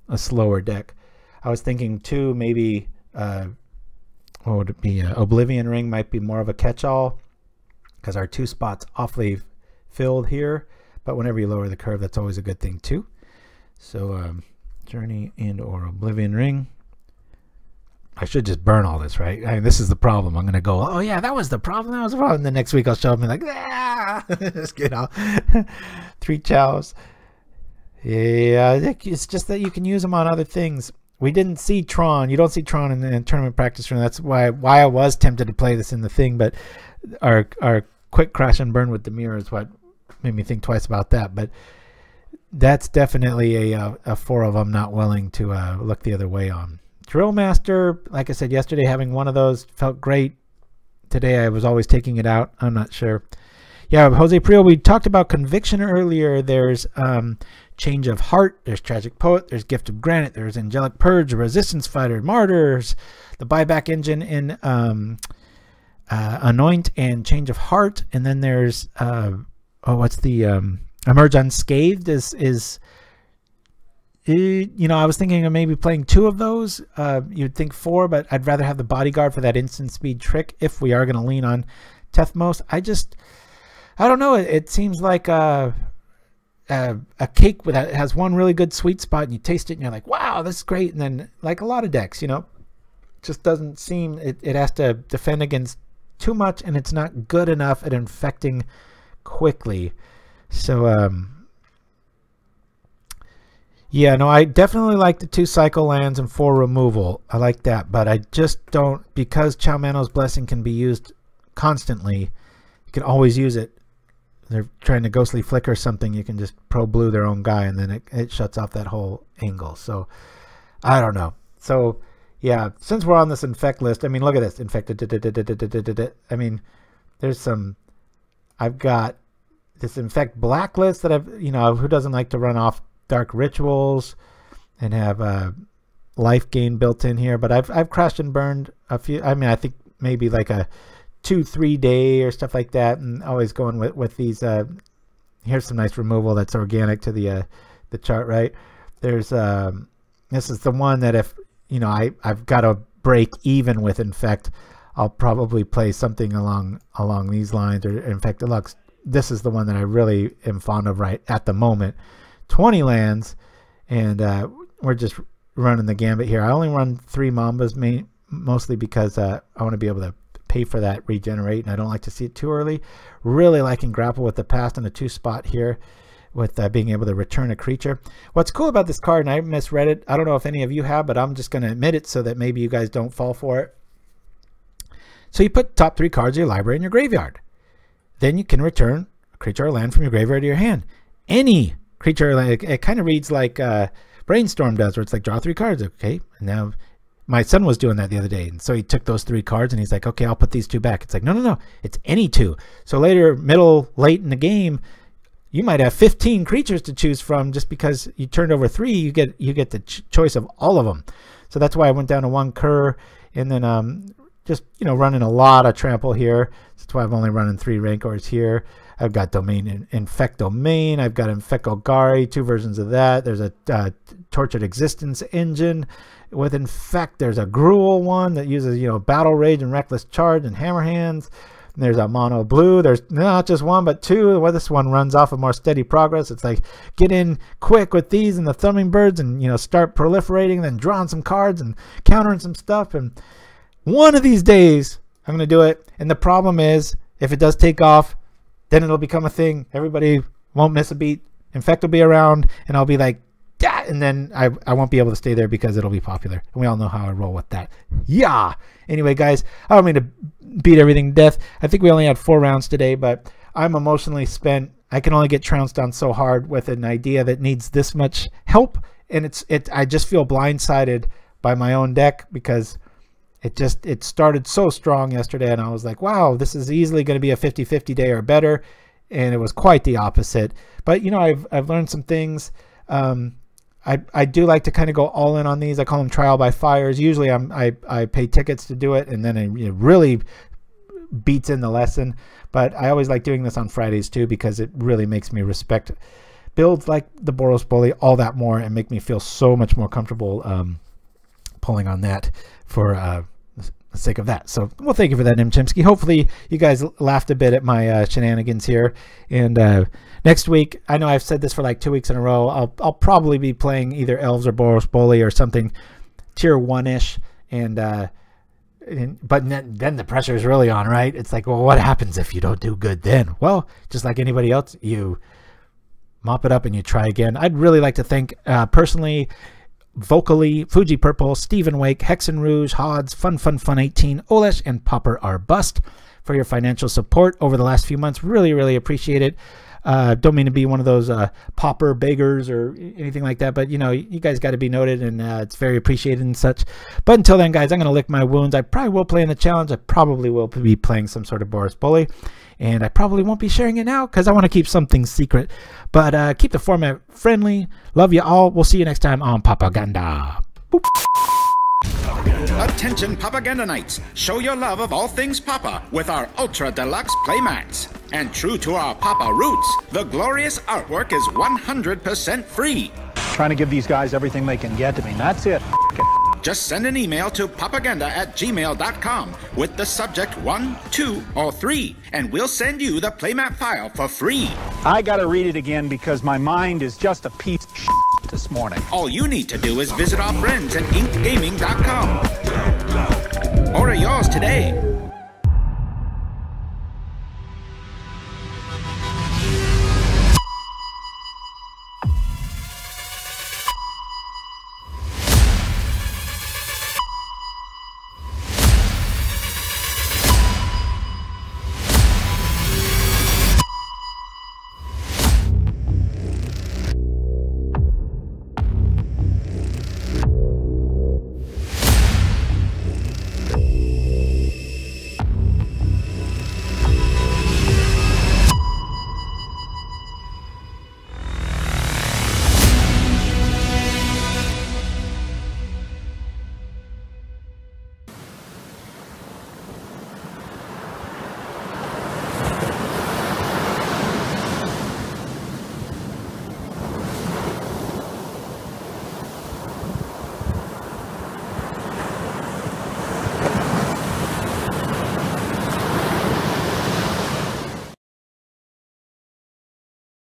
a slower deck. I was thinking too, maybe what would it be, Oblivion Ring might be more of a catch-all because our 2 spots awfully filled here, but whenever you lower the curve, that's always a good thing too. So Journey and or Oblivion Ring. I should just burn all this, right? I mean, this is the problem. I'm going to go, oh yeah, that was the problem. That was the problem. And the next week I'll show up and be like, ah! Just get out. 3 chows. Yeah, it's just that you can use them on other things. We didn't see Tron. You don't see Tron in the tournament practice room. That's why I was tempted to play this in the thing, but our quick crash and burn with the mirror is what made me think twice about that. But that's definitely a 4 of them not willing to look the other way on. Drillmaster, like I said yesterday, having one of those felt great. today I was always taking it out. I'm not sure. Yeah, Jose Priel, we talked about Conviction earlier. There's Change of Heart, there's Tragic Poet, there's Gift of Granite, there's Angelic Purge, Resistance Fighter, Martyrs, the buyback engine in Anoint and Change of Heart. And then there's, what's the, Emerge Unscathed is you know, I was thinking of maybe playing 2 of those. You'd think 4, but I'd rather have the Bodyguard for that instant speed trick if we are going to lean on Tethmos. I don't know. It seems like a cake that has one really good sweet spot, and you taste it and you're like, wow, this is great. And then, like a lot of decks, you know, just doesn't seem, it has to defend against too much, and it's not good enough at infecting quickly. So, yeah, no, I definitely like the 2 cycle lands and 4 removal. I like that, but I just don't, because Cho-Manno's Blessing can be used constantly, you can always use it. They're trying to ghostly flicker something, you can just pro blue their own guy, and then it shuts off that whole angle. So I don't know. So yeah, since we're on this infect list, I mean, look at this infected. I mean, there's some, I've got this infect blacklist that I've, you know, who doesn't like to run off dark rituals and have life gain built in here, but I've crashed and burned a few. I mean, I think maybe like a 2-3 day or stuff like that, and always going with these. Here's some nice removal that's organic to the chart, right? There's this is the one that if, you know, I've got to break even with infect, I'll probably play something along these lines, or infect deluxe. This is the one that I really am fond of right at the moment. 20 lands, and we're just running the gambit here. I only run 3 Mambas mostly because I want to be able to pay for that regenerate, and I don't like to see it too early. Really liking Grapple with the Past in a 2 spot here with being able to return a creature. What's cool about this card, and I misread it, I don't know if any of you have, but I'm just going to admit it so that maybe you guys don't fall for it. So you put top 3 cards of your library in your graveyard. Then you can return a creature or land from your graveyard to your hand. Any creature, like, it kind of reads like Brainstorm does, where it's like draw 3 cards. Okay, and now my son was doing that the other day, and so he took those 3 cards and he's like, okay, I'll put these 2 back. It's like, no, it's any 2. So later, late in the game, you might have 15 creatures to choose from. Just because you turned over 3, you get the choice of all of them. So that's why I went down to 1 Cur, and then just, you know, running a lot of trample here. That's why I'm only running 3 Rancors here. I've got Domain, Infect Domain. I've got Infect Golgari, 2 versions of that. There's a Tortured Existence engine with Infect. There's a Gruel one that uses, you know, Battle Rage and Reckless Charge and Hammer Hands. And there's a mono blue. There's not just 1 but 2. Well, this one runs off of more steady progress. It's like, get in quick with these and the Thumbing Birds, and, you know, start proliferating, then drawing some cards and countering some stuff. And one of these days I'm going to do it. And the problem is, if it does take off, then it'll become a thing. Everybody won't miss a beat. Infect will be around, and I'll be like, yeah, and then I won't be able to stay there because it'll be popular. And we all know how I roll with that. Yeah. Anyway, guys, I don't mean to beat everything to death. I think we only had 4 rounds today, but I'm emotionally spent. I can only get trounced on so hard with an idea that needs this much help, and I just feel blindsided by my own deck, because it started so strong yesterday, and I was like, wow, this is easily going to be a 50-50 day or better, and it was quite the opposite. But, you know, I've learned some things. I do like to kind of go all in on these. I call them trial by fires. Usually I pay tickets to do it, and then it really beats in the lesson. But I always like doing this on Fridays too, because it really makes me respect builds like the Boros Bully all that more, and make me feel so much more comfortable pulling on that for the sake of that. So, well, thank you for that, Nimchimsky. Hopefully you guys laughed a bit at my shenanigans here. And next week, I know I've said this for like 2 weeks in a row, I'll probably be playing either Elves or Boros Bully or something tier 1-ish. But then the pressure is really on, right? It's like, well, what happens if you don't do good then? Well, just like anybody else, you mop it up and you try again. I'd really like to thank personally, vocally, Fuji Purple, Stephen Wake, Hexen Rouge, Hods, Fun 18, Olesh, and Pauper R Bust for your financial support over the last few months. Really, really appreciate it. Don't mean to be one of those pauper beggars or anything like that, but you know, you guys got to be noted, and it's very appreciated and such. But until then, guys, I'm going to lick my wounds. I probably will play in the challenge. I probably will be playing some sort of Boris Bully, and I probably won't be sharing it now because I want to keep something secret. But keep the format friendly. Love you all. We'll see you next time on Pauperganda. Boop. Attention Pauperganda Knights, show your love of all things Pauper with our Ultra Deluxe playmats. And true to our Pauper roots, the glorious artwork is 100% free. Trying to give these guys everything they can get to me, that's it. Just send an email to pauperganda@gmail.com with the subject 1, 2, or 3, and we'll send you the playmat file for free. I gotta read it again because my mind is just a piece of shit this morning. All you need to do is visit our friends at inkgaming.com. Order yours today.